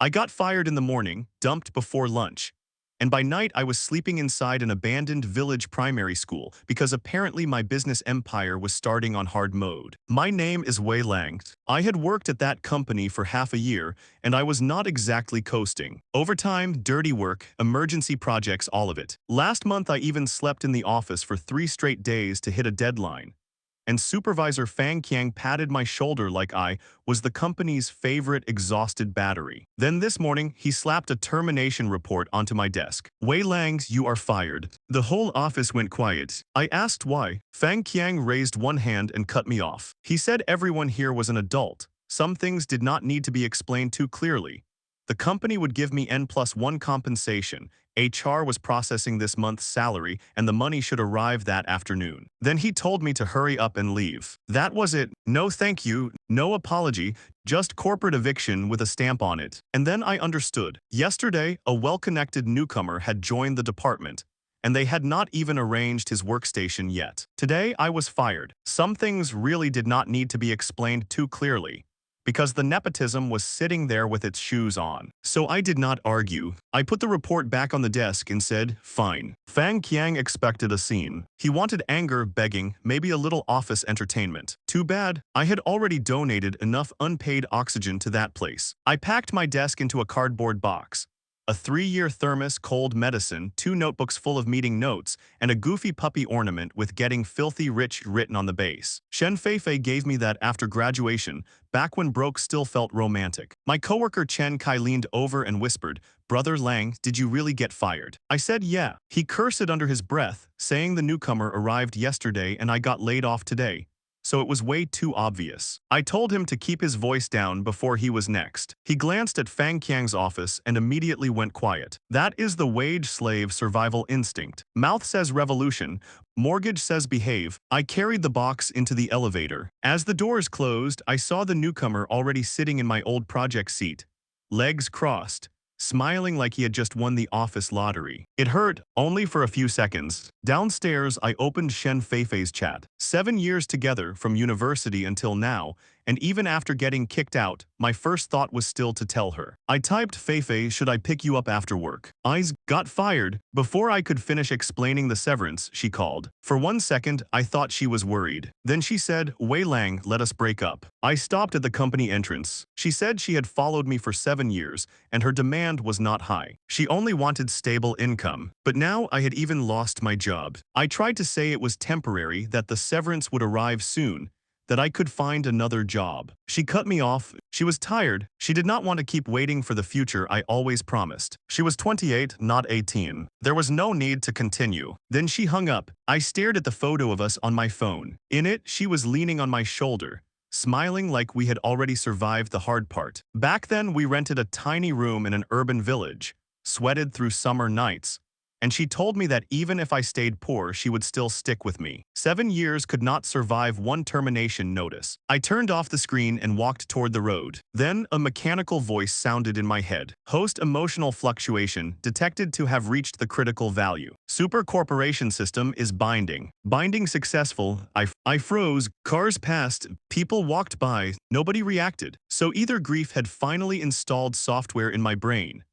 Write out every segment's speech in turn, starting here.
I got fired in the morning, dumped before lunch. And by night, I was sleeping inside an abandoned village primary school because apparently my business empire was starting on hard mode. My name is Wei Lang. I had worked at that company for half a year, and I was not exactly coasting. Overtime, dirty work, emergency projects, all of it. Last month, I even slept in the office for 3 straight days to hit a deadline. And Supervisor Fang Qiang patted my shoulder like I was the company's favorite exhausted battery. Then this morning, he slapped a termination report onto my desk. Wei Langs, you are fired. The whole office went quiet. I asked why. Fang Qiang raised one hand and cut me off. He said everyone here was an adult. Some things did not need to be explained too clearly. The company would give me N+1 compensation. HR was processing this month's salary, and the money should arrive that afternoon. Then he told me to hurry up and leave. That was it. No thank you, no apology, just corporate eviction with a stamp on it. And then I understood. Yesterday, a well-connected newcomer had joined the department, and they had not even arranged his workstation yet. Today, I was fired. Some things really did not need to be explained too clearly, because the nepotism was sitting there with its shoes on. So I did not argue. I put the report back on the desk and said, fine. Fang Qiang expected a scene. He wanted anger, begging, maybe a little office entertainment. Too bad. I had already donated enough unpaid oxygen to that place. I packed my desk into a cardboard box. A 3-year thermos, cold medicine, 2 notebooks full of meeting notes, and a goofy puppy ornament with "Getting Filthy Rich" written on the base. Shen Feifei gave me that after graduation, back when broke still felt romantic. My coworker Chen Kai leaned over and whispered, "Brother Lang, did you really get fired?" I said yeah. He cursed under his breath, saying the newcomer arrived yesterday and I got laid off today. So it was way too obvious. I told him to keep his voice down before he was next. He glanced at Fang Qiang's office and immediately went quiet. That is the wage-slave survival instinct. Mouth says revolution, mortgage says behave. I carried the box into the elevator. As the doors closed, I saw the newcomer already sitting in my old project seat, legs crossed, smiling like he had just won the office lottery. It hurt, only for a few seconds. Downstairs, I opened Shen Feifei's chat. 7 years together, from university until now, and even after getting kicked out, my first thought was still to tell her. I typed, Feifei, should I pick you up after work? Eyes got fired. Before I could finish explaining the severance, she called. For 1 second, I thought she was worried. Then she said, Wei Lang, let us break up. I stopped at the company entrance. She said she had followed me for 7 years, and her demand was not high. She only wanted stable income. But now I had even lost my job. I tried to say it was temporary, that the severance would arrive soon, that I could find another job. She cut me off. She was tired. She did not want to keep waiting for the future I always promised. She was 28, not 18. There was no need to continue. Then she hung up. I stared at the photo of us on my phone. In it, she was leaning on my shoulder, smiling like we had already survived the hard part. Back then, we rented a tiny room in an urban village, sweated through summer nights, and she told me that even if I stayed poor, she would still stick with me. 7 years could not survive one termination notice. I turned off the screen and walked toward the road. Then a mechanical voice sounded in my head. Host emotional fluctuation detected to have reached the critical value. Super corporation system is binding. Binding successful. I froze. Cars passed. People walked by. Nobody reacted. So either grief had finally installed software in my brain,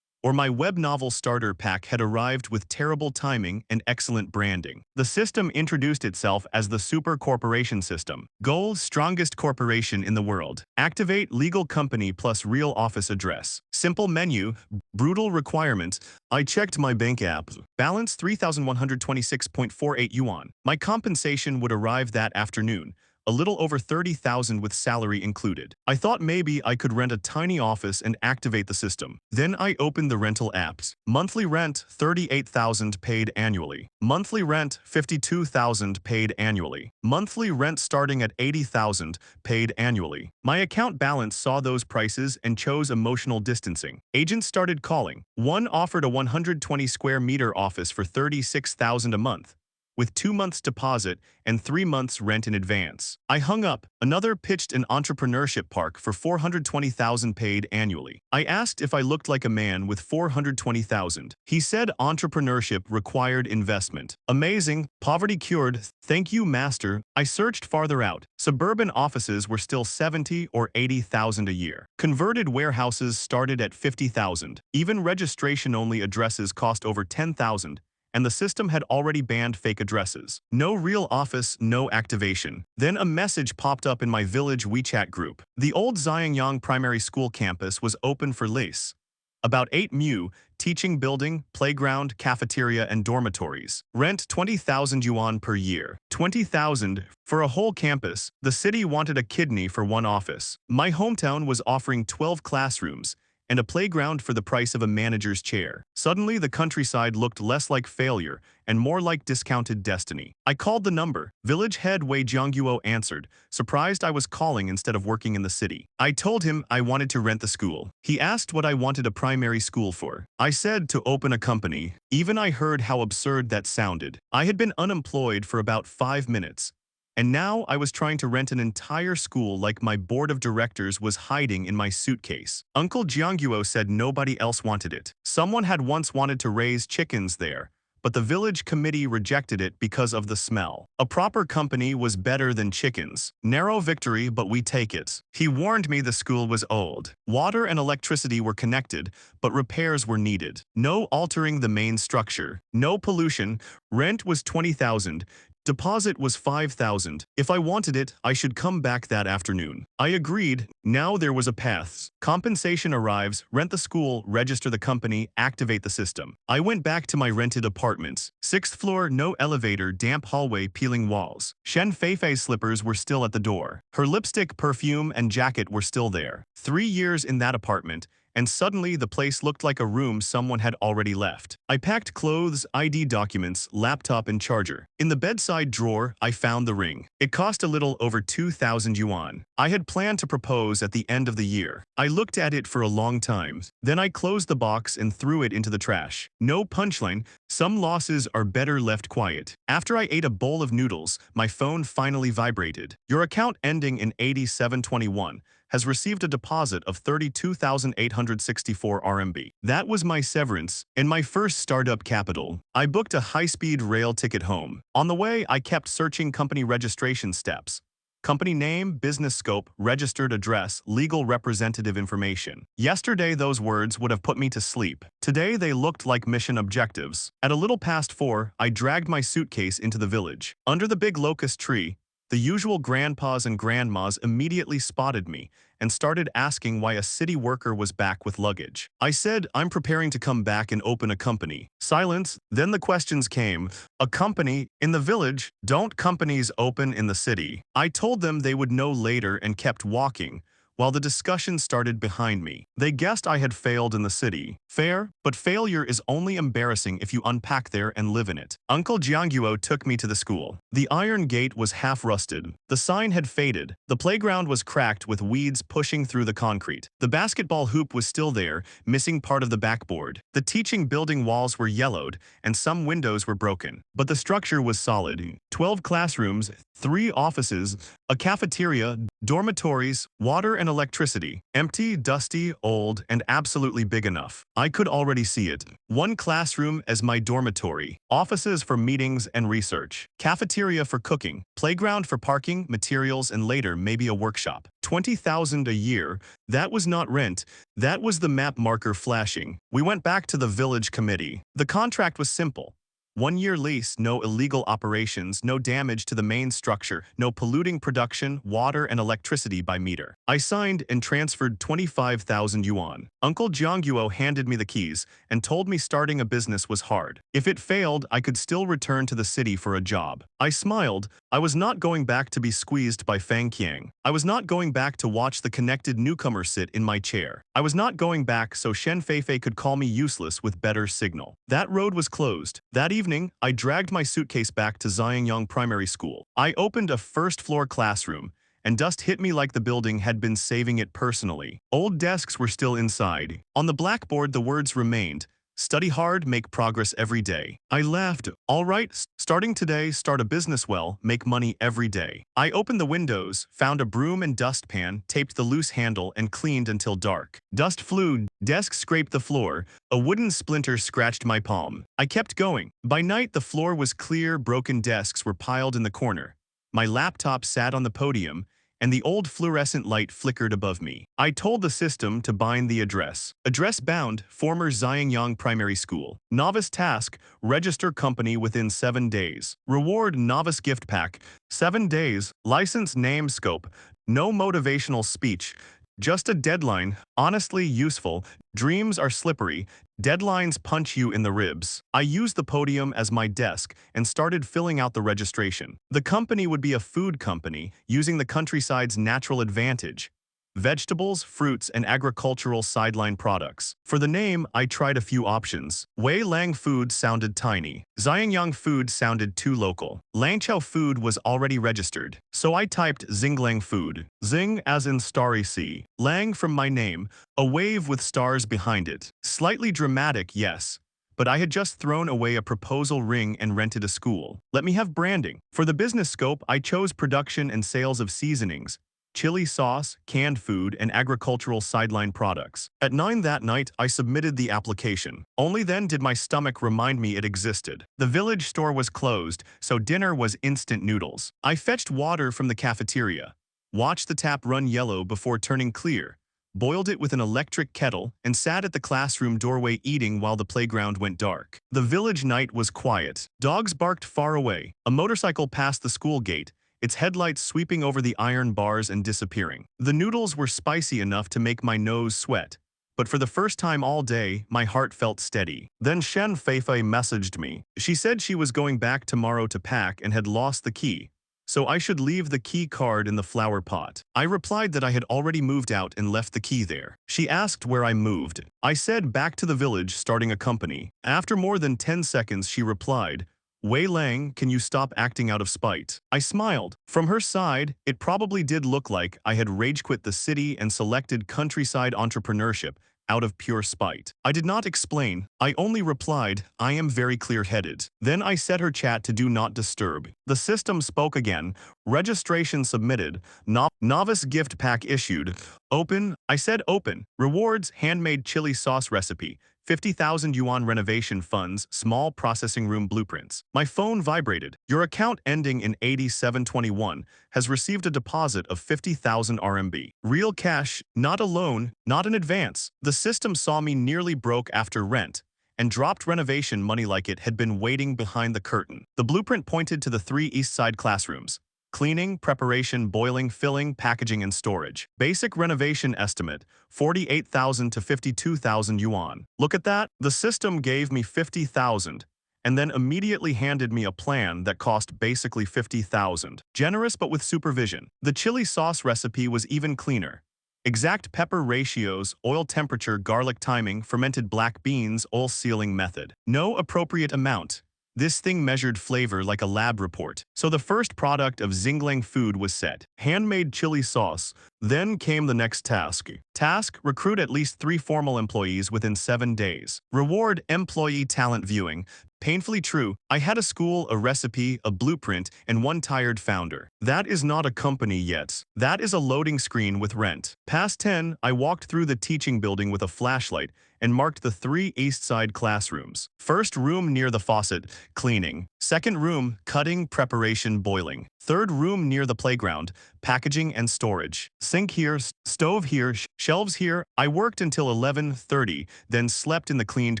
or my web novel starter pack had arrived with terrible timing and excellent branding. The system introduced itself as the Super Corporation System. Goal: strongest corporation in the world. Activate legal company plus real office address. Simple menu, brutal requirements. I checked my bank app. Balance 3,126.48 yuan. My compensation would arrive that afternoon, a little over 30,000 with salary included. I thought maybe I could rent a tiny office and activate the system. Then I opened the rental apps. Monthly rent, 38,000 paid annually. Monthly rent, 52,000 paid annually. Monthly rent starting at 80,000 paid annually. My account balance saw those prices and chose emotional distancing. Agents started calling. One offered a 120 square meter office for 36,000 a month. with 2 months deposit and 3 months rent in advance. I hung up. Another pitched an entrepreneurship park for 420,000 paid annually. I asked if I looked like a man with 420,000. He said entrepreneurship required investment. Amazing, poverty cured, thank you master. I searched farther out. Suburban offices were still 70 or 80,000 a year. Converted warehouses started at 50,000. Even registration-only addresses cost over 10,000. And the system had already banned fake addresses. No real office, no activation. Then a message popped up in my village WeChat group. The old Xinglang primary school campus was open for lease. About 8 mu, teaching building, playground, cafeteria, and dormitories. Rent 20,000 yuan per year. 20,000 for a whole campus. The city wanted a kidney for one office. My hometown was offering 12 classrooms and a playground for the price of a manager's chair. Suddenly, the countryside looked less like failure and more like discounted destiny. I called the number. Village head Wei Lang answered, surprised I was calling instead of working in the city. I told him I wanted to rent the school. He asked what I wanted a primary school for. I said to open a company. Even I heard how absurd that sounded. I had been unemployed for about 5 minutes. And now I was trying to rent an entire school like my board of directors was hiding in my suitcase. Uncle Jiangguo said nobody else wanted it. Someone had once wanted to raise chickens there, but the village committee rejected it because of the smell. A proper company was better than chickens. Narrow victory, but we take it. He warned me the school was old. Water and electricity were connected, but repairs were needed. No altering the main structure. No pollution. Rent was 20,000. Deposit was 5,000. If I wanted it, I should come back that afternoon. I agreed. Now there was a path. Compensation arrives, rent the school, register the company, activate the system. I went back to my rented apartment. 6th floor, no elevator, damp hallway, peeling walls. Shen Feifei's slippers were still at the door. Her lipstick, perfume, and jacket were still there. 3 years in that apartment, and suddenly the place looked like a room someone had already left. I packed clothes, ID documents, laptop, and charger. In the bedside drawer, I found the ring. It cost a little over 2,000 yuan. I had planned to propose at the end of the year. I looked at it for a long time. Then I closed the box and threw it into the trash. No punchline. Some losses are better left quiet. After I ate a bowl of noodles, my phone finally vibrated. Your account ending in 8721 has received a deposit of 32,864 RMB. That was my severance and my first startup capital. I booked a high-speed rail ticket home. On the way, I kept searching company registration steps. Company name, business scope, registered address, legal representative information. Yesterday, those words would have put me to sleep. Today, they looked like mission objectives. At a little past 4, I dragged my suitcase into the village. Under the big locust tree, the usual grandpas and grandmas immediately spotted me and started asking why a city worker was back with luggage. I said, I'm preparing to come back and open a company. Silence. Then the questions came. A company in the village? Don't companies open in the city? I told them they would know later and kept walking, while the discussion started behind me. They guessed I had failed in the city. Fair, but failure is only embarrassing if you unpack there and live in it. Uncle Jiangguo took me to the school. The iron gate was half rusted. The sign had faded. The playground was cracked with weeds pushing through the concrete. The basketball hoop was still there, missing part of the backboard. The teaching building walls were yellowed, and some windows were broken. But the structure was solid. 12 classrooms, 3 offices, a cafeteria, dormitories, water and electricity. Empty, dusty, old, and absolutely big enough. I could already see it. 1 classroom as my dormitory. Offices for meetings and research. Cafeteria for cooking. Playground for parking, materials, and later maybe a workshop. 20,000 a year. That was not rent. That was the map marker flashing. We went back to the village committee. The contract was simple. 1-year lease, no illegal operations, no damage to the main structure, no polluting production, water and electricity by meter. I signed and transferred 25,000 yuan. Uncle Jiangguo handed me the keys and told me starting a business was hard. If it failed, I could still return to the city for a job. I smiled. I was not going back to be squeezed by Fang Qiang. I was not going back to watch the connected newcomer sit in my chair. I was not going back so Shen Feifei could call me useless with better signal. That road was closed. That evening, I dragged my suitcase back to Xinglang Primary School. I opened a first-floor classroom, and dust hit me like the building had been saving it personally. Old desks were still inside. On the blackboard, the words remained, Study hard, make progress every day. I laughed. All right, starting today, start a business well, make money every day. I opened the windows, found a broom and dustpan, taped the loose handle, and cleaned until dark. Dust flew, desk scraped the floor, a wooden splinter scratched my palm. I kept going. By night, the floor was clear, broken desks were piled in the corner. My laptop sat on the podium, and the old fluorescent light flickered above me. I told the system to bind the address. Address bound, former Xinglang Primary School. Novice task, register company within 7 days. Reward novice gift pack, 7 days. License name scope, no motivational speech. Just a deadline, honestly useful. Dreams are slippery. Deadlines punch you in the ribs. I used the podium as my desk and started filling out the registration. The company would be a food company using the countryside's natural advantage. Vegetables, fruits, and agricultural sideline products. For the name, I tried a few options. Wei Lang food sounded tiny. Xinglang food sounded too local. Langchao food was already registered. So I typed Xinglang food. Xing as in starry sea. Lang from my name, a wave with stars behind it. Slightly dramatic, yes. But I had just thrown away a proposal ring and rented a school. Let me have branding. For the business scope, I chose production and sales of seasonings, chili sauce, canned food, and agricultural sideline products. At 9 that night, I submitted the application. Only then did my stomach remind me it existed. The village store was closed, so dinner was instant noodles. I fetched water from the cafeteria, watched the tap run yellow before turning clear, boiled it with an electric kettle, and sat at the classroom doorway eating while the playground went dark. The village night was quiet. Dogs barked far away. A motorcycle passed the school gate, its headlights sweeping over the iron bars and disappearing. The noodles were spicy enough to make my nose sweat, but for the first time all day, my heart felt steady. Then Shen Feifei messaged me. She said she was going back tomorrow to pack and had lost the key, so I should leave the key card in the flower pot. I replied that I had already moved out and left the key there. She asked where I moved. I said back to the village starting a company. After more than 10 seconds, she replied, Wei Lang, can you stop acting out of spite? I smiled. From her side, it probably did look like I had rage quit the city and selected countryside entrepreneurship out of pure spite. I did not explain. I only replied, I am very clear-headed. Then I set her chat to do not disturb. The system spoke again. Registration submitted. Novice gift pack issued. Open. I said open. Rewards, handmade chili sauce recipe. 50,000 yuan renovation funds, small processing room blueprints. My phone vibrated. Your account ending in 8721 has received a deposit of 50,000 RMB. Real cash, not a loan, not an advance. The system saw me nearly broke after rent and dropped renovation money like it had been waiting behind the curtain. The blueprint pointed to the 3 east side classrooms. Cleaning, preparation, boiling, filling, packaging, and storage. Basic renovation estimate, 48,000 to 52,000 yuan. Look at that. The system gave me 50,000 and then immediately handed me a plan that cost basically 50,000. Generous but with supervision. The chili sauce recipe was even cleaner. Exact pepper ratios, oil temperature, garlic timing, fermented black beans, oil sealing method. No appropriate amount. This thing measured flavor like a lab report. So the first product of Xinglang food was set. Handmade chili sauce. Then came the next task. Task, recruit at least 3 formal employees within 7 days. Reward, employee talent viewing. Painfully true, I had a school, a recipe, a blueprint, and one tired founder. That is not a company yet. That is a loading screen with rent. Past 10, I walked through the teaching building with a flashlight and marked the 3 east side classrooms. First room near the faucet, cleaning. Second room, cutting, preparation, boiling. Third room near the playground, packaging and storage. Sink here, stove here, shelves here. I worked until 11:30, then slept in the cleaned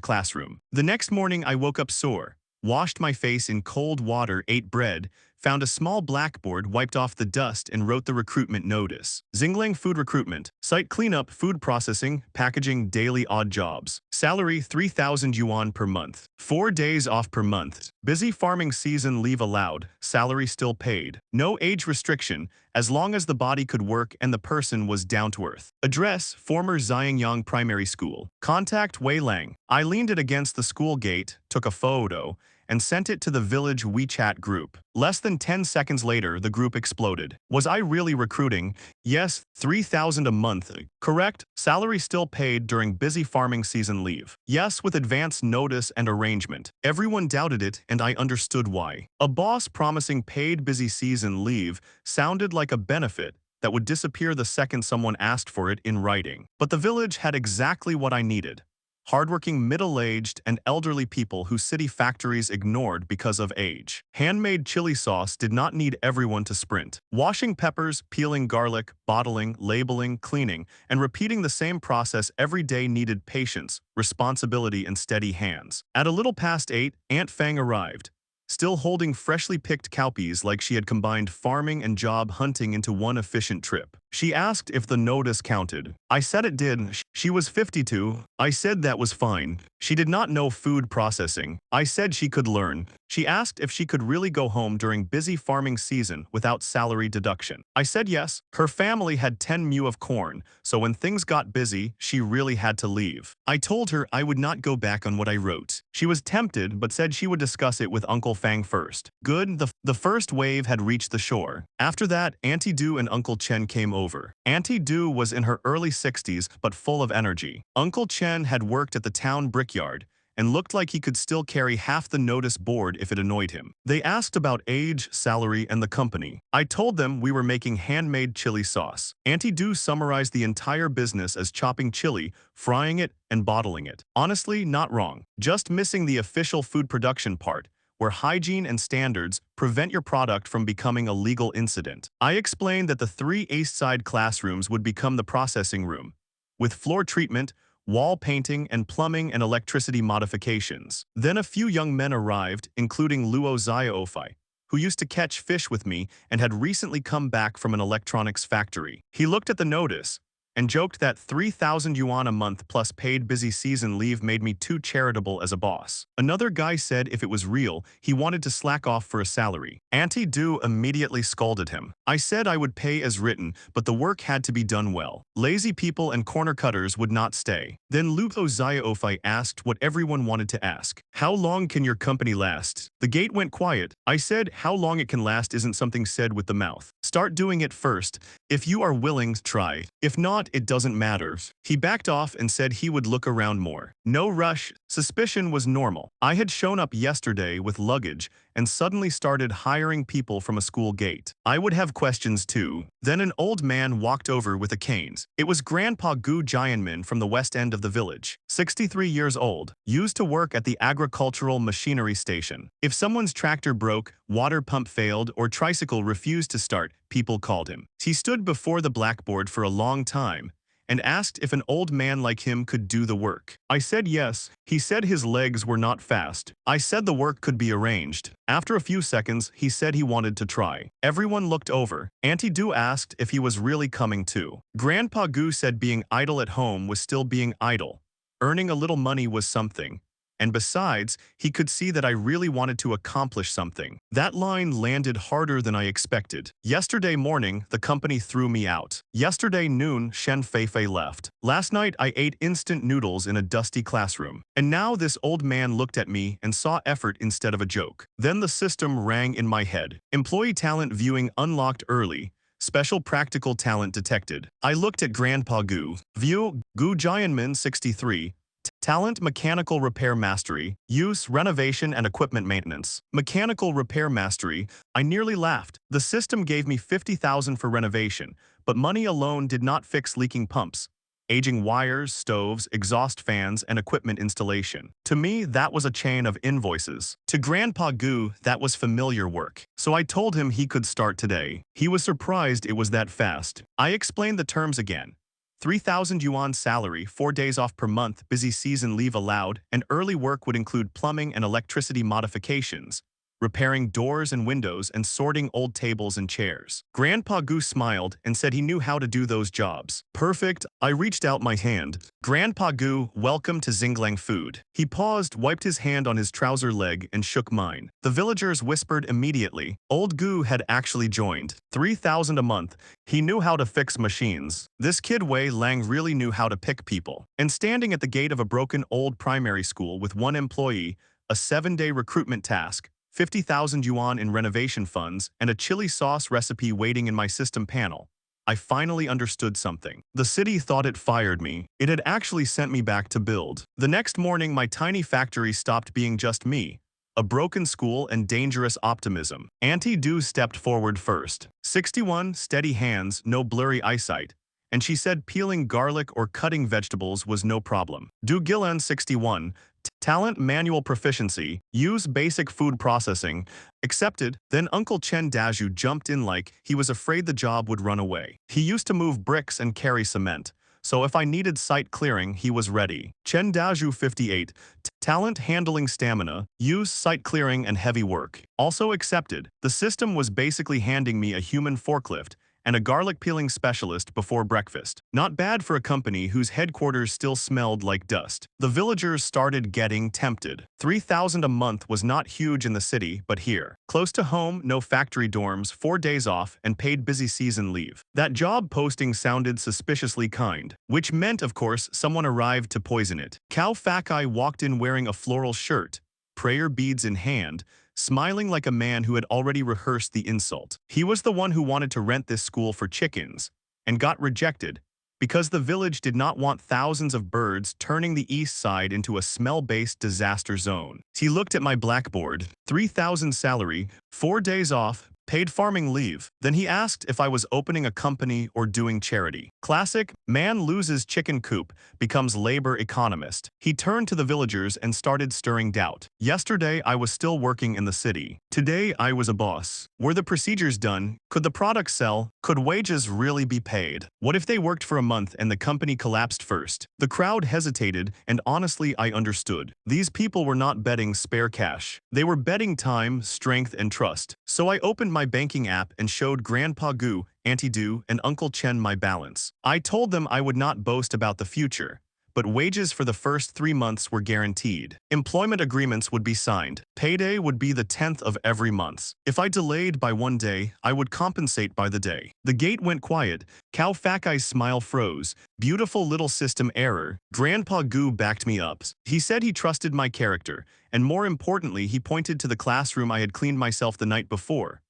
classroom. The next morning I woke up sore, washed my face in cold water, ate bread, found a small blackboard, wiped off the dust, and wrote the recruitment notice. Xinglang food recruitment. Site cleanup, food processing, packaging, daily odd jobs. Salary 3,000 yuan per month. 4 days off per month. Busy farming season, leave allowed. Salary still paid. No age restriction, as long as the body could work and the person was down to earth. Address, former Xinglang Primary School. Contact Wei Lang. I leaned it against the school gate, took a photo, and sent it to the village WeChat group. Less than 10 seconds later, the group exploded. Was I really recruiting? Yes, 3,000 a month. Correct. Salary still paid during busy farming season leave. Yes, with advance notice and arrangement. Everyone doubted it, and I understood why. A boss promising paid busy season leave sounded like a benefit that would disappear the second someone asked for it in writing. But the village had exactly what I needed. Hardworking middle-aged and elderly people whose city factories ignored because of age. Handmade chili sauce did not need everyone to sprint. Washing peppers, peeling garlic, bottling, labeling, cleaning, and repeating the same process every day needed patience, responsibility, and steady hands. At a little past 8, Aunt Fang arrived, still holding freshly picked cowpeas like she had combined farming and job hunting into one efficient trip. She asked if the notice counted. I said it did. She was 52. I said that was fine. She did not know food processing. I said she could learn. She asked if she could really go home during busy farming season without salary deduction. I said yes. Her family had 10 mu of corn, so when things got busy, she really had to leave. I told her I would not go back on what I wrote. She was tempted but said she would discuss it with Uncle Fang first. Good, the first wave had reached the shore. After that, Auntie Du and Uncle Chen came over. Auntie Du was in her early 60s but full of energy. Uncle Chen had worked at the town brickyard and looked like he could still carry half the notice board if it annoyed him. They asked about age, salary, and the company. I told them we were making handmade chili sauce. Auntie Du summarized the entire business as chopping chili, frying it, and bottling it. Honestly, not wrong. Just missing the official food production part, where hygiene and standards prevent your product from becoming a legal incident. I explained that the 3 East Side classrooms would become the processing room, with floor treatment, wall painting, and plumbing and electricity modifications. Then a few young men arrived, including Luo Xiaofai, who used to catch fish with me and had recently come back from an electronics factory. He looked at the notice and joked that 3,000 yuan a month plus paid busy season leave made me too charitable as a boss. Another guy said if it was real, he wanted to slack off for a salary. Auntie Du immediately scolded him. I said I would pay as written, but the work had to be done well. Lazy people and corner cutters would not stay. Then Lupo Xiaofai asked what everyone wanted to ask. How long can your company last? The gate went quiet. I said how long it can last isn't something said with the mouth. Start doing it first. If you are willing, try. If not, it doesn't matter. He backed off and said he would look around more. No rush. Suspicion was normal. I had shown up yesterday with luggage and suddenly started hiring people from a school gate. I would have questions too. Then an old man walked over with a cane. It was Grandpa Gu Jianmin from the west end of the village. 63 years old, used to work at the agricultural machinery station. If someone's tractor broke, water pump failed, or tricycle refused to start, people called him. He stood before the blackboard for a long time and asked if an old man like him could do the work. I said yes. He said his legs were not fast. I said the work could be arranged. After a few seconds, he said he wanted to try. Everyone looked over. Auntie Du asked if he was really coming too. Grandpa Gu said being idle at home was still being idle. Earning a little money was something. And besides, he could see that I really wanted to accomplish something. That line landed harder than I expected. Yesterday morning, the company threw me out. Yesterday noon, Shen Feifei left. Last night, I ate instant noodles in a dusty classroom. And now this old man looked at me and saw effort instead of a joke. Then the system rang in my head. Employee talent viewing unlocked early. Special practical talent detected. I looked at Grandpa Gu. View, Gu Jianmin 63. Talent Mechanical Repair Mastery. Use Renovation and Equipment Maintenance. Mechanical Repair Mastery. I nearly laughed. The system gave me 50,000 for renovation, but money alone did not fix leaking pumps, aging wires, stoves, exhaust fans, and equipment installation. To me, that was a chain of invoices. To Grandpa Gu, that was familiar work. So I told him he could start today. He was surprised it was that fast. I explained the terms again. 3,000 yuan salary, 4 days off per month, busy season leave allowed, and early work would include plumbing and electricity modifications, repairing doors and windows, and sorting old tables and chairs. Grandpa Gu smiled and said he knew how to do those jobs. Perfect. I reached out my hand. Grandpa Gu, welcome to Xinglang food. He paused, wiped his hand on his trouser leg, and shook mine. The villagers whispered immediately. Old Gu had actually joined. 3,000 a month. He knew how to fix machines. This kid Wei Lang really knew how to pick people. And standing at the gate of a broken old primary school with one employee, a 7-day recruitment task, 50,000 yuan in renovation funds, and a chili sauce recipe waiting in my system panel. I finally understood something. The city thought it fired me. It had actually sent me back to build. The next morning, my tiny factory stopped being just me. A broken school and dangerous optimism. Auntie Du stepped forward first. 61, steady hands, no blurry eyesight. And she said peeling garlic or cutting vegetables was no problem. Du Gilan 61, talent manual proficiency, use basic food processing, accepted. Then Uncle Chen Daju jumped in like he was afraid the job would run away. He used to move bricks and carry cement, so if I needed site clearing, he was ready. Chen Daju 58, talent handling stamina, use site clearing and heavy work. Also accepted. The system was basically handing me a human forklift and a garlic peeling specialist before breakfast. Not bad for a company whose headquarters still smelled like dust. The villagers started getting tempted. 3,000 a month was not huge in the city, but here. Close to home, no factory dorms, 4 days off, and paid busy season leave. That job posting sounded suspiciously kind, which meant, of course, someone arrived to poison it. Cao Fakai walked in wearing a floral shirt, prayer beads in hand, smiling like a man who had already rehearsed the insult. He was the one who wanted to rent this school for chickens, and got rejected, because the village did not want thousands of birds turning the east side into a smell-based disaster zone. He looked at my blackboard, 3,000 salary, 4 days off, paid farming leave. Then he asked if I was opening a company or doing charity. Classic, man loses chicken coop, becomes labor economist. He turned to the villagers and started stirring doubt. Yesterday, I was still working in the city. Today, I was a boss. Were the procedures done? Could the product sell? Could wages really be paid? What if they worked for a month and the company collapsed first? The crowd hesitated, and honestly, I understood. These people were not betting spare cash. They were betting time, strength, and trust. So I opened my banking app and showed Grandpa Gu, Auntie Du, and Uncle Chen my balance. I told them I would not boast about the future, but wages for the first 3 months were guaranteed. Employment agreements would be signed. Payday would be the 10th of every month. If I delayed by 1 day, I would compensate by the day. The gate went quiet. Cao Fakai's smile froze. Beautiful little system error. Grandpa Gu backed me up. He said he trusted my character, and more importantly, he pointed to the classroom I had cleaned myself the night before.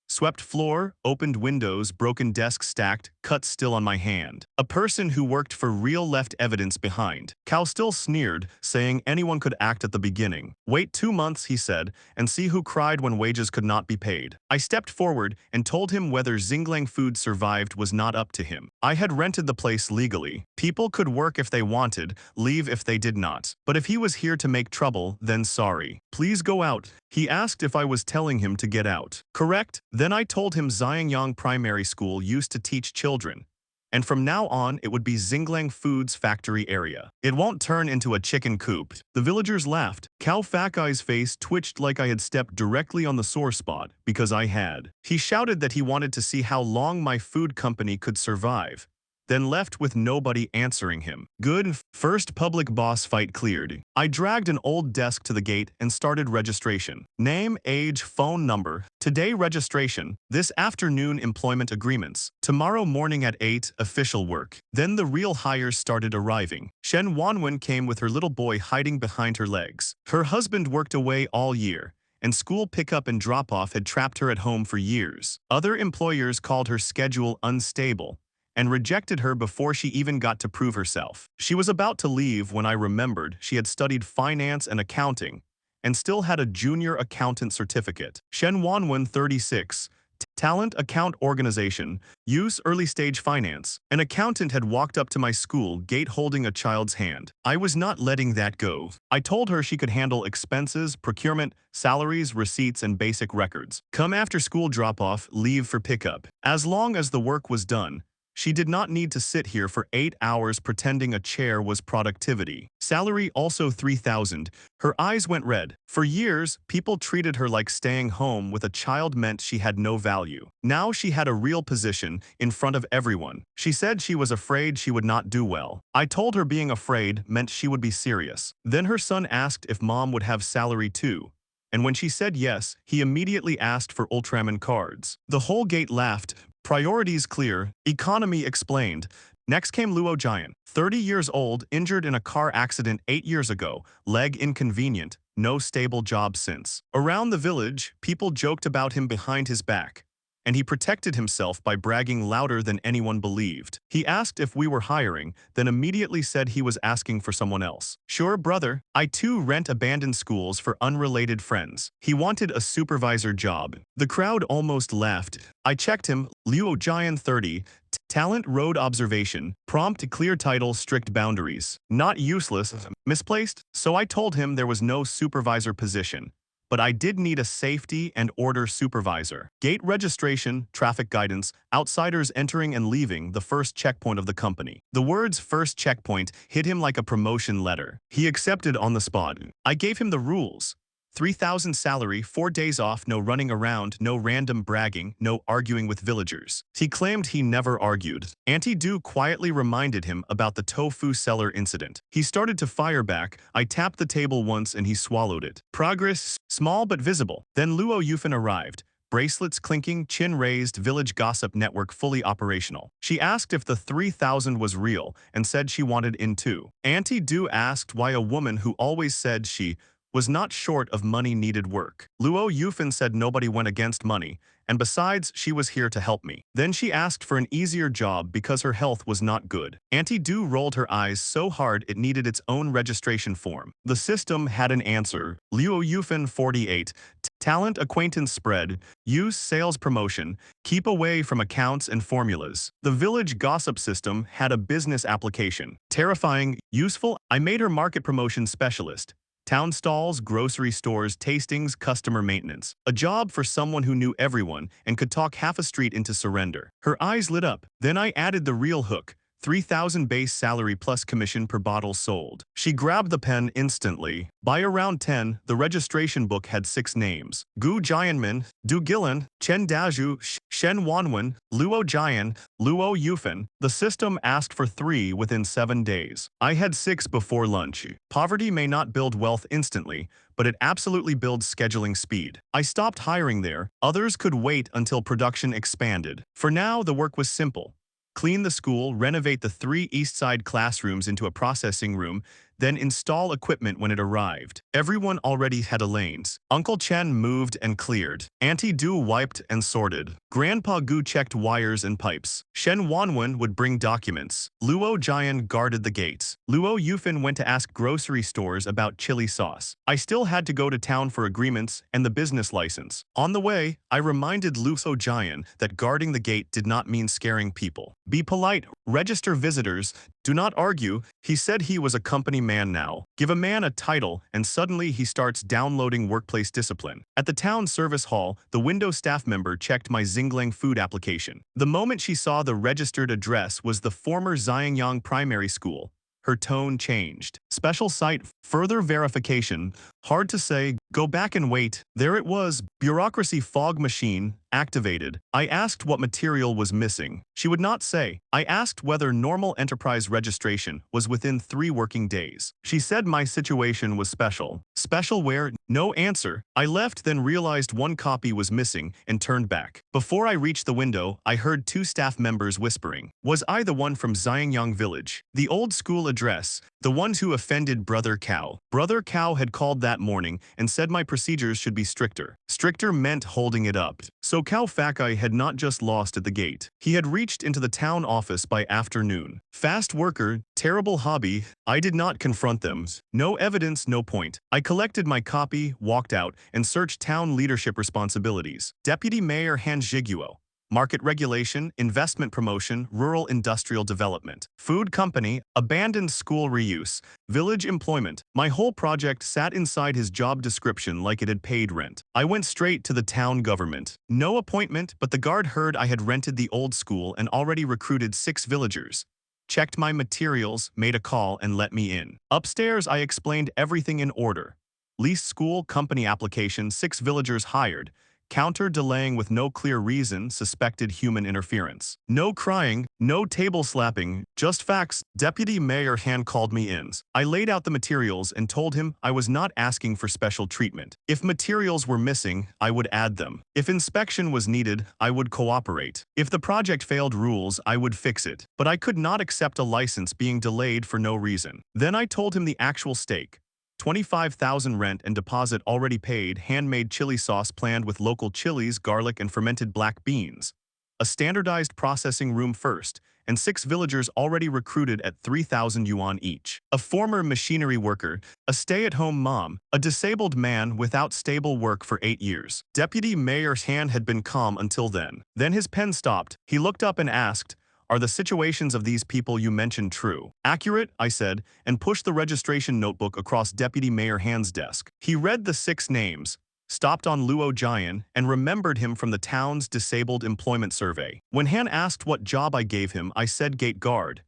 Swept floor, opened windows, broken desk stacked, cuts still on my hand. A person who worked for real left evidence behind. Cal still sneered, saying anyone could act at the beginning. Wait 2 months, he said, and see who cried when wages could not be paid. I stepped forward and told him whether Xinglang food survived was not up to him. I had rented the place legally. People could work if they wanted, leave if they did not. But if he was here to make trouble, then sorry. Please go out. He asked if I was telling him to get out. Correct? Then I told him Xinglang Primary School used to teach children, and from now on it would be Xinglang Foods factory area. It won't turn into a chicken coop. The villagers laughed. Cao Fakai's face twitched like I had stepped directly on the sore spot, because I had. He shouted that he wanted to see how long my food company could survive, then left with nobody answering him. Good. First public boss fight cleared. I dragged an old desk to the gate and started registration. Name, age, phone number. Today registration. This afternoon employment agreements. Tomorrow morning at 8, official work. Then the real hires started arriving. Shen Wanwen came with her little boy hiding behind her legs. Her husband worked away all year, and school pickup and drop-off had trapped her at home for years. Other employers called her schedule unstable and rejected her before she even got to prove herself. She was about to leave when I remembered she had studied finance and accounting and still had a junior accountant certificate. Shen Wanwen 36, talent account organization, use early stage finance. An accountant had walked up to my school gate holding a child's hand. I was not letting that go. I told her she could handle expenses, procurement, salaries, receipts, and basic records. Come after school drop-off, leave for pickup. As long as the work was done, she did not need to sit here for 8 hours pretending a chair was productivity. Salary also 3,000. Her eyes went red. For years, people treated her like staying home with a child meant she had no value. Now she had a real position in front of everyone. She said she was afraid she would not do well. I told her being afraid meant she would be serious. Then her son asked if mom would have salary too, and when she said yes, he immediately asked for Ultraman cards. The whole gate laughed. Priorities clear, economy explained, Next came Luo Jian, 30 years old, injured in a car accident 8 years ago, leg inconvenient, no stable job since. Around the village, people joked about him behind his back, and he protected himself by bragging louder than anyone believed. He asked if we were hiring, then immediately said he was asking for someone else. Sure, brother, I too rent abandoned schools for unrelated friends. He wanted a supervisor job. The crowd almost laughed. I checked him, Luo Jian 30, talent road observation, prompt clear title strict boundaries. Not useless, misplaced, so I told him there was no supervisor position. But I did need a safety and order supervisor. Gate registration, traffic guidance, outsiders entering and leaving the first checkpoint of the company. The words first checkpoint hit him like a promotion letter. He accepted on the spot. I gave him the rules. 3,000 salary, 4 days off, no running around, no random bragging, no arguing with villagers. He claimed he never argued. Auntie Du quietly reminded him about the tofu seller incident. He started to fire back. I tapped the table once and he swallowed it. Progress, small but visible. Then Luo Yufan arrived. Bracelets clinking, chin raised, village gossip network fully operational. She asked if the 3,000 was real and said she wanted in too. Auntie Du asked why a woman who always said she was not short of money needed work. Luo Yufan said nobody went against money, and besides, she was here to help me. Then she asked for an easier job because her health was not good. Auntie Du rolled her eyes so hard it needed its own registration form. The system had an answer. Luo Yufan 48. Talent acquaintance spread, use sales promotion, keep away from accounts and formulas. The village gossip system had a business application. Terrifying, useful, I made her market promotion specialist. Town stalls, grocery stores, tastings, customer maintenance. A job for someone who knew everyone and could talk half a street into surrender. Her eyes lit up. Then I added the real hook. 3,000 base salary plus commission per bottle sold. She grabbed the pen instantly. By around 10, the registration book had 6 names. Gu Jianmin, Du Gilan, Chen Daju, Shen Wanwen, Luo Jian, Luo Yufan. The system asked for 3 within 7 days. I had 6 before lunch. Poverty may not build wealth instantly, but it absolutely builds scheduling speed. I stopped hiring there. Others could wait until production expanded. For now, the work was simple. Clean the school, renovate the 3 east side classrooms into a processing room, then install equipment when it arrived. Everyone already had a lanes. Uncle Chen moved and cleared. Auntie Du wiped and sorted. Grandpa Gu checked wires and pipes. Shen Wanwen would bring documents. Luo Jian guarded the gates. Luo Yufan went to ask grocery stores about chili sauce. I still had to go to town for agreements and the business license. On the way, I reminded Luo Jian that guarding the gate did not mean scaring people. Be polite, register visitors, do not argue. He said he was a company man now. Give a man a title and suddenly he starts downloading workplace discipline. At the town service hall, the window staff member checked my Xinglang food application. The moment she saw the registered address was the former Xinglang primary school. Her tone changed. Special site, further verification. Hard to say, go back and wait. There it was, bureaucracy fog machine, activated. I asked what material was missing. She would not say. I asked whether normal enterprise registration was within 3 working days. She said my situation was special. Special where? No answer. I left, then realized 1 copy was missing and turned back. Before I reached the window, I heard 2 staff members whispering. Was I the one from Xinglang village? The old school address, the ones who offended Brother Cow. Brother Cow had called that morning and said my procedures should be stricter. Stricter meant holding it up. So Cow Fakai had not just lost at the gate. He had reached into the town office by afternoon. Fast worker, terrible hobby. I did not confront them. No evidence, no point. I collected my copy, walked out, and searched town leadership responsibilities. Deputy Mayor Han Zhiguo. Market regulation, investment promotion, rural industrial development, food company, abandoned school reuse, village employment. My whole project sat inside his job description like it had paid rent. I went straight to the town government. No appointment, but the guard heard I had rented the old school and already recruited 6 villagers. Checked my materials, made a call, and let me in. Upstairs, I explained everything in order. Leased school, company application, 6 villagers hired. Counter delaying with no clear reason, suspected human interference. No crying, no table slapping, just facts. Deputy Mayor Han called me in. I laid out the materials and told him I was not asking for special treatment. If materials were missing, I would add them. If inspection was needed, I would cooperate. If the project failed rules, I would fix it. But I could not accept a license being delayed for no reason. Then I told him the actual stake. 25,000 rent and deposit already paid, handmade chili sauce planned with local chilies, garlic, and fermented black beans. A standardized processing room first, and 6 villagers already recruited at 3,000 yuan each. A former machinery worker, a stay-at-home mom, a disabled man without stable work for 8 years. Deputy Mayor's hand had been calm until then. Then his pen stopped. He looked up and asked, "Are the situations of these people you mentioned true?" "Accurate," I said, and pushed the registration notebook across Deputy Mayor Han's desk. He read the 6 names, stopped on Luo Jian, and remembered him from the town's disabled employment survey. When Han asked what job I gave him, I said gate guard.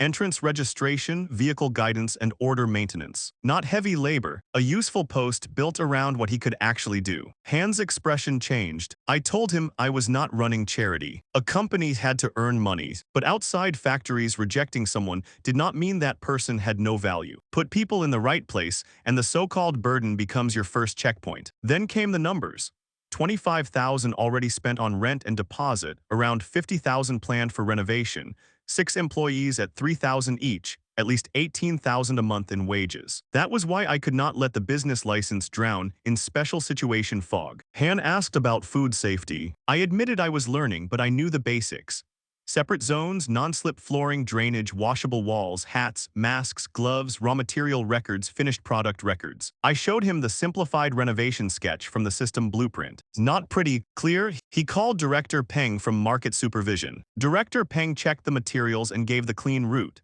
Entrance registration, vehicle guidance, and order maintenance. Not heavy labor, a useful post built around what he could actually do. Han's expression changed. I told him I was not running charity. A company had to earn money, but outside factories rejecting someone did not mean that person had no value. Put people in the right place, and the so-called burden becomes your first checkpoint. Then came the numbers. 25,000 already spent on rent and deposit, around 50,000 planned for renovation, 6 employees at 3,000 each, at least 18,000 a month in wages. That was why I could not let the business license drown in special situation fog. Han asked about food safety. I admitted I was learning, but I knew the basics. Separate zones, non-slip flooring, drainage, washable walls, hats, masks, gloves, raw material records, finished product records. I showed him the simplified renovation sketch from the system blueprint. Not pretty, clear? He called Director Peng from Market Supervision. Director Peng checked the materials and gave the clean route.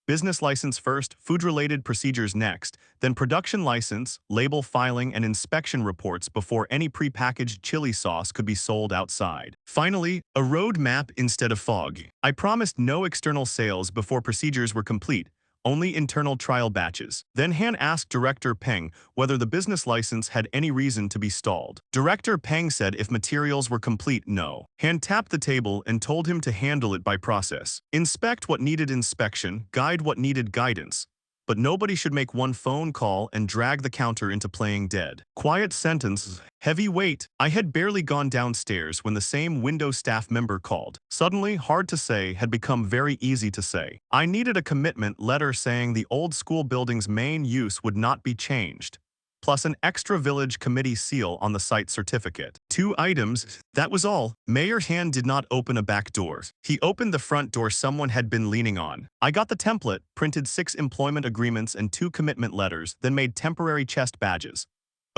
Business license first, food-related procedures next, then production license, label filing, and inspection reports before any pre-packaged chili sauce could be sold outside. Finally, a road map instead of fog. I promised no external sales before procedures were complete, only internal trial batches. Then Han asked Director Peng whether the business license had any reason to be stalled. Director Peng said if materials were complete, no. Han tapped the table and told him to handle it by process. Inspect what needed inspection, guide what needed guidance. But nobody should make one phone call and drag the counter into playing dead. Quiet sentence, heavy weight. I had barely gone downstairs when the same window staff member called. Suddenly, hard to say had become very easy to say. I needed a commitment letter saying the old school building's main use would not be changed, plus an extra village committee seal on the site certificate. 2 items, that was all. Mayor Han did not open a back door. He opened the front door someone had been leaning on. I got the template, printed 6 employment agreements and 2 commitment letters, then made temporary chest badges.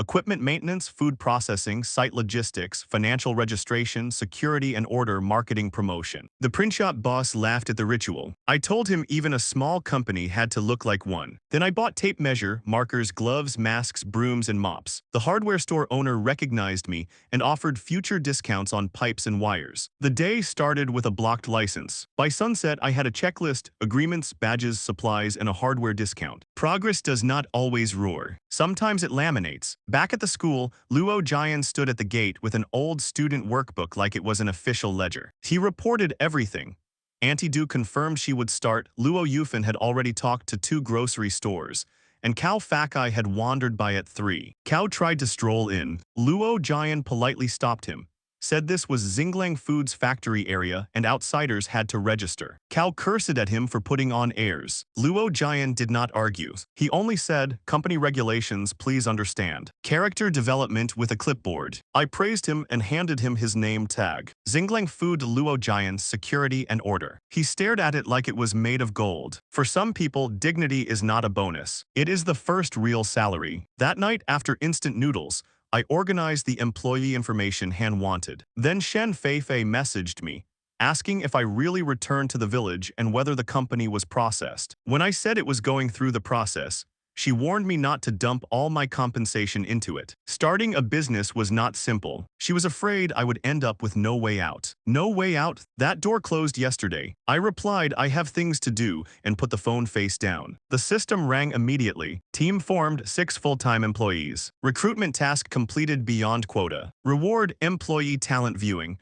Equipment maintenance, food processing, site logistics, financial registration, security and order, marketing, promotion. The print shop boss laughed at the ritual. I told him even a small company had to look like one. Then I bought tape measure, markers, gloves, masks, brooms, and mops. The hardware store owner recognized me and offered future discounts on pipes and wires. The day started with a blocked license. By sunset, I had a checklist, agreements, badges, supplies, and a hardware discount. Progress does not always roar. Sometimes it laminates. Back at the school, Luo Jian stood at the gate with an old student workbook like it was an official ledger. He reported everything. Auntie Du confirmed she would start, Luo Yufan had already talked to 2 grocery stores, and Cao Fakai had wandered by at 3. Cao tried to stroll in. Luo Jian politely stopped him, said this was Xinglang Foods factory area and outsiders had to register. Cao cursed at him for putting on airs. Luo Jian did not argue. He only said, company regulations, please understand. Character development with a clipboard. I praised him and handed him his name tag. Xinglang Food Luo Jian, security and order. He stared at it like it was made of gold. For some people, dignity is not a bonus. It is the first real salary. That night after instant noodles, I organized the employee information Han wanted. Then Shen Feifei messaged me, asking if I really returned to the village and whether the company was processed. When I said it was going through the process, She warned me not to dump all my compensation into it. Starting a business was not simple. She was afraid I would end up with no way out. No way out? That door closed yesterday. I replied I have things to do and put the phone face down. The system rang immediately. Team formed, 6 full-time employees. Recruitment task completed beyond quota. Reward employee talent viewing.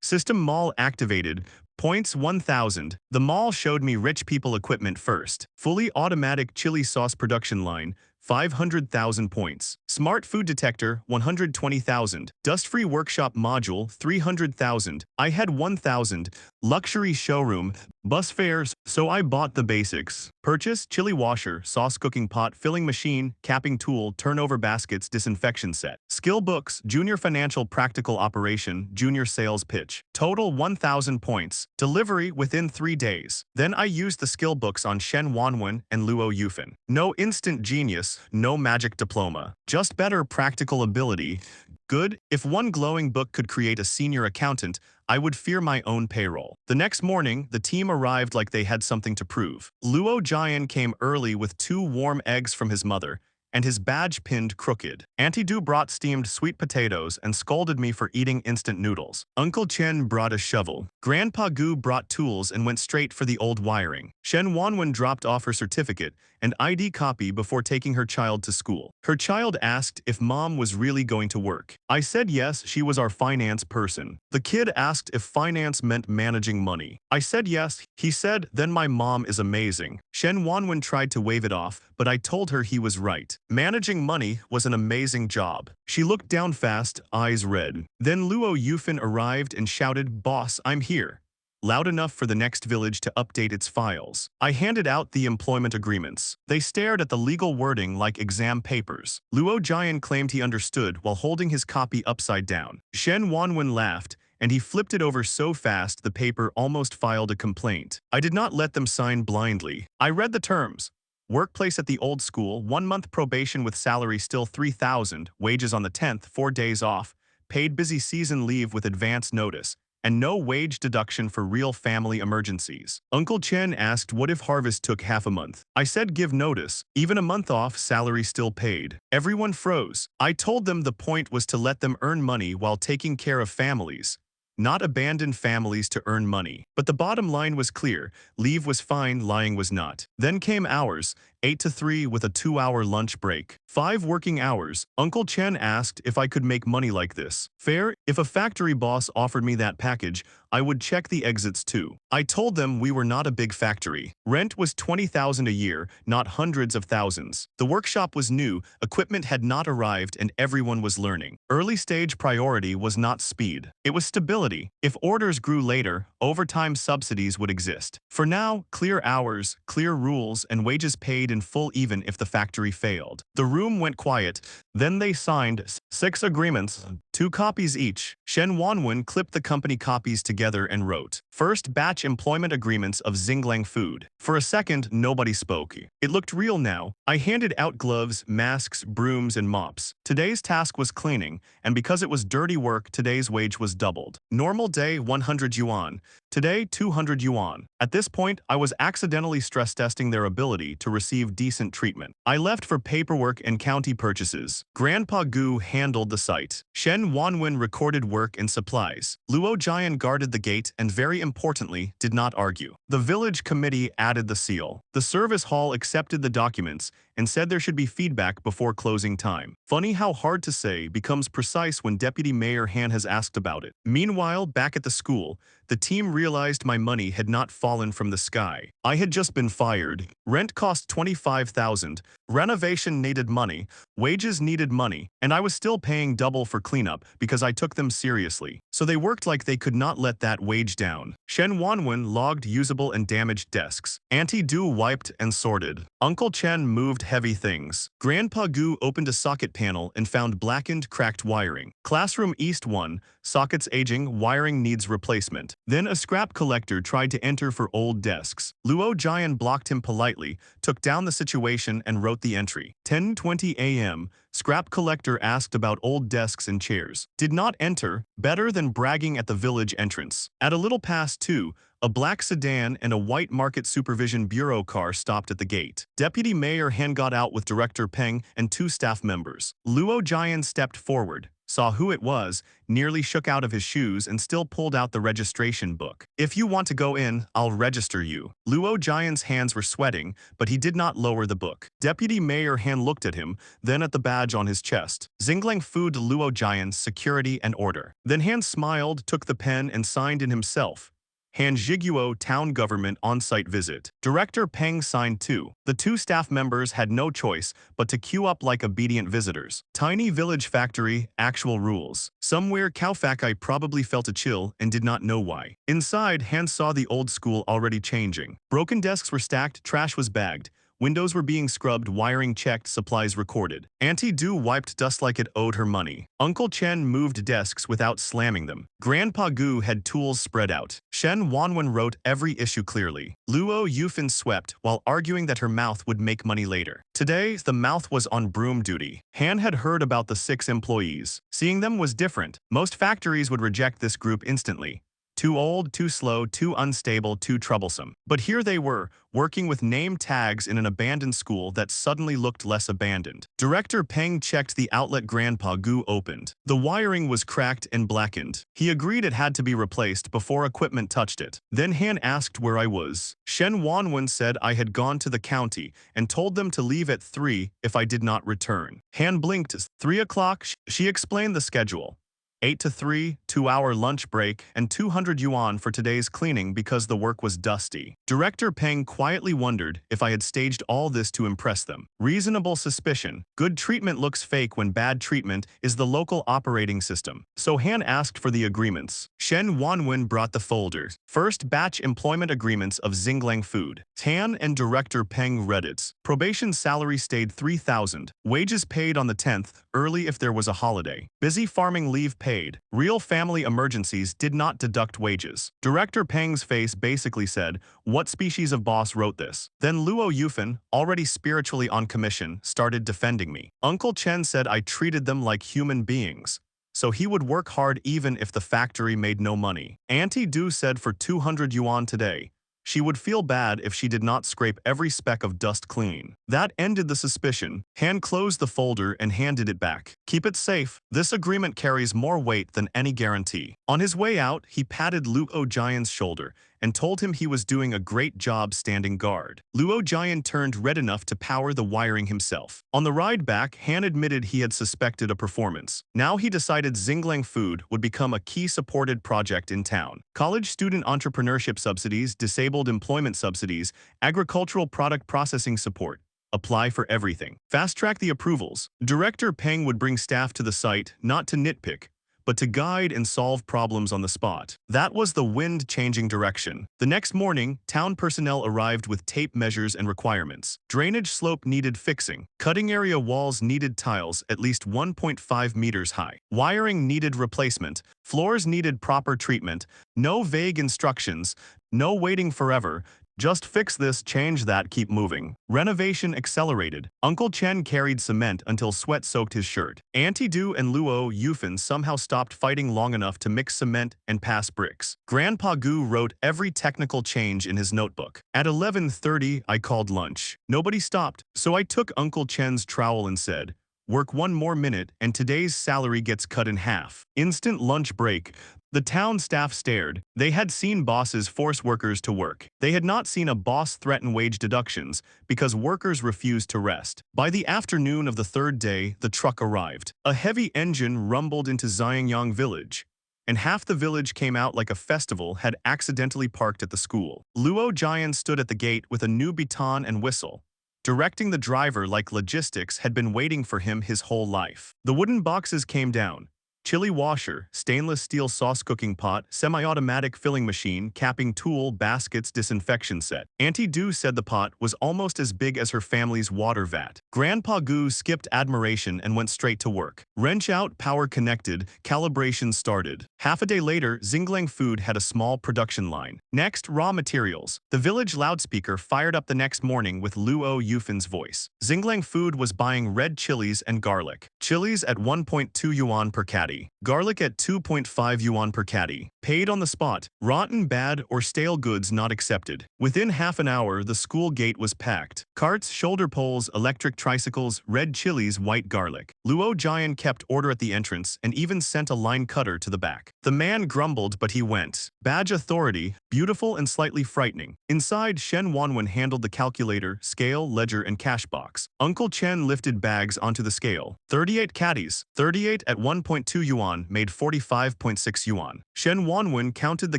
System mall activated. Points 1000. The mall showed me rich people equipment first. Fully automatic chili sauce production line. 500,000 points. Smart food detector, 120,000. Dust-free workshop module, 300,000. I had 1,000. Luxury showroom, bus fares, so I bought the basics. Purchase, chili washer, sauce cooking pot, filling machine, capping tool, turnover baskets, disinfection set. Skill books, junior financial practical operation, junior sales pitch. Total 1,000 points. Delivery within 3 days. Then I used the skill books on Shen Wanwen and Luo Yufan. No instant genius, no magic diploma. Just better practical ability. Good. If one glowing book could create a senior accountant, I would fear my own payroll. The next morning, the team arrived like they had something to prove. Luo Jian came early with 2 warm eggs from his mother, and his badge pinned crooked. Auntie Du brought steamed sweet potatoes and scolded me for eating instant noodles. Uncle Chen brought a shovel. Grandpa Gu brought tools and went straight for the old wiring. Shen Wanwen dropped off her certificate and ID copy before taking her child to school. Her child asked if mom was really going to work. I said yes, she was our finance person. The kid asked if finance meant managing money. I said yes. He said, then my mom is amazing. Shen Wanwen tried to wave it off, but I told her he was right. Managing money was an amazing job. She looked down fast, eyes red. Then Luo Yufan arrived and shouted, "Boss, I'm here," loud enough for the next village to update its files. I handed out the employment agreements. They stared at the legal wording like exam papers. Luo Jian claimed he understood while holding his copy upside down. Shen Wanwen laughed, and he flipped it over so fast the paper almost filed a complaint. I did not let them sign blindly. I read the terms. Workplace at the old school, 1 month probation with salary still 3,000, wages on the 10th, 4 days off, paid busy season leave with advance notice, and no wage deduction for real family emergencies. Uncle Chen asked what if harvest took half a month. I said give notice, even a month off, salary still paid. Everyone froze. I told them the point was to let them earn money while taking care of families, not abandon families to earn money. But the bottom line was clear, leave was fine, lying was not. Then came hours, 8 to 3 with a 2-hour lunch break. 5 working hours. Uncle Chen asked if I could make money like this. Fair? If a factory boss offered me that package, I would check the exits too. I told them we were not a big factory. Rent was 20,000 a year, not hundreds of thousands. The workshop was new, equipment had not arrived, and everyone was learning. Early stage priority was not speed. It was stability. If orders grew later, overtime subsidies would exist. For now, clear hours, clear rules, and wages paid in full even if the factory failed. The room went quiet. Then they signed 6 agreements, 2 copies each. Shen Wanwen clipped the company copies together and wrote, "First batch employment agreements of Xinglang food." For a second, nobody spoke. It looked real now. I handed out gloves, masks, brooms, and mops. Today's task was cleaning, and because it was dirty work, today's wage was doubled. Normal day, 100 yuan. Today, 200 yuan. At this point, I was accidentally stress testing their ability to receive decent treatment. I left for paperwork and county purchases. Grandpa Gu handled the site. Shen Wanwen recorded work and supplies. Luo Jian guarded the gate and, very importantly, did not argue. The village committee added the seal. The service hall accepted the documents and said there should be feedback before closing time. Funny how hard to say becomes precise when Deputy Mayor Han has asked about it. Meanwhile, back at the school, the team realized my money had not fallen from the sky. I had just been fired. Rent cost 25,000. Renovation needed money. Wages needed money. And I was still paying double for cleanup because I took them seriously. So they worked like they could not let that wage down. Shen Wanwen logged usable and damaged desks. Auntie Du wiped and sorted. Uncle Chen moved heavy things. Grandpa Gu opened a socket panel and found blackened, cracked wiring. Classroom East 1, sockets aging, wiring needs replacement. Then a scrap collector tried to enter for old desks. Luo Jian blocked him politely, took down the situation and wrote the entry. 10:20 a.m. Scrap collector asked about old desks and chairs. Did not enter, better than bragging at the village entrance. At a little past 2, A black sedan and a white Market Supervision Bureau car stopped at the gate. Deputy Mayor Han got out with Director Peng and two staff members. Luo Jian stepped forward, saw who it was, nearly shook out of his shoes and still pulled out the registration book. "If you want to go in, I'll register you." Luo Jian's hands were sweating, but he did not lower the book. Deputy Mayor Han looked at him, then at the badge on his chest. Xinglang Food Luo Jian's security and order. Then Han smiled, took the pen and signed in himself. Han Zhiguo Town Government on-site visit. Director Peng signed too. The two staff members had no choice but to queue up like obedient visitors. Tiny village factory, actual rules. Somewhere Kaofakai probably felt a chill and did not know why. Inside, Han saw the old school already changing. Broken desks were stacked, trash was bagged. Windows were being scrubbed, wiring checked, supplies recorded. Auntie Du wiped dust like it owed her money. Uncle Chen moved desks without slamming them. Grandpa Gu had tools spread out. Shen Wanwen wrote every issue clearly. Luo Yufin swept while arguing that her mouth would make money later. Today, the mouth was on broom duty. Han had heard about the 6 employees. Seeing them was different. Most factories would reject this group instantly. Too old, too slow, too unstable, too troublesome. But here they were, working with name tags in an abandoned school that suddenly looked less abandoned. Director Peng checked the outlet Grandpa Gu opened. The wiring was cracked and blackened. He agreed it had to be replaced before equipment touched it. Then Han asked where I was. Shen Wanwen said I had gone to the county and told them to leave at 3 if I did not return. Han blinked. 3 o'clock, she explained the schedule. 8 to 3, 2-hour lunch break, and 200 yuan for today's cleaning because the work was dusty. Director Peng quietly wondered if I had staged all this to impress them. Reasonable suspicion. Good treatment looks fake when bad treatment is the local operating system. So Han asked for the agreements. Shen Wanwen brought the folders. First batch employment agreements of Xinglang Food. Han and Director Peng read it. Probation salary stayed 3,000. Wages paid on the 10th, early if there was a holiday. Busy farming leave paid. Real family emergencies did not deduct wages. Director Peng's face basically said, "What species of boss wrote this?" Then Luo Yufin, already spiritually on commission, started defending me. Uncle Chen said I treated them like human beings, so he would work hard even if the factory made no money. Auntie Du said for 200 yuan today, she would feel bad if she did not scrape every speck of dust clean. That ended the suspicion. Han closed the folder and handed it back. Keep it safe. This agreement carries more weight than any guarantee. On his way out, he patted Luo Jian's shoulder and told him he was doing a great job standing guard. Luo Jian turned red enough to power the wiring himself. On the ride back, Han admitted he had suspected a performance. Now he decided Xinglang Food would become a key supported project in town. College student entrepreneurship subsidies, disabled employment subsidies, agricultural product processing support. Apply for everything. Fast-track the approvals. Director Peng would bring staff to the site, not to nitpick, but to guide and solve problems on the spot. That was the wind-changing direction. The next morning, town personnel arrived with tape measures and requirements. Drainage slope needed fixing. Cutting area walls needed tiles at least 1.5 meters high. Wiring needed replacement. Floors needed proper treatment. No vague instructions. No waiting forever. Just fix this, change that, keep moving. Renovation accelerated. Uncle Chen carried cement until sweat soaked his shirt. Auntie Du and Luo Yufin somehow stopped fighting long enough to mix cement and pass bricks. Grandpa Gu wrote every technical change in his notebook. At 11:30, I called lunch. Nobody stopped, so I took Uncle Chen's trowel and said, "Work 1 more minute and today's salary gets cut in half." Instant lunch break. The town staff stared. They had seen bosses force workers to work. They had not seen a boss threaten wage deductions because workers refused to rest. By the afternoon of the 3rd day, the truck arrived. A heavy engine rumbled into Xinglang village, and half the village came out like a festival had accidentally parked at the school. Luo Jian stood at the gate with a new baton and whistle, directing the driver like logistics had been waiting for him his whole life. The wooden boxes came down. Chili washer, stainless steel sauce cooking pot, semi-automatic filling machine, capping tool, baskets, disinfection set. Auntie Du said the pot was almost as big as her family's water vat. Grandpa Gu skipped admiration and went straight to work. Wrench out, power connected, calibration started. Half a day later, Xinglang Food had a small production line. Next, raw materials. The village loudspeaker fired up the next morning with Luo Yufin's voice. Xinglang Food was buying red chilies and garlic. Chilies at 1.2 yuan per caddy. caddy. Garlic at 2.5 yuan per caddy. Paid on the spot. Rotten, bad, or stale goods not accepted. Within half an hour, the school gate was packed. Carts, shoulder poles, electric tricycles, red chilies, white garlic. Luo Jian kept order at the entrance and even sent a line cutter to the back. The man grumbled, but he went. Badge authority, beautiful and slightly frightening. Inside, Shen Wanwen handled the calculator, scale, ledger, and cash box. Uncle Chen lifted bags onto the scale. 38 caddies. 38 at 1.2 yuan made 45.6 yuan. Shen Wanwen counted the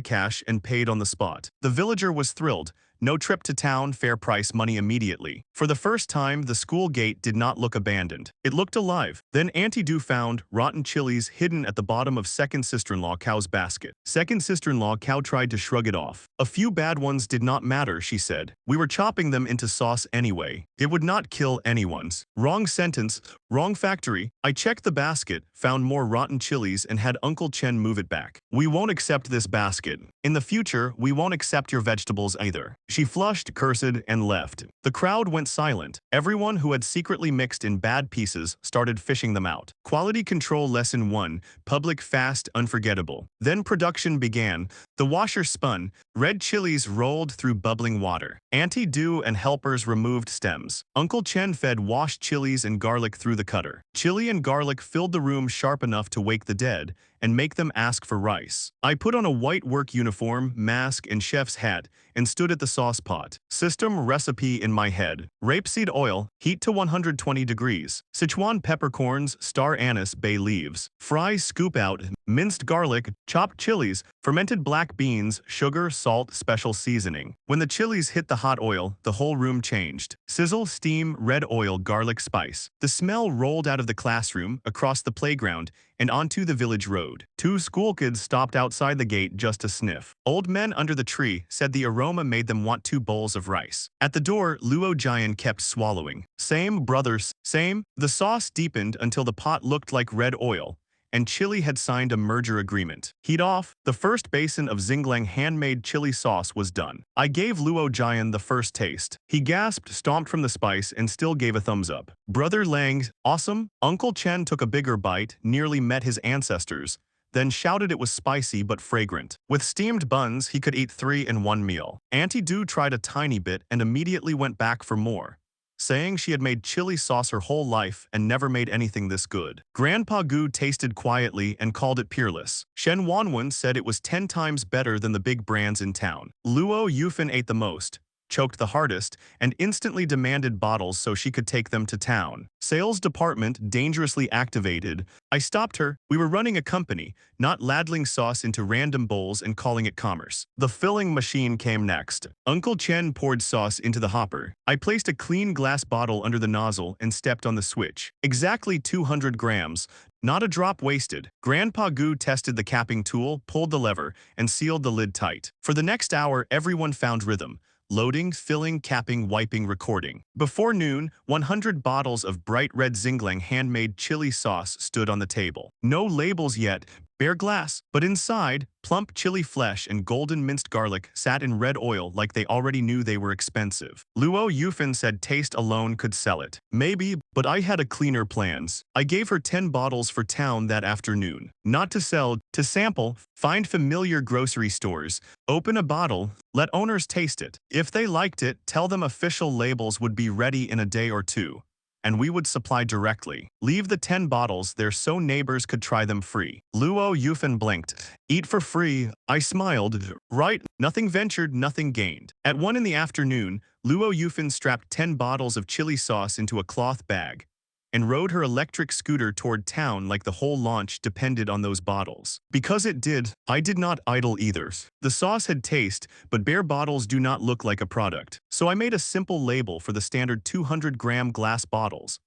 cash and paid on the spot. The villager was thrilled. No trip to town, fair price money immediately. For the first time, the school gate did not look abandoned. It looked alive. Then Auntie Du found rotten chilies hidden at the bottom of second sister-in-law Cow's basket. Second sister-in-law Cow tried to shrug it off. A few bad ones did not matter, she said. We were chopping them into sauce anyway. It would not kill anyone's. Wrong sentence, wrong factory. I checked the basket, found more rotten chilies and had Uncle Chen move it back. We won't accept this basket. In the future, we won't accept your vegetables either. She flushed, cursed, and left. The crowd went silent. Everyone who had secretly mixed in bad pieces started fishing them out. Quality Control Lesson 1, Public Fast Unforgettable. Then production began. The washer spun. Red chilies rolled through bubbling water. Auntie Du and helpers removed stems. Uncle Chen fed washed chilies and garlic through the cutter. Chili and garlic filled the room sharp enough to wake the dead and make them ask for rice. I put on a white work uniform, mask, and chef's hat and stood at the sauce pot. System recipe in my head. Rapeseed oil, heat to 120 degrees. Sichuan peppercorns, star anise, bay leaves. Fry, scoop out, minced garlic, chopped chilies, fermented black beans, sugar, salt, special seasoning. When the chilies hit the hot oil, the whole room changed. Sizzle, steam, red oil, garlic, spice. The smell rolled out of the classroom, across the playground, and onto the village road. Two school kids stopped outside the gate just to sniff. Old men under the tree said the aroma made them want 2 bowls of rice. At the door, Luo Jian kept swallowing. Same, brothers, same. The sauce deepened until the pot looked like red oil, and Chili had signed a merger agreement. Heat off, the first basin of Xinglang handmade chili sauce was done. I gave Luo Jian the first taste. He gasped, stomped from the spice, and still gave a thumbs up. Brother Lang, awesome. Uncle Chen took a bigger bite, nearly met his ancestors, then shouted it was spicy but fragrant. With steamed buns, he could eat 3 in one meal. Auntie Du tried a tiny bit and immediately went back for more, saying she had made chili sauce her whole life and never made anything this good. Grandpa Gu tasted quietly and called it peerless. Shen Wanwen said it was 10 times better than the big brands in town. Luo Yufan ate the most, choked the hardest, and instantly demanded bottles so she could take them to town. Sales department dangerously activated. I stopped her. We were running a company, not ladling sauce into random bowls and calling it commerce. The filling machine came next. Uncle Chen poured sauce into the hopper. I placed a clean glass bottle under the nozzle and stepped on the switch. Exactly 200 grams. Not a drop wasted. Grandpa Gu tested the capping tool, pulled the lever, and sealed the lid tight. For the next hour, everyone found rhythm. Loading, filling, capping, wiping, recording. Before noon, 100 bottles of bright red Xinglang handmade chili sauce stood on the table. No labels yet, bare glass, but inside, plump chili flesh and golden minced garlic sat in red oil like they already knew they were expensive. Luo Yufan said taste alone could sell it. Maybe, but I had a cleaner plans. I gave her 10 bottles for town that afternoon. Not to sell, to sample, find familiar grocery stores, open a bottle, let owners taste it. If they liked it, tell them official labels would be ready in a day or 2. And we would supply directly. Leave the 10 bottles there so neighbors could try them free. Luo Yufan blinked. Eat for free. I smiled. Right, nothing ventured, nothing gained. At 1 in the afternoon, Luo Yufan strapped 10 bottles of chili sauce into a cloth bag and rode her electric scooter toward town like the whole launch depended on those bottles. Because it did, I did not idle either. The sauce had taste, but bare bottles do not look like a product. So I made a simple label for the standard 200-gram glass bottles.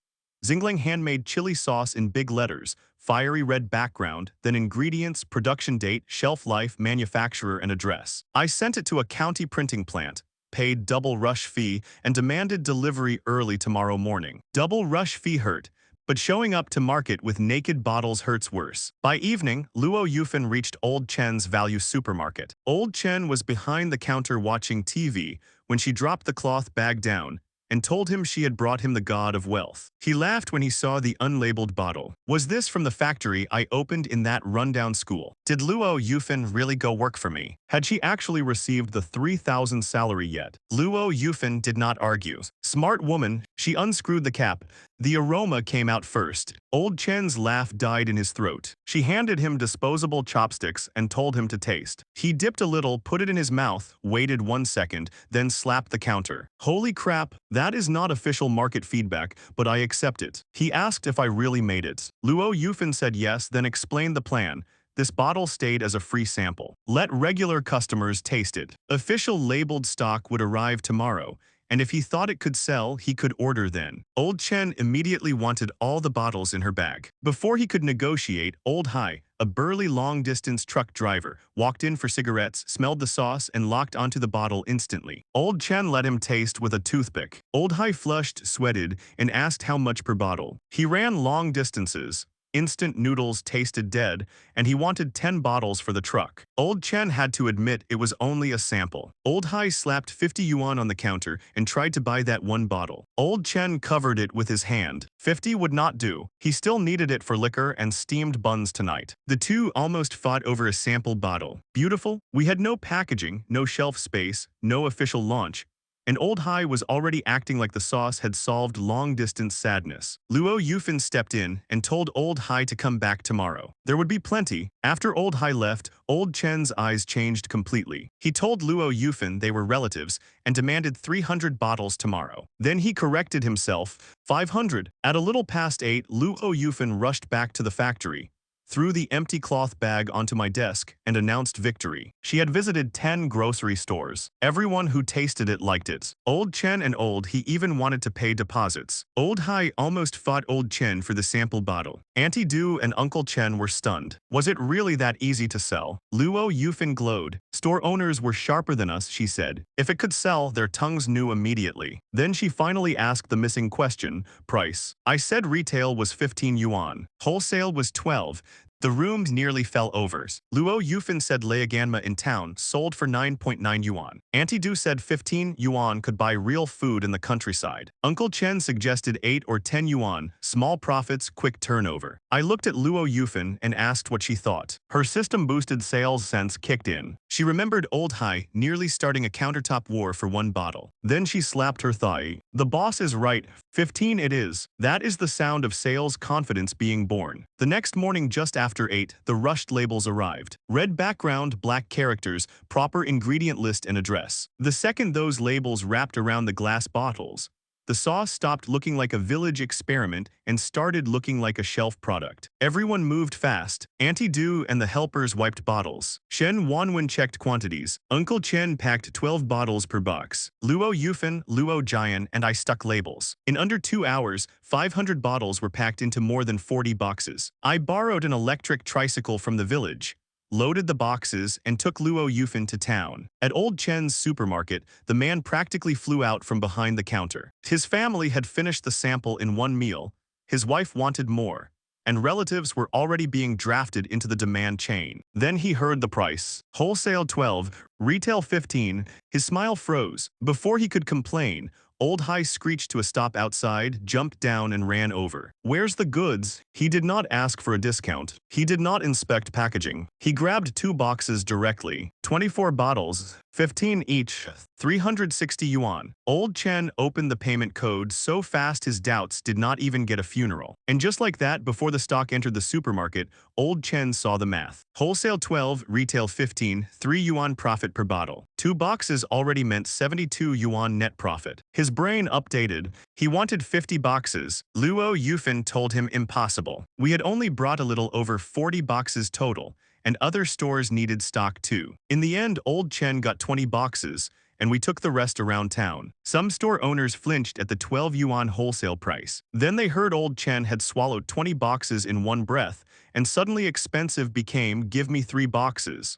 Xinglang handmade chili sauce in big letters, fiery red background, then ingredients, production date, shelf life, manufacturer, and address. I sent it to a county printing plant, paid double rush fee, and demanded delivery early tomorrow morning. Double rush fee hurt, but showing up to market with naked bottles hurts worse. By evening, Luo Yufan reached Old Chen's value supermarket. Old Chen was behind the counter watching TV when she dropped the cloth bag down and told him she had brought him the god of wealth. He laughed when he saw the unlabeled bottle. Was this from the factory I opened in that rundown school? Did Luo Yufan really go work for me? Had she actually received the 3,000 salary yet? Luo Yufan did not argue. Smart woman, she unscrewed the cap. The aroma came out first. Old Chen's laugh died in his throat. She handed him disposable chopsticks and told him to taste. He dipped a little, put it in his mouth, waited 1 second, then slapped the counter. Holy crap, that is not official market feedback, but I accept it. He asked if I really made it. Luo Yufan said yes, then explained the plan. This bottle stayed as a free sample. Let regular customers taste it. Official labeled stock would arrive tomorrow, and if he thought it could sell, he could order then. Old Chen immediately wanted all the bottles in her bag. Before he could negotiate, Old Hai, a burly long-distance truck driver, walked in for cigarettes, smelled the sauce, and locked onto the bottle instantly. Old Chen let him taste with a toothpick. Old Hai flushed, sweated, and asked how much per bottle. He ran long distances. Instant noodles tasted dead, and he wanted 10 bottles for the truck. Old Chen had to admit it was only a sample. Old Hai slapped 50 yuan on the counter and tried to buy that one bottle. Old Chen covered it with his hand. 50 would not do. He still needed it for liquor and steamed buns tonight. The two almost fought over a sample bottle. Beautiful? We had no packaging, no shelf space, no official launch. And Old Hai was already acting like the sauce had solved long-distance sadness. Luo Yufan stepped in and told Old Hai to come back tomorrow. There would be plenty. After Old Hai left, Old Chen's eyes changed completely. He told Luo Yufan they were relatives and demanded 300 bottles tomorrow. Then he corrected himself, 500. At a little past 8, Luo Yufan rushed back to the factory, threw the empty cloth bag onto my desk, and announced victory. She had visited 10 grocery stores. Everyone who tasted it liked it. Old Chen and Old He even wanted to pay deposits. Old Hai almost fought Old Chen for the sample bottle. Auntie Du and Uncle Chen were stunned. Was it really that easy to sell? Luo Yufan glowed. Store owners were sharper than us, she said. If it could sell, their tongues knew immediately. Then she finally asked the missing question, price. I said retail was 15 yuan. Wholesale was 12. The room nearly fell over. Luo Yufan said Leoganma in town sold for 9.9 yuan. Auntie Du said 15 yuan could buy real food in the countryside. Uncle Chen suggested 8 or 10 yuan, small profits, quick turnover. I looked at Luo Yufan and asked what she thought. Her system-boosted sales sense kicked in. She remembered Old Hai nearly starting a countertop war for one bottle. Then she slapped her thigh. The boss is right. 15 it is. That is the sound of sales confidence being born. The next morning just after 8, the rushed labels arrived. Red background, black characters, proper ingredient list and address. The second those labels wrapped around the glass bottles, the sauce stopped looking like a village experiment and started looking like a shelf product. Everyone moved fast. Auntie Du and the helpers wiped bottles. Shen Wanwen checked quantities. Uncle Chen packed 12 bottles per box. Luo Yufan, Luo Jian, and I stuck labels. In under 2 hours, 500 bottles were packed into more than 40 boxes. I borrowed an electric tricycle from the village, loaded the boxes, and took Luo Yufan to town. At Old Chen's supermarket, the man practically flew out from behind the counter. His family had finished the sample in one meal, his wife wanted more, and relatives were already being drafted into the demand chain. Then he heard the price. Wholesale 12, retail 15. His smile froze. Before he could complain, Old Hai screeched to a stop outside, jumped down and ran over. Where's the goods? He did not ask for a discount. He did not inspect packaging. He grabbed 2 boxes directly. 24 bottles, 15 each, 360 yuan. Old Chen opened the payment code so fast his doubts did not even get a funeral. And just like that, before the stock entered the supermarket, Old Chen saw the math. Wholesale 12, retail 15, 3 yuan profit per bottle. 2 boxes already meant 72 yuan net profit. His brain updated. He wanted 50 boxes. Luo Yufan told him impossible. We had only brought a little over 40 boxes total, and other stores needed stock too. In the end, Old Chen got 20 boxes, and we took the rest around town. Some store owners flinched at the 12 yuan wholesale price. Then they heard Old Chen had swallowed 20 boxes in one breath, and suddenly expensive became give me 3 boxes.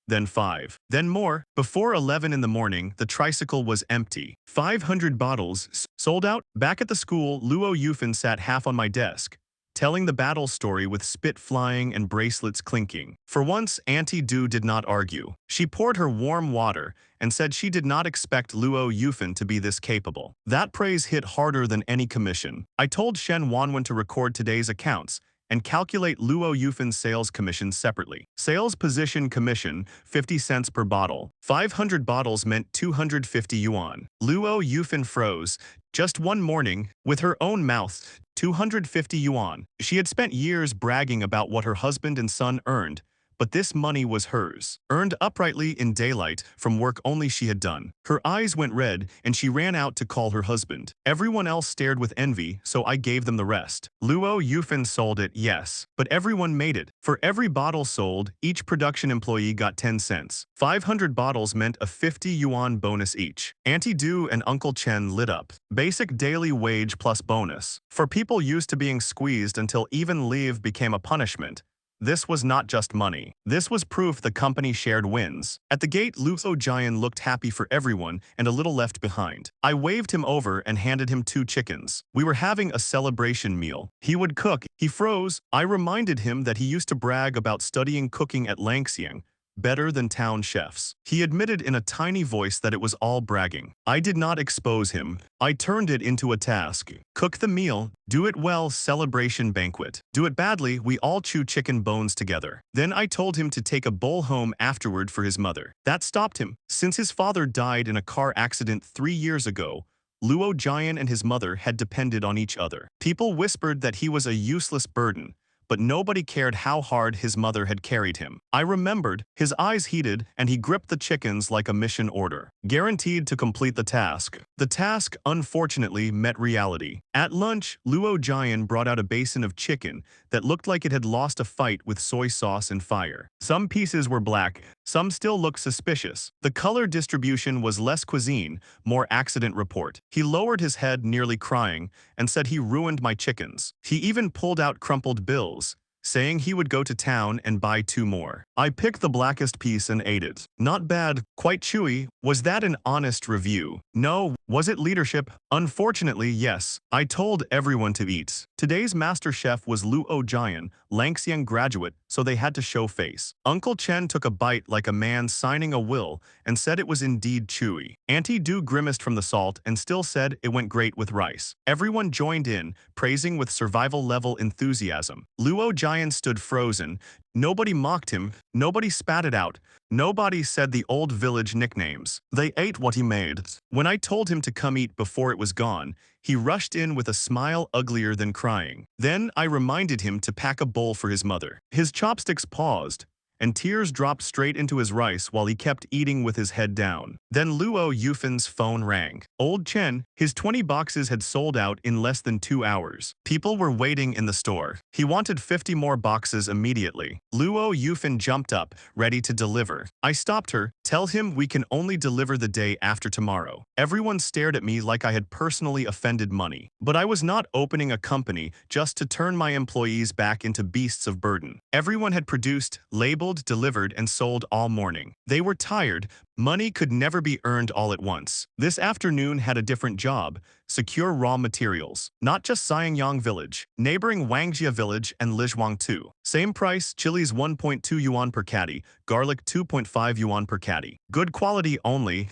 Then 5. Then more. Before 11 in the morning, the tricycle was empty. 500 bottles sold out. Back at the school, Luo Yufan sat half on my desk. telling the battle story with spit flying and bracelets clinking. For once, Auntie Du did not argue. She poured her warm water and said she did not expect Luo Yufan to be this capable. That praise hit harder than any commission. I told Shen Wanwen to record today's accounts and calculate Luo Yufan's sales commission separately. Sales position commission, 50 cents per bottle. 500 bottles meant 250 yuan. Luo Yufan froze. Just one morning, with her own mouth, 250 yuan. She had spent years bragging about what her husband and son earned, but this money was hers, earned uprightly in daylight from work only she had done. Her eyes went red, and she ran out to call her husband. Everyone else stared with envy, so I gave them the rest. Luo Yufan sold it, yes, but everyone made it. For every bottle sold, each production employee got 10 cents. 500 bottles meant a 50 yuan bonus each. Auntie Du and Uncle Chen lit up. Basic daily wage plus bonus. For people used to being squeezed until even leave became a punishment, this was not just money. This was proof the company shared wins. At the gate, Luo Jian looked happy for everyone and a little left behind. I waved him over and handed him 2 chickens. We were having a celebration meal. He would cook. He froze. I reminded him that he used to brag about studying cooking at Xinglang, better than town chefs. He admitted in a tiny voice that it was all bragging. I did not expose him. I turned it into a task. Cook the meal, do it well, celebration banquet. Do it badly, we all chew chicken bones together. Then I told him to take a bowl home afterward for his mother. That stopped him. Since his father died in a car accident 3 years ago, Luo Jian and his mother had depended on each other. People whispered that he was a useless burden, but nobody cared how hard his mother had carried him. I remembered, his eyes heated, and he gripped the chickens like a mission order. Guaranteed to complete the task. The task, unfortunately, met reality. At lunch, Luo Jian brought out a basin of chicken that looked like it had lost a fight with soy sauce and fire. Some pieces were black, some still looked suspicious. The color distribution was less cuisine, more accident report. He lowered his head, nearly crying, and said he ruined my chickens. He even pulled out crumpled bills, saying he would go to town and buy 2 more. I picked the blackest piece and ate it. Not bad, quite chewy. Was that an honest review? No. Was it leadership? Unfortunately, yes. I told everyone to eat. Today's master chef was Luo Jian, Langxiang graduate, so they had to show face. Uncle Chen took a bite like a man signing a will and said it was indeed chewy. Auntie Du grimaced from the salt and still said it went great with rice. Everyone joined in, praising with survival-level enthusiasm. Luo Jian stood frozen. Nobody mocked him, nobody spat it out, nobody said the old village nicknames. They ate what he made. When I told him to come eat before it was gone, he rushed in with a smile uglier than crying. Then I reminded him to pack a bowl for his mother. His chopsticks paused, and tears dropped straight into his rice while he kept eating with his head down. Then Luo Yufan's phone rang. Old Chen, his 20 boxes had sold out in less than 2 hours. People were waiting in the store. He wanted 50 more boxes immediately. Luo Yufan jumped up, ready to deliver. I stopped her. Tell him we can only deliver the day after tomorrow. Everyone stared at me like I had personally offended money. But I was not opening a company just to turn my employees back into beasts of burden. Everyone had produced, labeled, delivered, and sold all morning. They were tired. Money could never be earned all at once. This afternoon had a different job: secure raw materials. Not just Xingyang village, neighboring Wangjia village and Lizhuang too. Same price, chilies 1.2 yuan per caddy, garlic 2.5 yuan per caddy. Good quality only.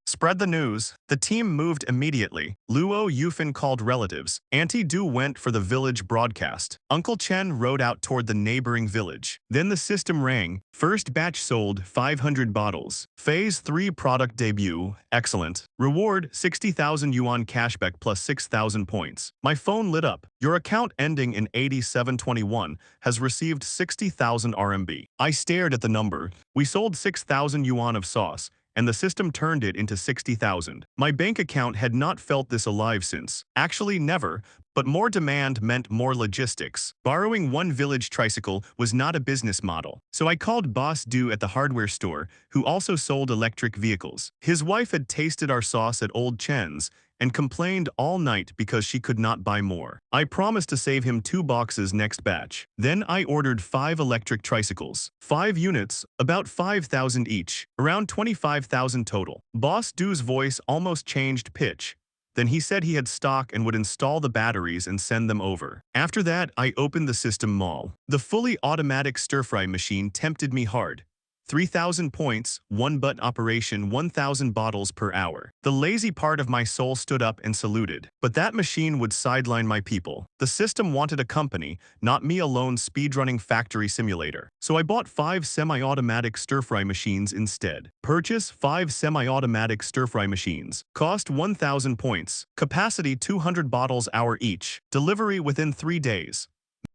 Spread the news. The team moved immediately. Luo Yufan called relatives. Auntie Du went for the village broadcast. Uncle Chen rode out toward the neighboring village. Then the system rang. First batch sold 500 bottles. Phase 3 product debut. Excellent. Reward 60,000 yuan cashback plus 6,000 points. My phone lit up. Your account ending in 8721 has received 60,000 RMB. I stared at the number. We sold 6,000 yuan of sauce, and the system turned it into 60,000. My bank account had not felt this alive since. Actually, never. But more demand meant more logistics. Borrowing one village tricycle was not a business model. So I called Boss Du at the hardware store, who also sold electric vehicles. His wife had tasted our sauce at Old Chen's and complained all night because she could not buy more. I promised to save him 2 boxes next batch. Then I ordered 5 electric tricycles. 5 units, about 5,000 each, around 25,000 total. Boss Du's voice almost changed pitch. Then he said he had stock and would install the batteries and send them over. After that, I opened the system mall. The fully automatic stir-fry machine tempted me hard. 3,000 points, one-button operation, 1,000 bottles per hour. The lazy part of my soul stood up and saluted. But that machine would sideline my people. The system wanted a company, not me alone speedrunning factory simulator. So I bought 5 semi-automatic stir-fry machines instead. Purchase 5 semi-automatic stir-fry machines. Cost 1,000 points. Capacity 200 bottles hour each. Delivery within 3 days.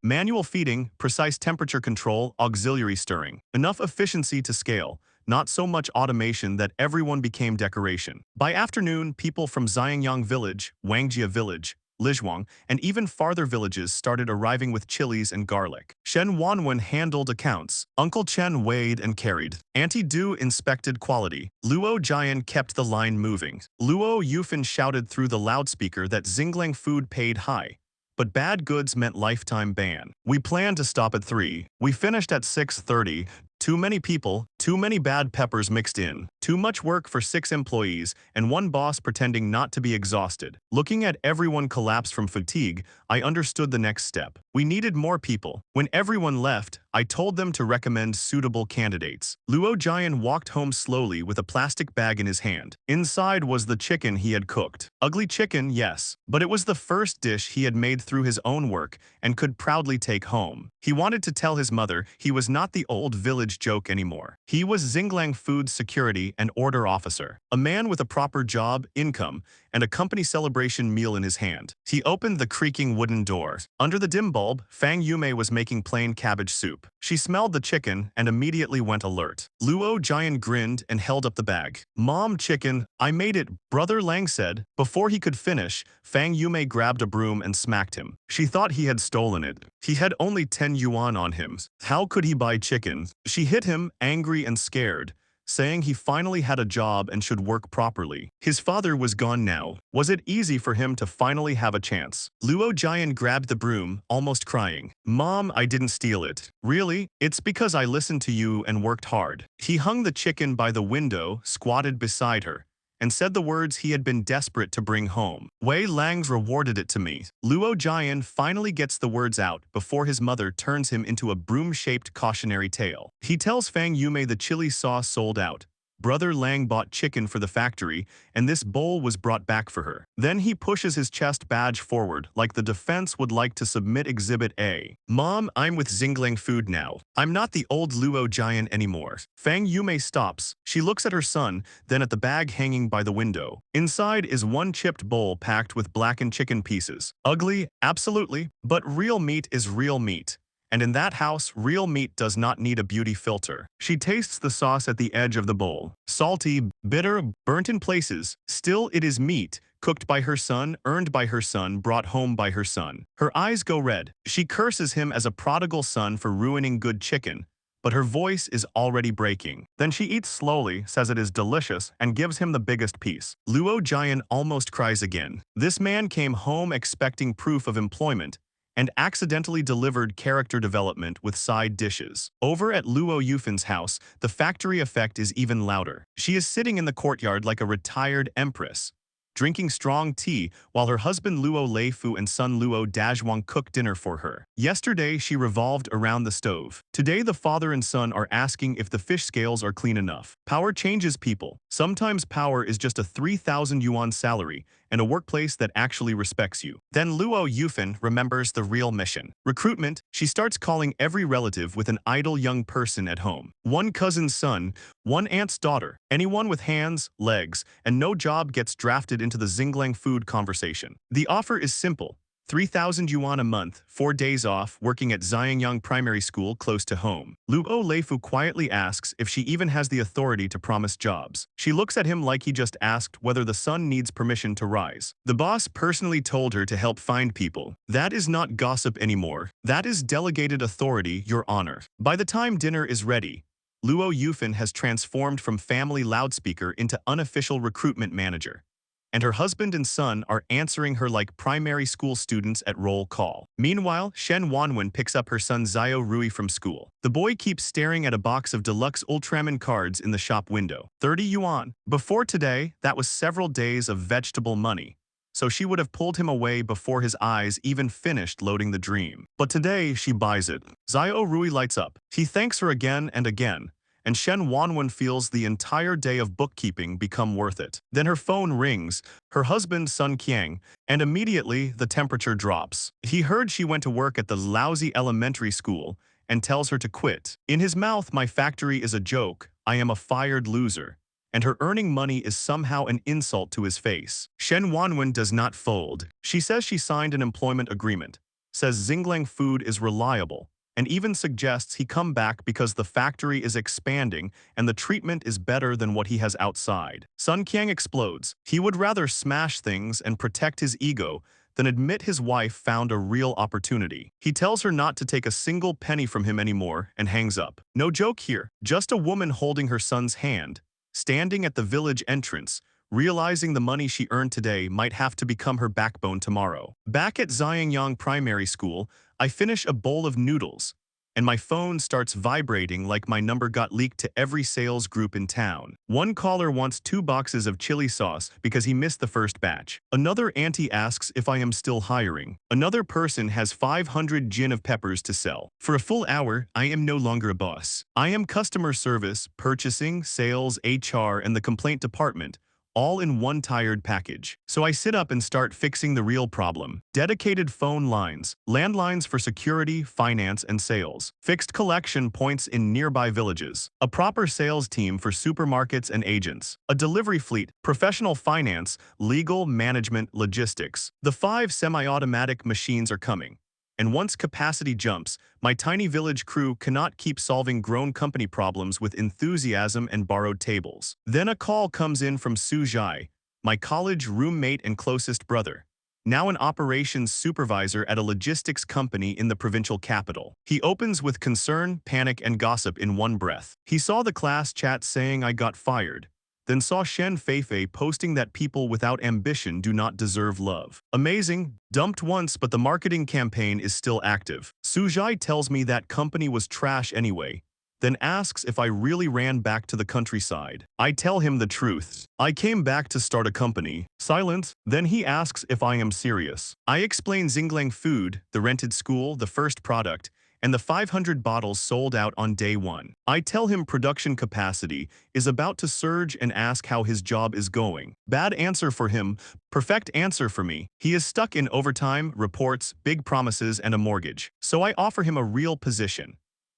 Manual feeding, precise temperature control, auxiliary stirring. Enough efficiency to scale, not so much automation that everyone became decoration. By afternoon, people from Xinglang village, Wangjia village, Lizhuang, and even farther villages started arriving with chilies and garlic. Shen Wanwen handled accounts. Uncle Chen weighed and carried. Auntie Du inspected quality. Luo Jian kept the line moving. Luo Yufan shouted through the loudspeaker that Xinglang food paid high. But bad goods meant lifetime ban. We planned to stop at 3. We finished at 6:30. Too many people, too many bad peppers mixed in. Too much work for 6 employees, and one boss pretending not to be exhausted. Looking at everyone collapse from fatigue, I understood the next step. We needed more people. When everyone left, I told them to recommend suitable candidates. Luo Jian walked home slowly with a plastic bag in his hand. Inside was the chicken he had cooked. Ugly chicken, yes, but it was the first dish he had made through his own work and could proudly take home. He wanted to tell his mother he was not the old village joke anymore. He was Xinglang Food Security and Order Officer, a man with a proper job, income, and a company celebration meal in his hand. He opened the creaking wooden door. Under the dim bulb, Fang Yume was making plain cabbage soup. She smelled the chicken and immediately went alert. Luo Jian grinned and held up the bag. "Mom, chicken, I made it," Brother Lang said. Before he could finish, Fang Yume grabbed a broom and smacked him. She thought he had stolen it. He had only 10 yuan on him. How could he buy chicken? She hit him, angry and scared, saying he finally had a job and should work properly. His father was gone now. Was it easy for him to finally have a chance? Luo Jian grabbed the broom, almost crying. "Mom, I didn't steal it." "Really? It's because I listened to you and worked hard." He hung the chicken by the window, squatted beside her, and said the words he had been desperate to bring home. "Wei Lang's rewarded it to me." Luo Jian finally gets the words out before his mother turns him into a broom-shaped cautionary tale. He tells Fang Yume the chili sauce sold out. Brother Lang bought chicken for the factory, and this bowl was brought back for her. Then he pushes his chest badge forward like the defense would like to submit Exhibit A. "Mom, I'm with Xinglang Food now. I'm not the old Luo Jian anymore." Fang Yume stops. She looks at her son, then at the bag hanging by the window. Inside is one chipped bowl packed with blackened chicken pieces. Ugly, absolutely, but real meat is real meat. And in that house, real meat does not need a beauty filter. She tastes the sauce at the edge of the bowl. Salty, bitter, burnt in places. Still, it is meat, cooked by her son, earned by her son, brought home by her son. Her eyes go red. She curses him as a prodigal son for ruining good chicken, but her voice is already breaking. Then she eats slowly, says it is delicious, and gives him the biggest piece. Luo Jian almost cries again. This man came home expecting proof of employment, and accidentally delivered character development with side dishes. Over at Luo Yufan's house, the factory effect is even louder. She is sitting in the courtyard like a retired empress, drinking strong tea while her husband Luo Leifu and son Luo Dazhuang cook dinner for her. Yesterday, she revolved around the stove. Today, the father and son are asking if the fish scales are clean enough. Power changes people. Sometimes power is just a 3,000 yuan salary and a workplace that actually respects you. Then Luo Yufan remembers the real mission. Recruitment. She starts calling every relative with an idle young person at home. One cousin's son, one aunt's daughter. Anyone with hands, legs, and no job gets drafted into the Xinglang food conversation. The offer is simple. 3,000 yuan a month, 4 days off, working at Xinglang Primary School close to home. Luo Leifu quietly asks if she even has the authority to promise jobs. She looks at him like he just asked whether the son needs permission to rise. The boss personally told her to help find people. That is not gossip anymore. That is delegated authority, Your Honor. By the time dinner is ready, Luo Yufan has transformed from family loudspeaker into unofficial recruitment manager, and her husband and son are answering her like primary school students at roll call. Meanwhile, Shen Wanwen picks up her son Zhao Rui from school. The boy keeps staring at a box of deluxe Ultraman cards in the shop window. 30 yuan. Before today, that was several days of vegetable money. so she would have pulled him away before his eyes even finished loading the dream. But today, she buys it. Xiao Rui lights up. He thanks her again and again, and Shen Wanwen feels the entire day of bookkeeping become worth it. Then her phone rings, her husband Sun Qiang, and immediately the temperature drops. He heard she went to work at the lousy elementary school and tells her to quit. In his mouth, my factory is a joke, I am a fired loser, and her earning money is somehow an insult to his face. Shen Wanwen does not fold. She says she signed an employment agreement, says Xinglang food is reliable, and even suggests he come back because the factory is expanding and the treatment is better than what he has outside. Sun Qiang explodes. He would rather smash things and protect his ego than admit his wife found a real opportunity. He tells her not to take a single penny from him anymore and hangs up. No joke here, just a woman holding her son's hand, standing at the village entrance, realizing the money she earned today might have to become her backbone tomorrow. Back at Xinglang Primary School, I finish a bowl of noodles, and my phone starts vibrating like my number got leaked to every sales group in town. One caller wants 2 boxes of chili sauce because he missed the first batch. Another auntie asks if I am still hiring. Another person has 500 gin of peppers to sell. For a full hour, I am no longer a boss. I am customer service, purchasing, sales, HR, and the complaint department, all in one tired package. So I sit up and start fixing the real problem. Dedicated phone lines, landlines for security, finance, and sales. Fixed collection points in nearby villages. A proper sales team for supermarkets and agents. A delivery fleet, professional finance, legal, management, logistics. The 5 semi-automatic machines are coming. And once capacity jumps, my tiny village crew cannot keep solving grown company problems with enthusiasm and borrowed tables. Then a call comes in from Su Zhai, my college roommate and closest brother, now an operations supervisor at a logistics company in the provincial capital. He opens with concern, panic, and gossip in one breath. He saw the class chat saying I got fired, then saw Shen Feifei posting that people without ambition do not deserve love. Amazing, dumped once but the marketing campaign is still active. Su Zhai tells me that company was trash anyway, then asks if I really ran back to the countryside. I tell him the truth. I came back to start a company. Silence. Then he asks if I am serious. I explain Xinglang food, the rented school, the first product, and the 500 bottles sold out on day 1. I tell him production capacity is about to surge and ask how his job is going. Bad answer for him, perfect answer for me. He is stuck in overtime, reports, big promises, and a mortgage. So I offer him a real position.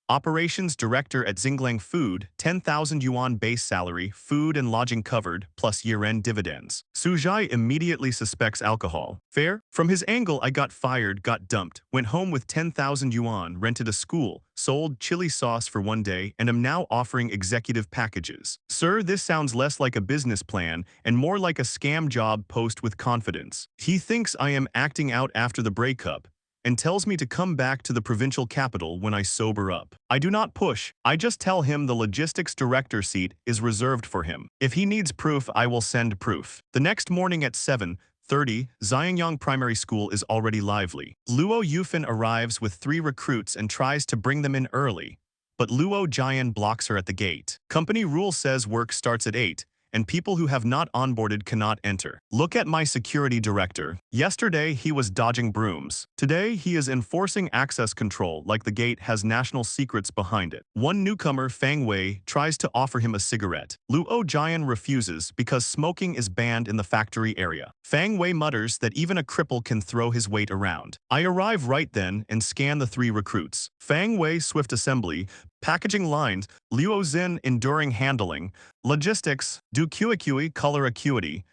Operations Director at Xinglang Food, 10,000 yuan base salary, food and lodging covered, plus year-end dividends. Su Zhai immediately suspects alcohol. Fair? From his angle, I got fired, got dumped, went home with 10,000 yuan, rented a school, sold chili sauce for 1 day, and am now offering executive packages. Sir, this sounds less like a business plan and more like a scam job post with confidence. He thinks I am acting out after the breakup, and tells me to come back to the provincial capital when I sober up. I do not push, I just tell him the logistics director seat is reserved for him. If he needs proof, I will send proof. The next morning at 7:30, Xinglang Primary School is already lively. Luo Yufan arrives with 3 recruits and tries to bring them in early, but Luo Jian blocks her at the gate. Company rule says work starts at 8, and people who have not onboarded cannot enter. Look at my security director. Yesterday, he was dodging brooms. Today, he is enforcing access control like the gate has national secrets behind it. One newcomer, Fang Wei, tries to offer him a cigarette. Luo Jian refuses because smoking is banned in the factory area. Fang Wei mutters that even a cripple can throw his weight around. I arrive right then and scan the 3 recruits. Fang Wei swift assembly, packaging lines, Luo Zin enduring handling, logistics, do QAQE color acuity,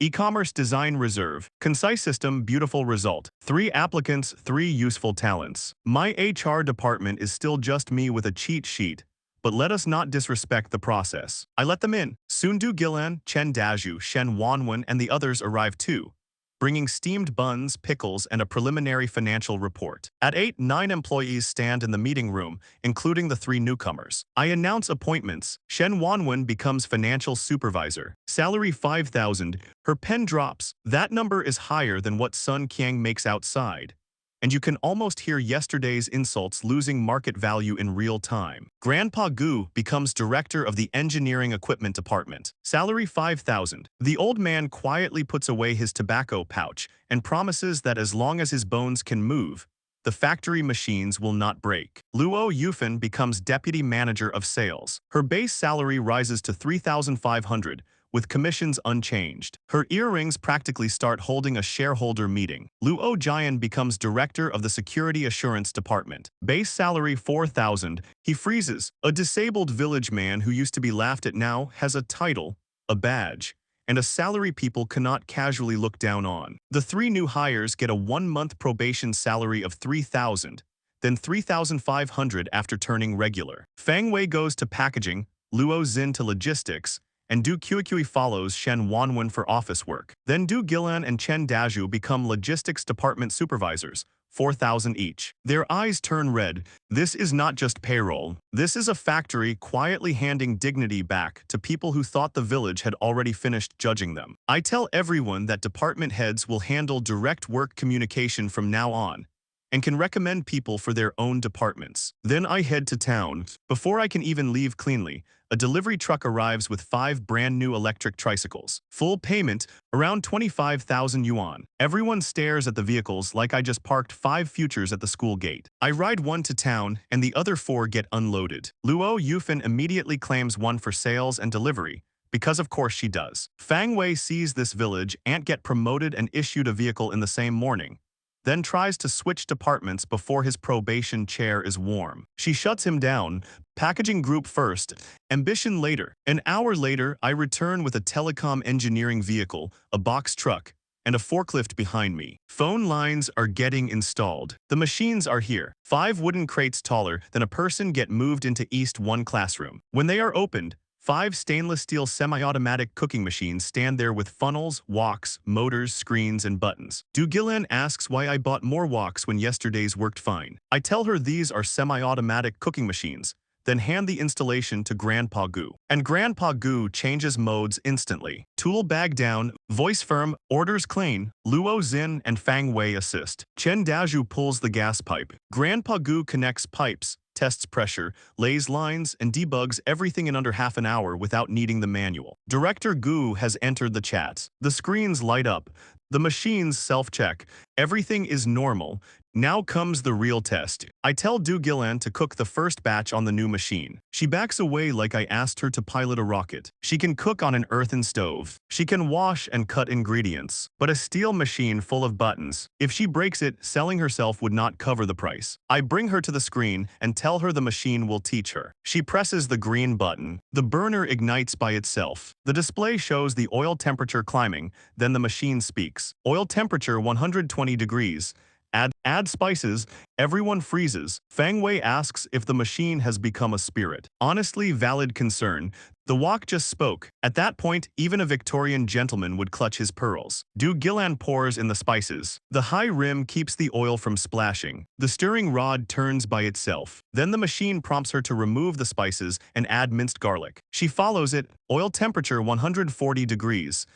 e-commerce design reserve, concise system beautiful result, 3 applicants, 3 useful talents. My HR department is still just me with a cheat sheet, but let us not disrespect the process. I let them in. Sundu Gilan, Chen Daju, Shen Wanwen, and the others arrive too, bringing steamed buns, pickles, and a preliminary financial report. At 8, 9 employees stand in the meeting room, including the 3 newcomers. I announce appointments. Shen Wanwen becomes financial supervisor. Salary 5,000. Her pen drops. That number is higher than what Sun Qiang makes outside. and you can almost hear yesterday's insults losing market value in real time. Grandpa Gu becomes director of the engineering equipment department. Salary 5,000. The old man quietly puts away his tobacco pouch and promises that as long as his bones can move, the factory machines will not break. Luo Yufan becomes deputy manager of sales. Her base salary rises to 3,500, with commissions unchanged. Her earrings practically start holding a shareholder meeting. Luo Jian becomes director of the security assurance department. Base salary 4,000. He freezes. A disabled village man who used to be laughed at now has a title, a badge, and a salary people cannot casually look down on. The three new hires get a 1-month probation salary of 3,000, then 3,500 after turning regular. Fang Wei goes to packaging, Luo Xin to logistics, and Du Qiqi follows Shen Wanwen for office work. Then Du Gilan and Chen Daju become logistics department supervisors, 4,000 each. Their eyes turn red. This is not just payroll. This is a factory quietly handing dignity back to people who thought the village had already finished judging them. I tell everyone that department heads will handle direct work communication from now on, and can recommend people for their own departments. Then I head to town. Before I can even leave cleanly, a delivery truck arrives with 5 brand new electric tricycles. Full payment, around 25,000 yuan. Everyone stares at the vehicles like I just parked 5 futures at the school gate. I ride one to town, and the other 4 get unloaded. Luo Yufan immediately claims one for sales and delivery, because of course she does. Fang Wei sees this village ant get promoted and issued a vehicle in the same morning, then tries to switch departments before his probation chair is warm. She shuts him down. Packaging group first, ambition later. An hour later, I return with a telecom engineering vehicle, a box truck, and a forklift behind me. Phone lines are getting installed. The machines are here. 5 wooden crates taller than a person get moved into East 1 classroom. When they are opened, 5 stainless steel semi-automatic cooking machines stand there with funnels, woks, motors, screens, and buttons. Du Gilan asks why I bought more woks when yesterday's worked fine. I tell her these are semi-automatic cooking machines, then hand the installation to Grandpa Gu. And Grandpa Gu changes modes instantly. Tool bag down, voice firm, orders clean, Luo Xin and Fang Wei assist. Chen Daju pulls the gas pipe. Grandpa Gu connects pipes, tests pressure, lays lines, and debugs everything in under half an hour without needing the manual. Director Gu has entered the chat. The screens light up. The machines self-check. Everything is normal. Now comes the real test. I tell Du Gilan to cook the first batch on the new machine. She backs away like I asked her to pilot a rocket. She can cook on an earthen stove. She can wash and cut ingredients. But a steel machine full of buttons. If she breaks it, selling herself would not cover the price. I bring her to the screen and tell her the machine will teach her. She presses the green button. The burner ignites by itself. The display shows the oil temperature climbing, then the machine speaks. Oil temperature 120 degrees. Add spices, everyone freezes. Fang Wei asks if the machine has become a spirit. Honestly, valid concern. The wok just spoke. At that point, even a Victorian gentleman would clutch his pearls. Du Gilan pours in the spices. The high rim keeps the oil from splashing. The stirring rod turns by itself. Then the machine prompts her to remove the spices and add minced garlic. She follows it. Oil temperature 140 degrees.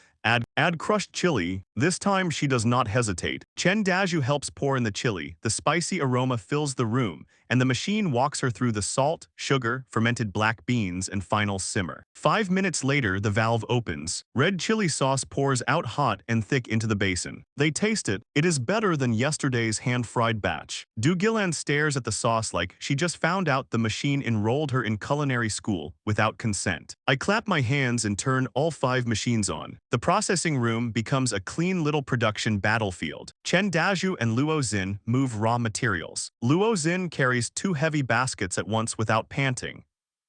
Add crushed chili. This time she does not hesitate. Chen Daju helps pour in the chili. The spicy aroma fills the room, and the machine walks her through the salt, sugar, fermented black beans, and final simmer. 5 minutes later, the valve opens. Red chili sauce pours out hot and thick into the basin. They taste it. It is better than yesterday's hand-fried batch. Du Gilan stares at the sauce like she just found out the machine enrolled her in culinary school without consent. I clap my hands and turn all 5 machines on. The processing room becomes a clean little production battlefield. Chen Daju and Luo Xin move raw materials. Luo Xin carries 2 heavy baskets at once without panting,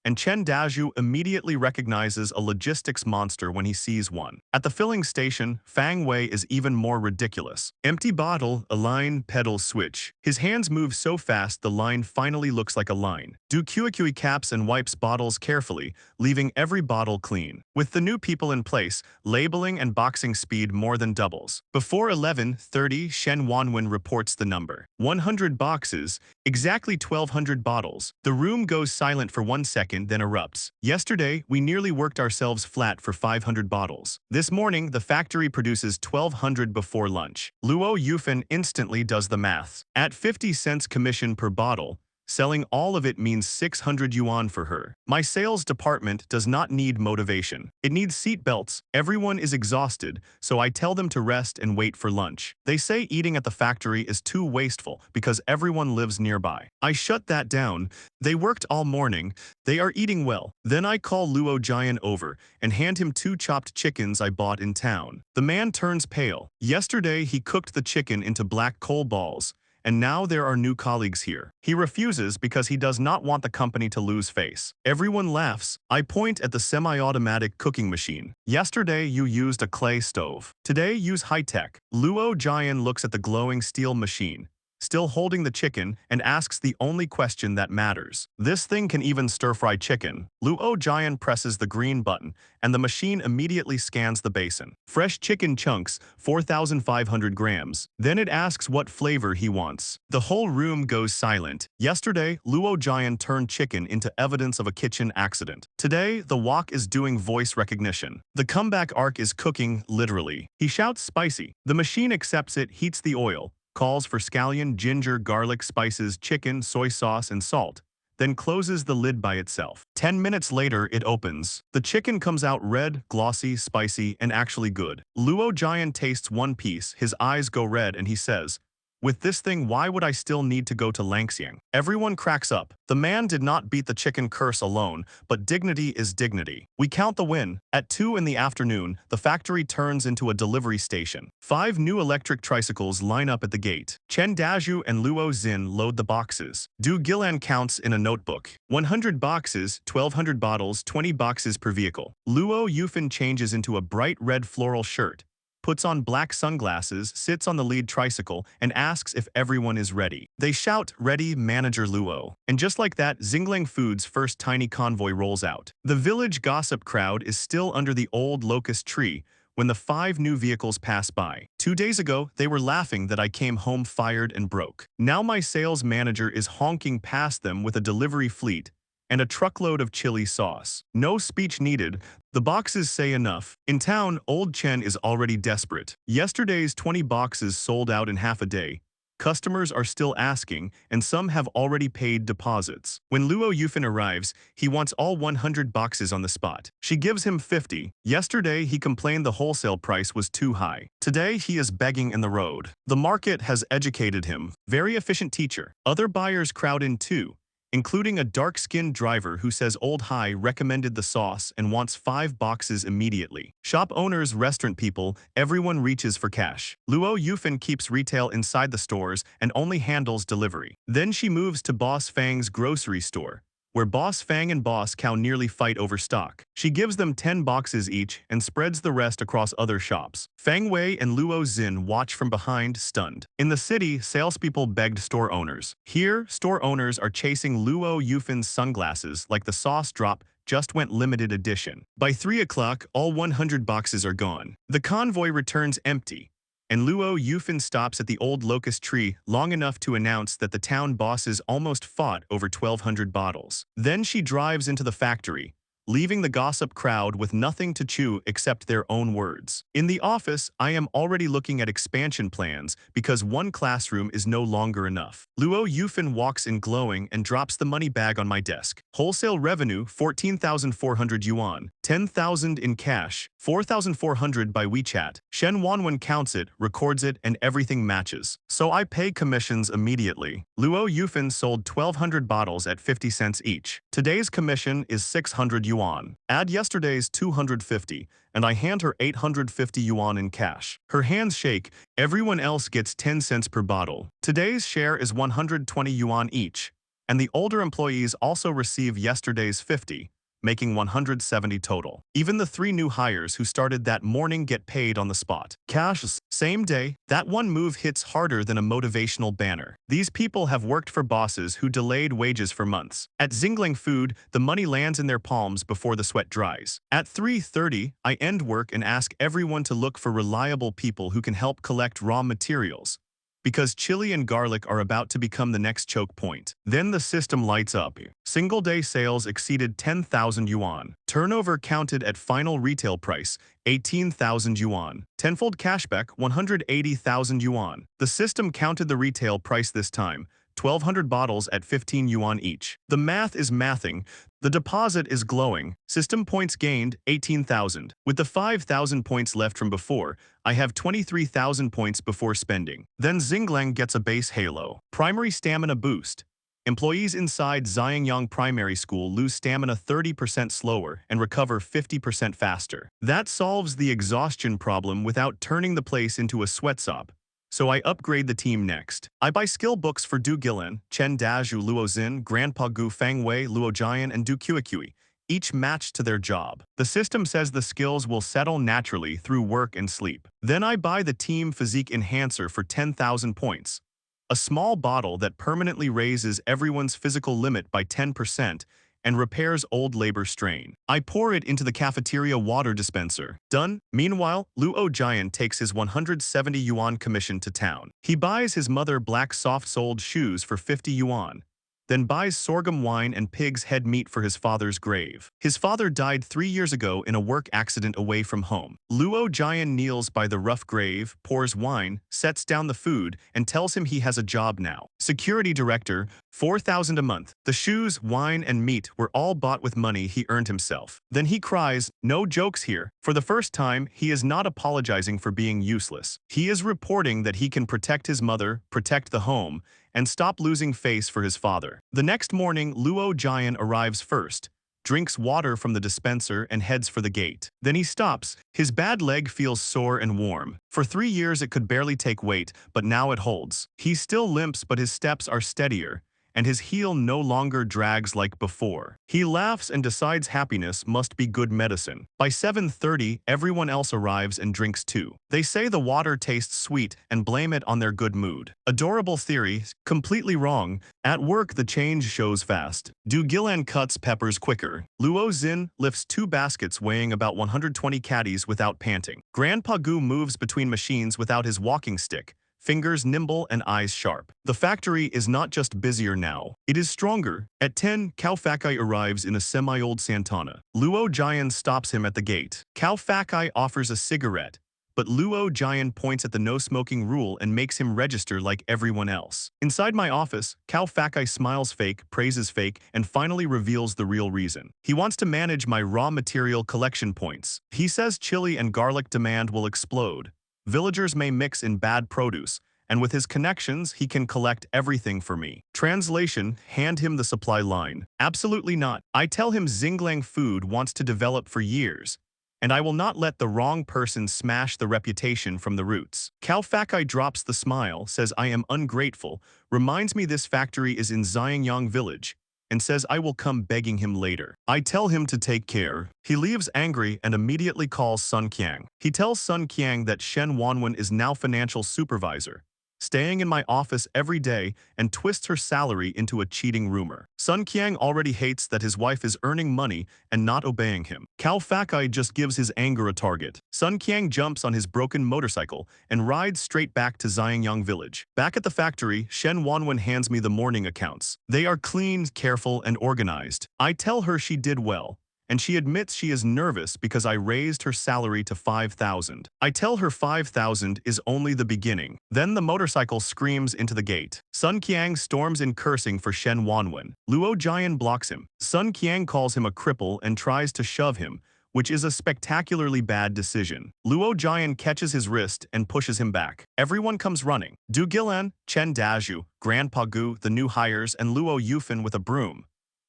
and Chen Daju immediately recognizes a logistics monster when he sees one. At the filling station, Fang Wei is even more ridiculous. Empty bottle, a line, pedal, switch. His hands move so fast the line finally looks like a line. Du Qiqi caps and wipes bottles carefully, leaving every bottle clean. With the new people in place, labeling and boxing speed more than doubles. Before 11:30, Shen Wanwen reports the number. 100 boxes, exactly 1,200 bottles. The room goes silent for 1 second, second, then erupts. Yesterday, we nearly worked ourselves flat for 500 bottles. This morning, the factory produces 1,200 before lunch. Luo Yufan instantly does the maths. At 50 cents commission per bottle, selling all of it means 600 yuan for her. My sales department does not need motivation. It needs seat belts. Everyone is exhausted, so I tell them to rest and wait for lunch. They say eating at the factory is too wasteful because everyone lives nearby. I shut that down. They worked all morning. They are eating well. Then I call Luo Jian over and hand him 2 chopped chickens I bought in town. The man turns pale. Yesterday, he cooked the chicken into black coal balls, and now there are new colleagues here. He refuses because he does not want the company to lose face. Everyone laughs. I point at the semi-automatic cooking machine. Yesterday, you used a clay stove. Today, use high-tech. Luo Jian looks at the glowing steel machine, still holding the chicken, and asks the only question that matters. This thing can even stir-fry chicken. Luo Jian presses the green button, and the machine immediately scans the basin. Fresh chicken chunks, 4,500 grams. Then it asks what flavor he wants. The whole room goes silent. Yesterday, Luo Jian turned chicken into evidence of a kitchen accident. Today, the wok is doing voice recognition. The comeback arc is cooking, literally. He shouts spicy. The machine accepts it, heats the oil, calls for scallion, ginger, garlic, spices, chicken, soy sauce, and salt, then closes the lid by itself. 10 minutes later, it opens. The chicken comes out red, glossy, spicy, and actually good. Luo Jian tastes one piece, his eyes go red, and he says, "With this thing, why would I still need to go to Langxiang?" Everyone cracks up. The man did not beat the chicken curse alone, but dignity is dignity. We count the win. At 2 in the afternoon, the factory turns into a delivery station. 5 new electric tricycles line up at the gate. Chen Dazhu and Luo Xin load the boxes. Du Gilan counts in a notebook. 100 boxes, 1,200 bottles, 20 boxes per vehicle. Luo Yufan changes into a bright red floral shirt, puts on black sunglasses, sits on the lead tricycle, and asks if everyone is ready. They shout, "Ready, Manager Luo." And just like that, Xinglang Food's first tiny convoy rolls out. The village gossip crowd is still under the old locust tree when the 5 new vehicles pass by. 2 days ago, they were laughing that I came home fired and broke. Now my sales manager is honking past them with a delivery fleet and a truckload of chili sauce. No speech needed. The boxes say enough. In town, old Chen is already desperate. Yesterday's 20 boxes sold out in half a day. Customers are still asking, and some have already paid deposits. When Luo Yufan arrives, he wants all 100 boxes on the spot. She gives him 50. Yesterday, he complained the wholesale price was too high. Today, he is begging in the road. The market has educated him. Very efficient teacher. Other buyers crowd in too, including a dark-skinned driver who says Old Hai recommended the sauce and wants 5 boxes immediately. Shop owners, restaurant people, everyone reaches for cash. Luo Yufan keeps retail inside the stores and only handles delivery. Then she moves to Boss Fang's grocery store, where Boss Fang and Boss Cow nearly fight over stock. She gives them 10 boxes each and spreads the rest across other shops. Fang Wei and Luo Xin watch from behind, stunned. In the city, salespeople begged store owners. Here, store owners are chasing Luo Yufan's sunglasses like the sauce drop just went limited edition. By 3 o'clock, all 100 boxes are gone. The convoy returns empty, and Luo Yufan stops at the old locust tree long enough to announce that the town bosses almost fought over 1,200 bottles. Then she drives into the factory, leaving the gossip crowd with nothing to chew except their own words. In the office, I am already looking at expansion plans because 1 classroom is no longer enough. Luo Yufan walks in glowing and drops the money bag on my desk. Wholesale revenue, 14,400 yuan, 10,000 in cash, 4,400 by WeChat. Shen Wanwen counts it, records it, and everything matches. So I pay commissions immediately. Luo Yufan sold 1,200 bottles at 50 cents each. Today's commission is 600 yuan. Add yesterday's 250, and I hand her 850 yuan in cash. Her hands shake. Everyone else gets 10 cents per bottle. Today's share is 120 yuan each, and the older employees also receive yesterday's 50, making 170 total. Even the 3 new hires who started that morning get paid on the spot. Cash, same day. That one move hits harder than a motivational banner. These people have worked for bosses who delayed wages for months. At Xinglang Food, the money lands in their palms before the sweat dries. At 3:30, I end work and ask everyone to look for reliable people who can help collect raw materials, because chili and garlic are about to become the next choke point. Then the system lights up. Single-day sales exceeded 10,000 yuan. Turnover counted at final retail price, 18,000 yuan. Tenfold cashback, 180,000 yuan. The system counted the retail price this time, 1,200 bottles at 15 yuan each. The math is mathing. The deposit is glowing. System points gained, 18,000. With the 5,000 points left from before, I have 23,000 points before spending. Then Xinglang gets a base halo. Primary stamina boost. Employees inside Xinglang Primary School lose stamina 30% slower and recover 50% faster. That solves the exhaustion problem without turning the place into a sweatshop. So I upgrade the team next. I buy skill books for Du Gilan, Chen Dazhu Luo Xin, Grandpa Gu Fang Wei, Luo Jian, and Du Kui, each matched to their job. The system says the skills will settle naturally through work and sleep. Then I buy the team physique enhancer for 10,000 points. A small bottle that permanently raises everyone's physical limit by 10% and repairs old labor strain. I pour it into the cafeteria water dispenser. Done. Meanwhile, Luo Jian takes his 170 yuan commission to town. He buys his mother black soft-soled shoes for 50 yuan, then buys sorghum wine and pig's head meat for his father's grave. His father died 3 years ago in a work accident away from home. Luo Jian kneels by the rough grave, pours wine, sets down the food, and tells him he has a job now. Security director, 4,000 a month. The shoes, wine, and meat were all bought with money he earned himself. Then he cries, "No jokes here." For the first time, he is not apologizing for being useless. He is reporting that he can protect his mother, protect the home, and stop losing face for his father. The next morning, Luo Jian arrives first, drinks water from the dispenser, and heads for the gate. Then he stops. His bad leg feels sore and warm. For 3 years it could barely take weight, but now it holds. He still limps, but his steps are steadier, and his heel no longer drags like before. He laughs and decides happiness must be good medicine. By 7:30, everyone else arrives and drinks too. They say the water tastes sweet and blame it on their good mood. Adorable theory, completely wrong. At work, the change shows fast. Du Gilan cuts peppers quicker. Luo Xin lifts 2 baskets weighing about 120 caddies without panting. Grandpa Gu moves between machines without his walking stick, fingers nimble and eyes sharp. The factory is not just busier now, it is stronger. At 10, Cao Fakai arrives in a semi-old Santana. Luo Jian stops him at the gate. Cao Fakai offers a cigarette, but Luo Jian points at the no-smoking rule and makes him register like everyone else. Inside my office, Cao Fakai smiles fake, praises fake, and finally reveals the real reason. He wants to manage my raw material collection points. He says chili and garlic demand will explode. Villagers may mix in bad produce, and with his connections, he can collect everything for me. Translation, hand him the supply line. Absolutely not. I tell him Xinglang food wants to develop for years, and I will not let the wrong person smash the reputation from the roots. Cao Fakai drops the smile, says I am ungrateful, reminds me this factory is in Xinglang village, and says I will come begging him later. I tell him to take care. He leaves angry and immediately calls Sun Qiang. He tells Sun Qiang that Shen Wanwen is now financial supervisor, staying in my office every day, and twists her salary into a cheating rumor. Sun Qiang already hates that his wife is earning money and not obeying him. Cao Fakai just gives his anger a target. Sun Qiang jumps on his broken motorcycle and rides straight back to Xinglang village. Back at the factory, Shen Wanwen hands me the morning accounts. They are clean, careful, and organized. I tell her she did well, and she admits she is nervous because I raised her salary to 5,000. I tell her 5,000 is only the beginning. Then the motorcycle screams into the gate. Sun Qiang storms in cursing for Shen Wanwen. Luo Jian blocks him. Sun Qiang calls him a cripple and tries to shove him, which is a spectacularly bad decision. Luo Jian catches his wrist and pushes him back. Everyone comes running. Du Gilan, Chen Dazhu, Grandpa Gu, the new hires, and Luo Yufan with a broom,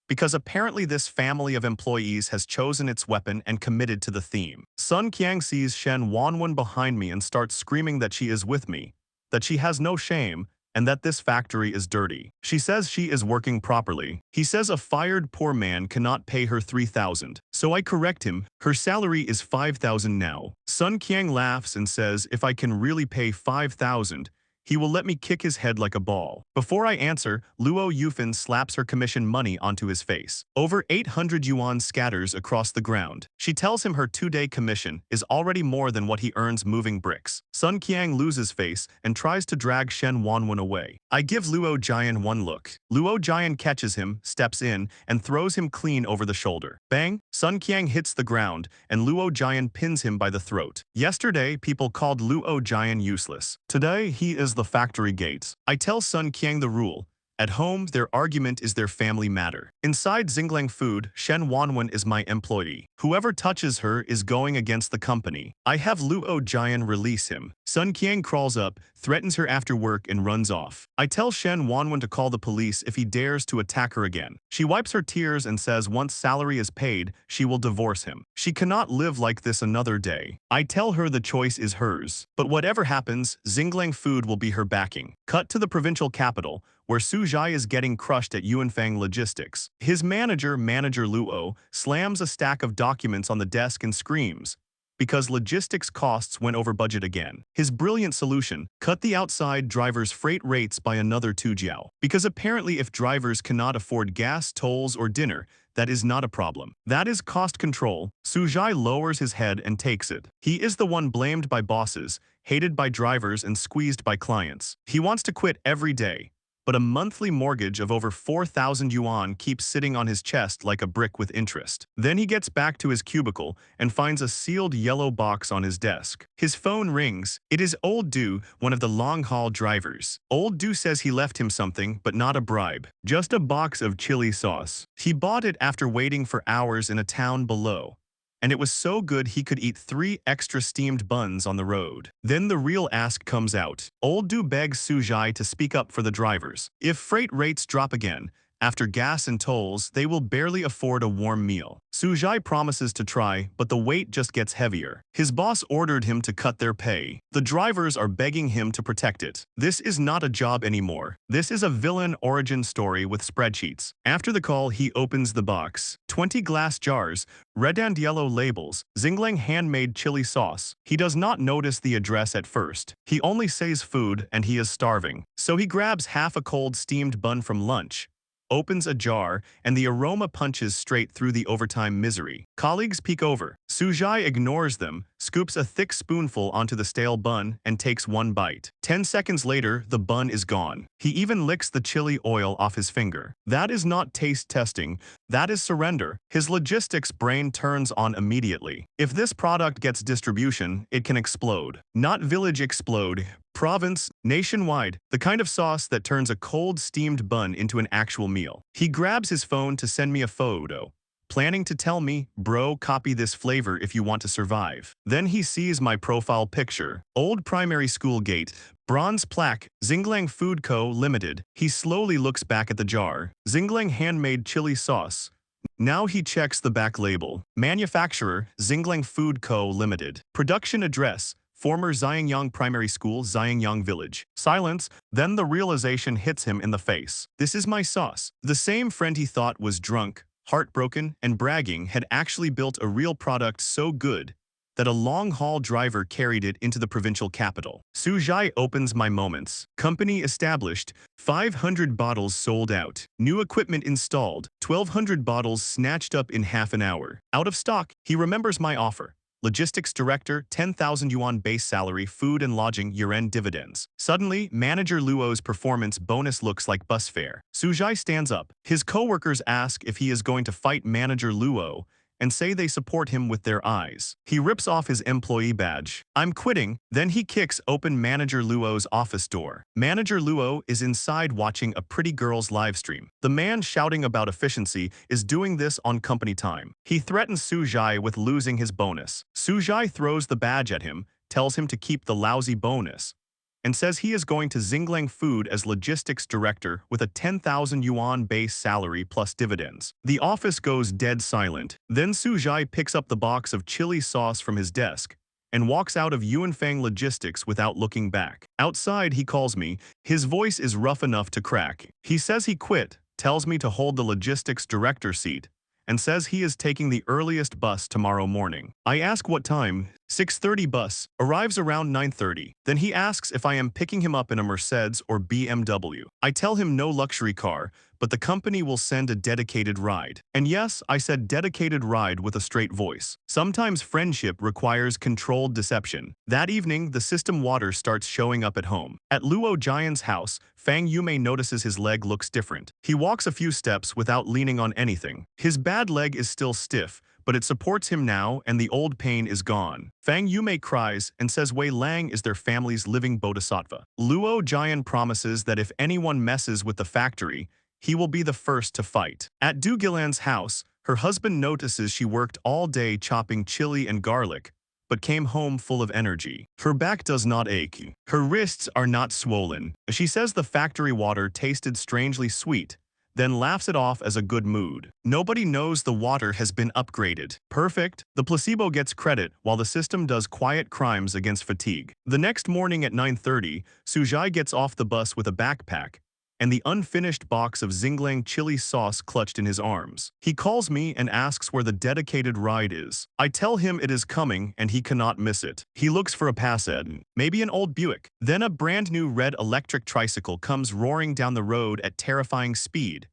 because apparently this family of employees has chosen its weapon and committed to the theme. Sun Qiang sees Shen Wanwen behind me and starts screaming that she is with me, that she has no shame, and that this factory is dirty. She says she is working properly. He says a fired poor man cannot pay her 3,000. So I correct him, her salary is 5,000 now. Sun Qiang laughs and says if I can really pay 5,000, he will let me kick his head like a ball. Before I answer, Luo Yufan slaps her commission money onto his face. Over 800 yuan scatters across the ground. She tells him her 2-day commission is already more than what he earns moving bricks. Sun Qiang loses face and tries to drag Shen Wanwen away. I give Luo Jian one look. Luo Jian catches him, steps in, and throws him clean over the shoulder. Bang! Sun Qiang hits the ground, and Luo Jian pins him by the throat. Yesterday, people called Luo Jian useless. Today, he is the factory gates. I tell Sun Qiang the rule. At home, their argument is their family matter. Inside Xinglang Food, Shen Wanwen is my employee. Whoever touches her is going against the company. I have Luo Jian release him. Sun Qiang crawls up, threatens her after work, and runs off. I tell Shen Wanwen to call the police if he dares to attack her again. She wipes her tears and says once salary is paid, she will divorce him. She cannot live like this another day. I tell her the choice is hers. But whatever happens, Xinglang Food will be her backing. Cut to the provincial capital, where Su Zhai is getting crushed at Yuanfang Logistics. His manager, Manager Luo, slams a stack of documents on the desk and screams, because logistics costs went over budget again. His brilliant solution, cut the outside drivers' freight rates by another 2 jiao. Because apparently if drivers cannot afford gas, tolls, or dinner, that is not a problem. That is cost control. Su Zhai lowers his head and takes it. He is the one blamed by bosses, hated by drivers, and squeezed by clients. He wants to quit every day. But a monthly mortgage of over 4,000 yuan keeps sitting on his chest like a brick with interest. Then he gets back to his cubicle and finds a sealed yellow box on his desk. His phone rings. It is Old Du, one of the long-haul drivers. Old Du says he left him something, but not a bribe. Just a box of chili sauce. He bought it after waiting for hours in a town below. And it was so good he could eat 3 extra steamed buns on the road. Then the real ask comes out. Old Du begs Su Zhai to speak up for the drivers. If freight rates drop again, after gas and tolls, they will barely afford a warm meal. Su Zhai promises to try, but the weight just gets heavier. His boss ordered him to cut their pay. The drivers are begging him to protect it. This is not a job anymore. This is a villain origin story with spreadsheets. After the call, he opens the box. 20 glass jars, red and yellow labels, Xinglang handmade chili sauce. He does not notice the address at first. He only says food and he is starving. So he grabs half a cold steamed bun from lunch, opens a jar, and the aroma punches straight through the overtime misery. Colleagues peek over. Su Zhai ignores them, scoops a thick spoonful onto the stale bun, and takes one bite. 10 seconds later, the bun is gone. He even licks the chili oil off his finger. That is not taste testing, that is surrender. His logistics brain turns on immediately. If this product gets distribution, it can explode. Not village explode, province, nationwide, the kind of sauce that turns a cold steamed bun into an actual meal. He grabs his phone to send me a photo, planning to tell me, bro, copy this flavor if you want to survive. Then he sees my profile picture. Old primary school gate, bronze plaque, Xinglang Food Co. Limited. He slowly looks back at the jar. Xinglang handmade chili sauce. Now he checks the back label. Manufacturer, Xinglang Food Co. Limited. Production address, former Xingyang Primary School, Xingyang Village. Silence, then the realization hits him in the face. This is my sauce. The same friend he thought was drunk, heartbroken, and bragging had actually built a real product so good that a long-haul driver carried it into the provincial capital. Su Zhai opens my moments. Company established, 500 bottles sold out. New equipment installed, 1,200 bottles snatched up in half an hour. Out of stock, he remembers my offer. Logistics director, 10,000 yuan base salary, food and lodging, year-end dividends. Suddenly, Manager Luo's performance bonus looks like bus fare. Su Zhai stands up. His co-workers ask if he is going to fight Manager Luo and say they support him with their eyes. He rips off his employee badge. I'm quitting. Then he kicks open Manager Luo's office door. Manager Luo is inside watching a pretty girl's live stream. The man shouting about efficiency is doing this on company time. He threatens Su Zhai with losing his bonus. Su Zhai throws the badge at him, tells him to keep the lousy bonus, and says he is going to Xinglang Food as logistics director with a 10,000 yuan base salary plus dividends. The office goes dead silent. Then Su Zhai picks up the box of chili sauce from his desk and walks out of Yuanfang Logistics without looking back. Outside, he calls me. His voice is rough enough to crack. He says he quit, tells me to hold the logistics director seat, and says he is taking the earliest bus tomorrow morning. I ask what time. 6:30 bus arrives around 9:30. Then he asks if I am picking him up in a Mercedes or BMW. I tell him no luxury car, but the company will send a dedicated ride. And yes, I said dedicated ride with a straight voice. Sometimes friendship requires controlled deception. That evening, the system water starts showing up at home. At Luo Jian's house, Fang Yumei notices his leg looks different. He walks a few steps without leaning on anything. His bad leg is still stiff, but it supports him now and the old pain is gone. Fang Yumei cries and says Wei Lang is their family's living bodhisattva. Luo Jian promises that if anyone messes with the factory, he will be the first to fight. At Du Gilan's house, her husband notices she worked all day chopping chili and garlic, but came home full of energy. Her back does not ache. Her wrists are not swollen. She says the factory water tasted strangely sweet, then laughs it off as a good mood. Nobody knows the water has been upgraded. Perfect. The placebo gets credit while the system does quiet crimes against fatigue. The next morning at 9:30, Sujai gets off the bus with a backpack and the unfinished box of Xinglang chili sauce clutched in his arms. He calls me and asks where the dedicated ride is. I tell him it is coming and he cannot miss it. He looks for a Passat, maybe an old Buick. Then a brand new red electric tricycle comes roaring down the road at terrifying speed,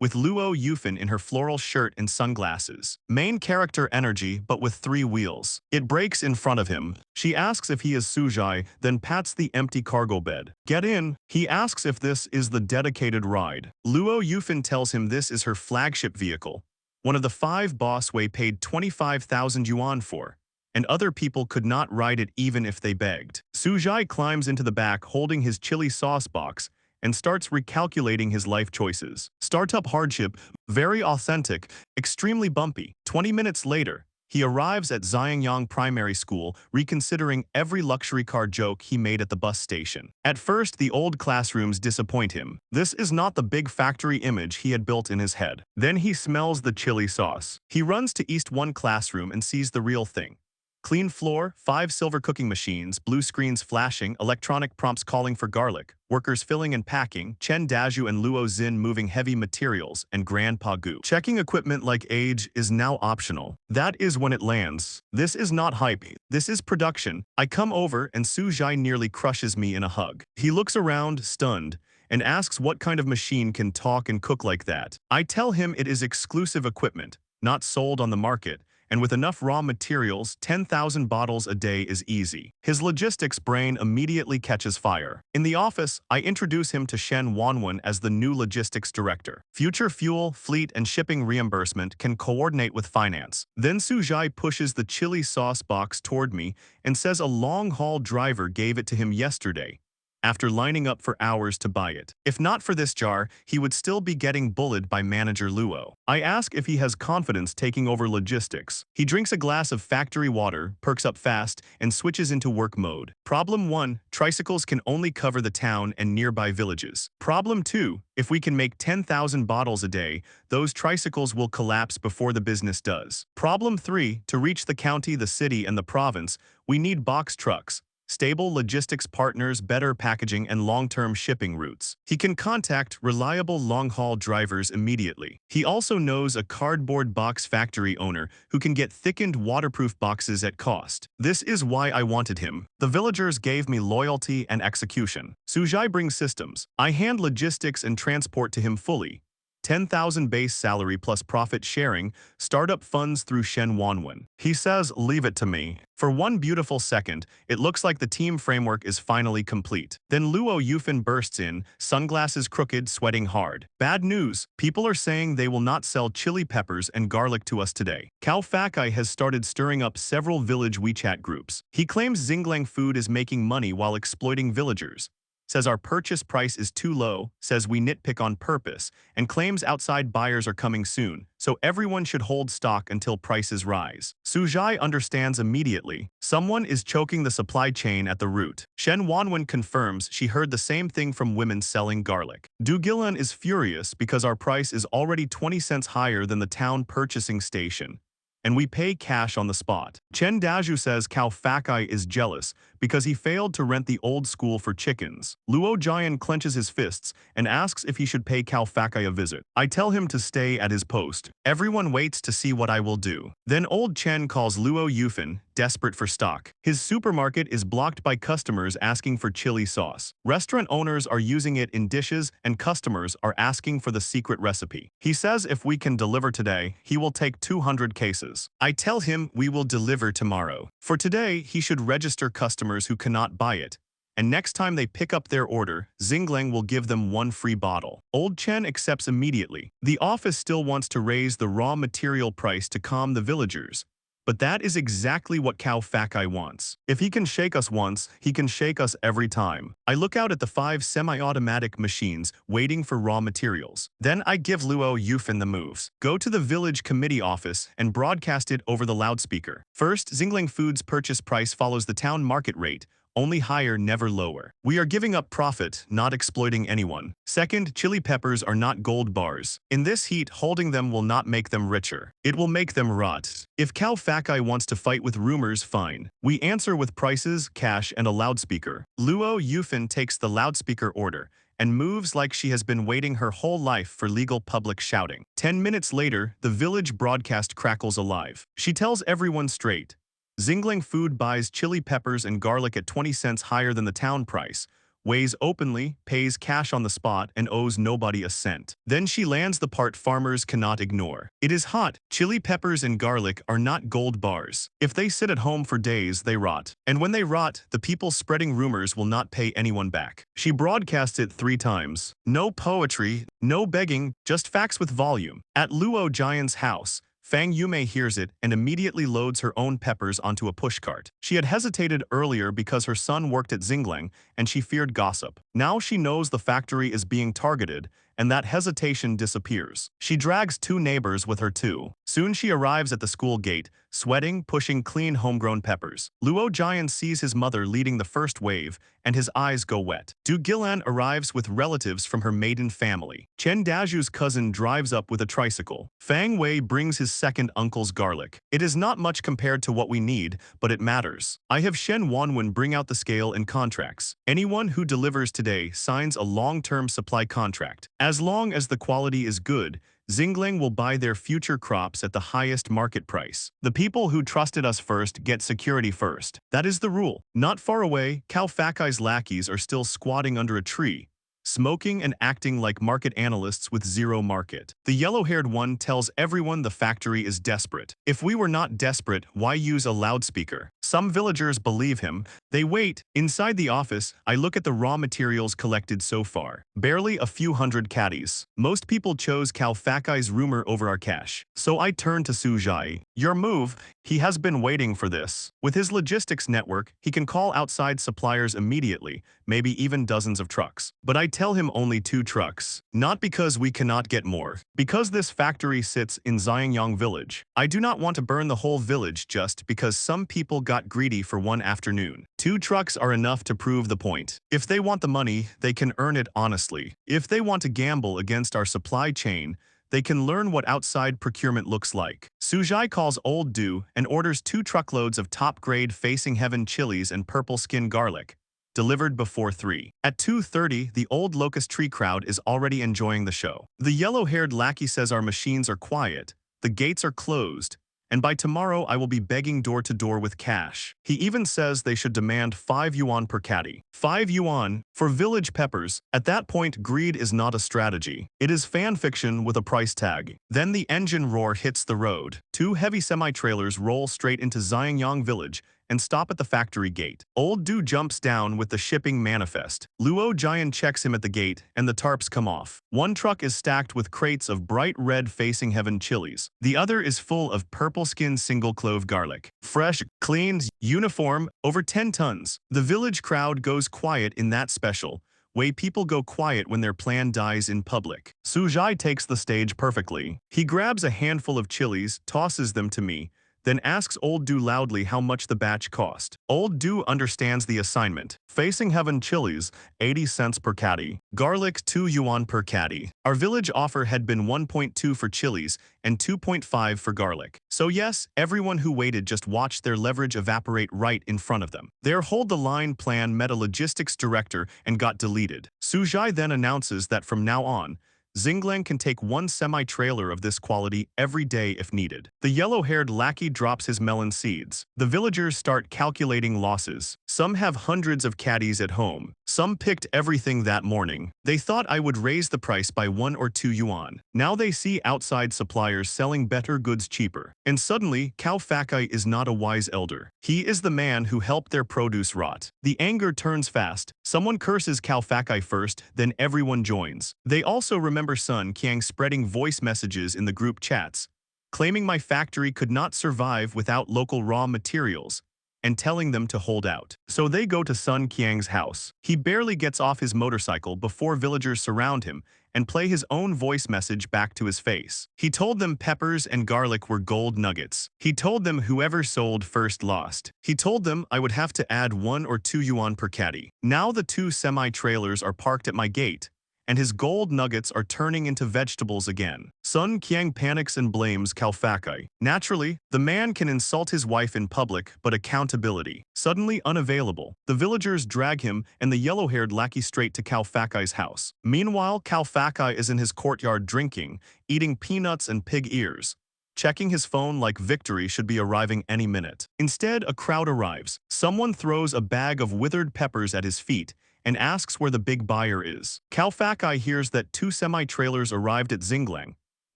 with Luo Yufan in her floral shirt and sunglasses. Main character energy, but with 3 wheels. It brakes in front of him. She asks if he is Sujai, then pats the empty cargo bed. Get in. He asks if this is the dedicated ride. Luo Yufan tells him this is her flagship vehicle, one of the 5 Boss Wei paid 25,000 yuan for, and other people could not ride it even if they begged. Sujai climbs into the back holding his chili sauce box and starts recalculating his life choices. Startup hardship, very authentic, extremely bumpy. 20 minutes later, he arrives at Xinglang Primary School, reconsidering every luxury car joke he made at the bus station. At first, the old classrooms disappoint him. This is not the big factory image he had built in his head. Then he smells the chili sauce. He runs to East 1 classroom and sees the real thing. Clean floor, 5 silver cooking machines, blue screens flashing, electronic prompts calling for garlic, workers filling and packing, Chen Daju and Luo Xin moving heavy materials, and Grandpa Gu checking equipment like age is now optional. That is when it lands. This is not hype. This is production. I come over and Su Zhai nearly crushes me in a hug. He looks around, stunned, and asks what kind of machine can talk and cook like that. I tell him it is exclusive equipment, not sold on the market, and with enough raw materials, 10,000 bottles a day is easy. His logistics brain immediately catches fire. In the office, I introduce him to Shen Wanwen as the new logistics director. Future fuel, fleet, and shipping reimbursement can coordinate with finance. Then Su Zhai pushes the chili sauce box toward me and says a long-haul driver gave it to him yesterday, after lining up for hours to buy it. If not for this jar, he would still be getting bullied by manager Luo. I ask if he has confidence taking over logistics. He drinks a glass of factory water, perks up fast, and switches into work mode. Problem 1, tricycles can only cover the town and nearby villages. Problem 2, if we can make 10,000 bottles a day, those tricycles will collapse before the business does. Problem 3, to reach the county, the city, and the province, we need box trucks, stable logistics partners, better packaging, and long-term shipping routes. He can contact reliable long-haul drivers immediately. He also knows a cardboard box factory owner who can get thickened waterproof boxes at cost. This is why I wanted him. The villagers gave me loyalty and execution. Sujai brings systems. I hand logistics and transport to him fully. 10,000 base salary plus profit sharing, startup funds through Shen Wanwen. He says, leave it to me. For one beautiful second, it looks like the team framework is finally complete. Then Luo Yufan bursts in, sunglasses crooked, sweating hard. Bad news, people are saying they will not sell chili peppers and garlic to us today. Cao Fakai has started stirring up several village WeChat groups. He claims Xinglang Food is making money while exploiting villagers, says our purchase price is too low, says we nitpick on purpose, and claims outside buyers are coming soon, so everyone should hold stock until prices rise. Sujai understands immediately. Someone is choking the supply chain at the root. Shen Wanwen confirms she heard the same thing from women selling garlic. Du Gilan is furious because our price is already 20 cents higher than the town purchasing station, and we pay cash on the spot. Chen Daju says Cao Fakai is jealous because he failed to rent the old school for chickens. Luo Jian clenches his fists and asks if he should pay Cao Fakai a visit. I tell him to stay at his post. Everyone waits to see what I will do. Then old Chen calls Luo Yufan, desperate for stock. His supermarket is blocked by customers asking for chili sauce. Restaurant owners are using it in dishes and customers are asking for the secret recipe. He says if we can deliver today, he will take 200 cases. I tell him we will deliver tomorrow. For today, he should register customers who cannot buy it. And next time they pick up their order, Xinglang will give them one free bottle. Old Chen accepts immediately. The office still wants to raise the raw material price to calm the villagers. But that is exactly what Cao Fakai wants. If he can shake us once, he can shake us every time. I look out at the 5 semi-automatic machines waiting for raw materials. Then I give Luo Yufan the moves. Go to the village committee office and broadcast it over the loudspeaker. First, Xinglang Foods' purchase price follows the town market rate. Only higher, never lower. We are giving up profit, not exploiting anyone. Second, chili peppers are not gold bars. In this heat, holding them will not make them richer. It will make them rot. If Cao Fakai wants to fight with rumors, fine. We answer with prices, cash, and a loudspeaker. Luo Yufan takes the loudspeaker order and moves like she has been waiting her whole life for legal public shouting. 10 minutes later, the village broadcast crackles alive. She tells everyone straight. Xinglang Food buys chili peppers and garlic at 20 cents higher than the town price, weighs openly, pays cash on the spot, and owes nobody a cent. Then she lands the part farmers cannot ignore. It is hot. Chili peppers and garlic are not gold bars. If they sit at home for days, they rot. And when they rot, the people spreading rumors will not pay anyone back. She broadcasts it 3 times. No poetry, no begging, just facts with volume. At Luo Giant's house, Fang Yumei hears it and immediately loads her own peppers onto a pushcart. She had hesitated earlier because her son worked at Xinglang and she feared gossip. Now she knows the factory is being targeted and that hesitation disappears. She drags 2 neighbors with her too. Soon she arrives at the school gate, sweating, pushing clean homegrown peppers. Luo Jian sees his mother leading the first wave, and his eyes go wet. Du Gilan arrives with relatives from her maiden family. Chen Daju's cousin drives up with a tricycle. Fang Wei brings his second uncle's garlic. It is not much compared to what we need, but it matters. I have Shen Wanwen bring out the scale and contracts. Anyone who delivers today signs a long-term supply contract. As long as the quality is good, Xinglang will buy their future crops at the highest market price. The people who trusted us first get security first. That is the rule. Not far away, Cao Fakai's lackeys are still squatting under a tree, smoking and acting like market analysts with zero market. The yellow-haired one tells everyone the factory is desperate. If we were not desperate, why use a loudspeaker? Some villagers believe him. They wait. Inside the office, I look at the raw materials collected so far. Barely a few hundred caddies. Most people chose Cao Fakai's rumor over our cash. So I turn to Su Zhai. Your move. He has been waiting for this. With his logistics network, he can call outside suppliers immediately, maybe even dozens of trucks. But I tell him only 2 trucks. Not because we cannot get more. Because this factory sits in Xinglang village. I do not want to burn the whole village just because some people got greedy for one afternoon. 2 trucks are enough to prove the point. If they want the money, they can earn it honestly. If they want to gamble against our supply chain, they can learn what outside procurement looks like. Sujai calls Old Du and orders 2 truckloads of top-grade Facing Heaven chilies and purple skin garlic, delivered before 3. At 2:30, the old locust tree crowd is already enjoying the show. The yellow-haired lackey says our machines are quiet, the gates are closed, and by tomorrow I will be begging door to door with cash. He even says they should demand 5 yuan per caddy. 5 yuan for village peppers. At that point, greed is not a strategy. It is fan fiction with a price tag. Then the engine roar hits the road. 2 heavy semi-trailers roll straight into Xinglang village and stop at the factory gate. Old Du jumps down with the shipping manifest. Luo Jian checks him at the gate, and the tarps come off. 1 truck is stacked with crates of bright red Facing Heaven chilies. The other is full of purple skin single-clove garlic. Fresh, cleaned, uniform, over 10 tons. The village crowd goes quiet in that special way people go quiet when their plan dies in public. Sujai takes the stage perfectly. He grabs a handful of chilies, tosses them to me, then asks Old Du loudly how much the batch cost. Old Du understands the assignment. Facing Heaven chilies, 80 cents per caddy. Garlic, 2 yuan per caddy. Our village offer had been 1.2 for chilies and 2.5 for garlic. So yes, everyone who waited just watched their leverage evaporate right in front of them. Their hold-the-line plan met a logistics director and got deleted. Sujai then announces that from now on, Xinglang can take one semi-trailer of this quality every day if needed. The yellow-haired lackey drops his melon seeds. The villagers start calculating losses. Some have hundreds of caddies at home. Some picked everything that morning. They thought I would raise the price by 1 or 2 yuan. Now they see outside suppliers selling better goods cheaper. And suddenly, Cao Fakai is not a wise elder. He is the man who helped their produce rot. The anger turns fast. Someone curses Cao Fakai first, then everyone joins. They also remember Sun Qiang spreading voice messages in the group chats, claiming my factory could not survive without local raw materials, and telling them to hold out. So they go to Sun Qiang's house. He barely gets off his motorcycle before villagers surround him and play his own voice message back to his face. He told them peppers and garlic were gold nuggets. He told them whoever sold first lost. He told them I would have to add 1 or 2 yuan per caddy. Now the 2 semi-trailers are parked at my gate, and his gold nuggets are turning into vegetables again. Sun Qiang panics and blames Cao Fakai. Naturally, the man can insult his wife in public, but accountability suddenly unavailable. The villagers drag him and the yellow-haired lackey straight to Cao Fakai's house. Meanwhile, Cao Fakai is in his courtyard drinking, eating peanuts and pig ears, checking his phone like victory should be arriving any minute. Instead, a crowd arrives. Someone throws a bag of withered peppers at his feet and asks where the big buyer is. Cao Fakai hears that 2 semi-trailers arrived at Xinglang,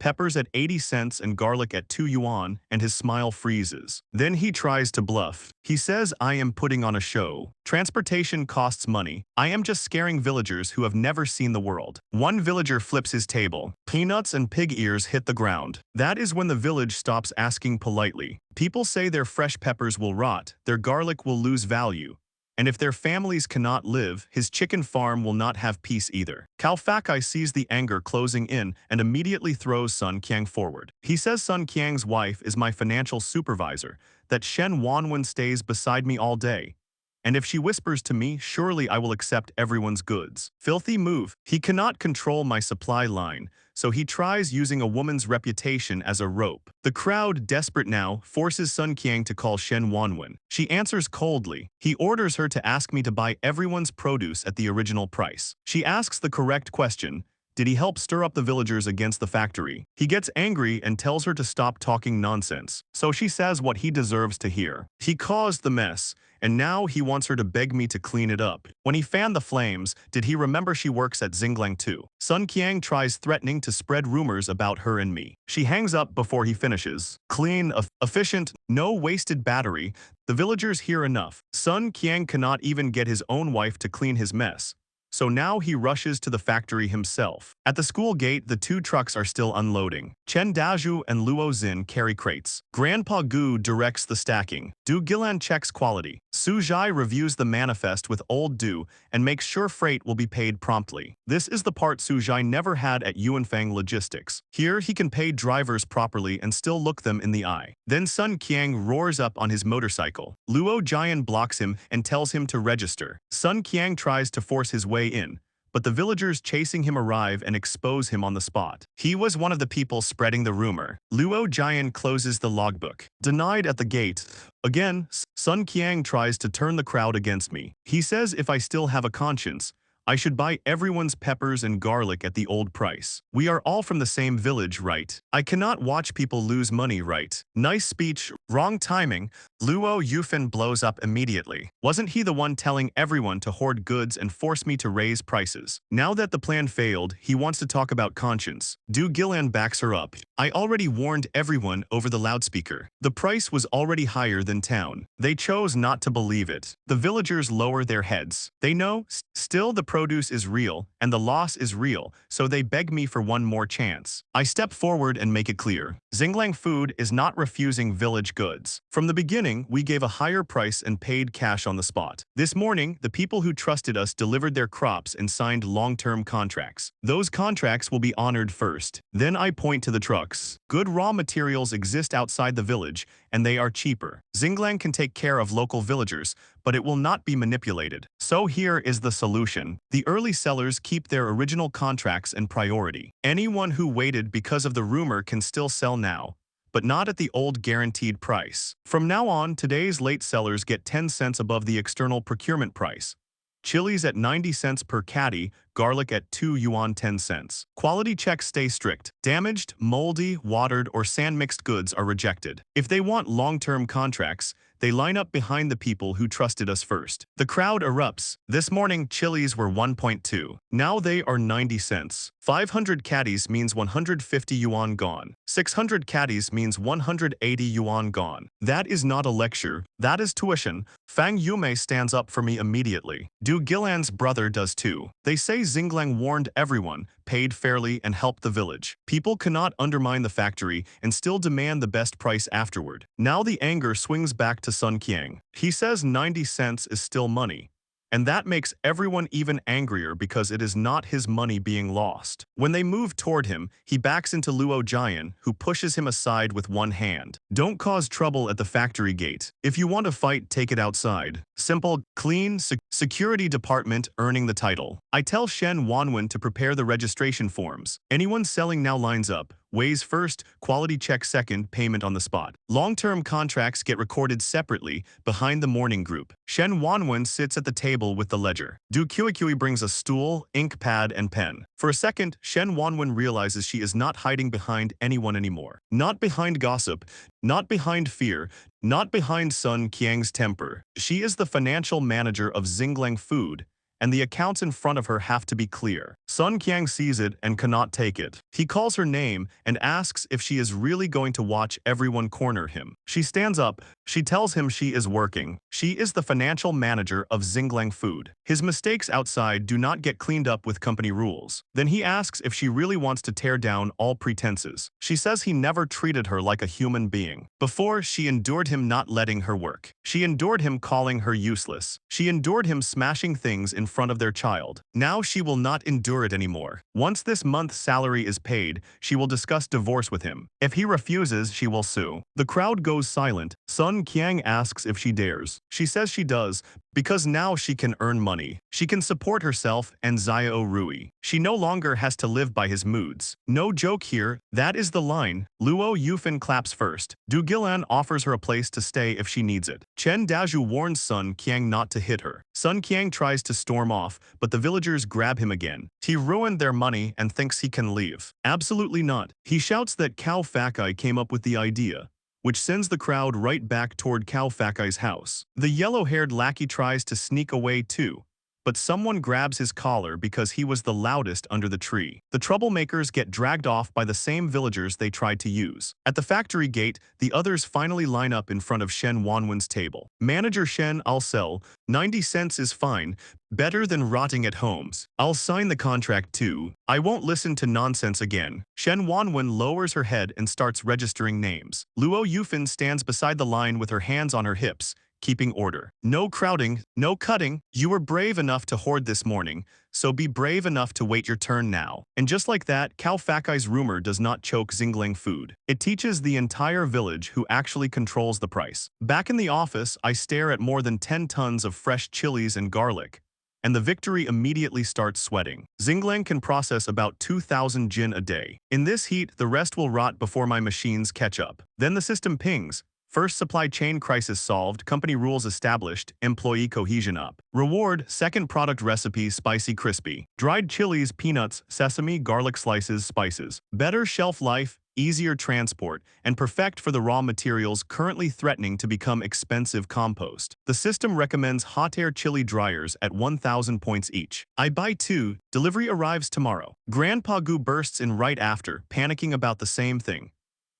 peppers at 80 cents and garlic at 2 yuan, and his smile freezes. Then he tries to bluff. He says, I am putting on a show. Transportation costs money. I am just scaring villagers who have never seen the world. One villager flips his table. Peanuts and pig ears hit the ground. That is when the village stops asking politely. People say their fresh peppers will rot, their garlic will lose value, and if their families cannot live, his chicken farm will not have peace either. Cao Fakai sees the anger closing in and immediately throws Sun Qiang forward. He says Sun Qiang's wife is my financial supervisor, that Shen Wanwen stays beside me all day, and if she whispers to me, surely I will accept everyone's goods. Filthy move. He cannot control my supply line, so he tries using a woman's reputation as a rope. The crowd, desperate now, forces Sun Qiang to call Shen Wanwen. She answers coldly. He orders her to ask me to buy everyone's produce at the original price. She asks the correct question. Did he help stir up the villagers against the factory? He gets angry and tells her to stop talking nonsense. So she says what he deserves to hear. He caused the mess, and now he wants her to beg me to clean it up. When he fanned the flames, did he remember she works at Xinglang too? Sun Qiang tries threatening to spread rumors about her and me. She hangs up before he finishes. Clean, efficient, no wasted battery. The villagers hear enough. Sun Qiang cannot even get his own wife to clean his mess, so now he rushes to the factory himself. At the school gate, the 2 trucks are still unloading. Chen Dazhu and Luo Xin carry crates. Grandpa Gu directs the stacking. Du Gilan checks quality. Su Zhai reviews the manifest with old Du and makes sure freight will be paid promptly. This is the part Su Zhai never had at Yuanfang Logistics. Here, he can pay drivers properly and still look them in the eye. Then Sun Qiang roars up on his motorcycle. Luo Jian blocks him and tells him to register. Sun Qiang tries to force his way in, but the villagers chasing him arrive and expose him on the spot. He was one of the people spreading the rumor. Luo Jian closes the logbook. Denied at the gate. Again, Sun Qiang tries to turn the crowd against me. He says if I still have a conscience, I should buy everyone's peppers and garlic at the old price. We are all from the same village, right? I cannot watch people lose money, right? Nice speech, wrong timing. Luo Yufan blows up immediately. Wasn't he the one telling everyone to hoard goods and force me to raise prices? Now that the plan failed, he wants to talk about conscience. Du Gilan backs her up. I already warned everyone over the loudspeaker. The price was already higher than town. They chose not to believe it. The villagers lower their heads. They know, still the produce is real, and the loss is real, so they beg me for one more chance. I step forward and make it clear. Xinglang Food is not refusing village goods. From the beginning, we gave a higher price and paid cash on the spot. This morning, the people who trusted us delivered their crops and signed long-term contracts. Those contracts will be honored first. Then I point to the trucks. Good raw materials exist outside the village, and they are cheaper. Xinglang can take care of local villagers, but it will not be manipulated. So here is the solution. The early sellers keep their original contracts and priority. Anyone who waited because of the rumor can still sell now, but not at the old guaranteed price. From now on, today's late sellers get 10 cents above the external procurement price. chilies at 90 cents per caddy, garlic at 2 yuan 10 cents. Quality checks stay strict. Damaged, moldy, watered, or sand-mixed goods are rejected. If they want long-term contracts, they line up behind the people who trusted us first. The crowd erupts. This morning, chilies were 1.2. Now they are 90 cents. 500 caddies means 150 yuan gone. 600 caddies means 180 yuan gone. That is not a lecture. That is tuition. Fang Yume stands up for me immediately. Du Gilan's brother does too. They say Xinglang warned everyone, paid fairly, and helped the village. People cannot undermine the factory and still demand the best price afterward. Now the anger swings back to Sun Qiang. He says 90 cents is still money. And that makes everyone even angrier because it is not his money being lost. When they move toward him, he backs into Luo Jian, who pushes him aside with one hand. Don't cause trouble at the factory gate. If you want to fight, take it outside. Simple, clean, security department earning the title. I tell Shen Wanwen to prepare the registration forms. Anyone selling now lines up. Wei's first, quality check second, payment on the spot. Long-term contracts get recorded separately behind the morning group. Shen Wanwen sits at the table with the ledger. Du Qiuqiu brings a stool, ink pad, and pen. For a second, Shen Wanwen realizes she is not hiding behind anyone anymore. Not behind gossip, not behind fear, not behind Sun Qiang's temper. She is the financial manager of Xinglang Food, and the accounts in front of her have to be clear. Sun Qiang sees it and cannot take it. He calls her name and asks if she is really going to watch everyone corner him. She stands up. She tells him she is working. She is the financial manager of Xinglang Food. His mistakes outside do not get cleaned up with company rules. Then he asks if she really wants to tear down all pretenses. She says he never treated her like a human being. Before, she endured him not letting her work. She endured him calling her useless. She endured him smashing things in front of their child. Now she will not endure it anymore. Once this month's salary is paid, she will discuss divorce with him. If he refuses, she will sue. The crowd goes silent. Sun Qiang asks if she dares. She says she does, because now she can earn money. She can support herself and Xiao Rui. She no longer has to live by his moods. No joke here, that is the line. Luo Yufan claps first. Du Gilan offers her a place to stay if she needs it. Chen Dazhu warns Sun Qiang not to hit her. Sun Qiang tries to storm off, but the villagers grab him again. He ruined their money and thinks he can leave. Absolutely not. He shouts that Cao Fakai came up with the idea, which sends the crowd right back toward Cao Fakai's house. The yellow-haired lackey tries to sneak away too, but someone grabs his collar because he was the loudest under the tree. The troublemakers get dragged off by the same villagers they tried to use. At the factory gate, the others finally line up in front of Shen Wanwen's table. Manager Shen, I'll sell. 90 cents is fine. Better than rotting at homes. I'll sign the contract too. I won't listen to nonsense again. Shen Wanwen lowers her head and starts registering names. Luo Yufan stands beside the line with her hands on her hips, keeping order. No crowding, no cutting. You were brave enough to hoard this morning, so be brave enough to wait your turn now. And just like that, Cao Fakai's rumor does not choke Xinglang Food. It teaches the entire village who actually controls the price. Back in the office, I stare at more than 10 tons of fresh chilies and garlic, and the victory immediately starts sweating. Xinglang can process about 2,000 jin a day. In this heat, the rest will rot before my machines catch up. Then the system pings. First supply chain crisis solved, company rules established, employee cohesion up. Reward, second product recipe, spicy crispy. Dried chilies, peanuts, sesame, garlic slices, spices. Better shelf life, easier transport, and perfect for the raw materials currently threatening to become expensive compost. The system recommends hot air chili dryers at 1,000 points each. I buy 2, delivery arrives tomorrow. Grandpa Gu bursts in right after, panicking about the same thing.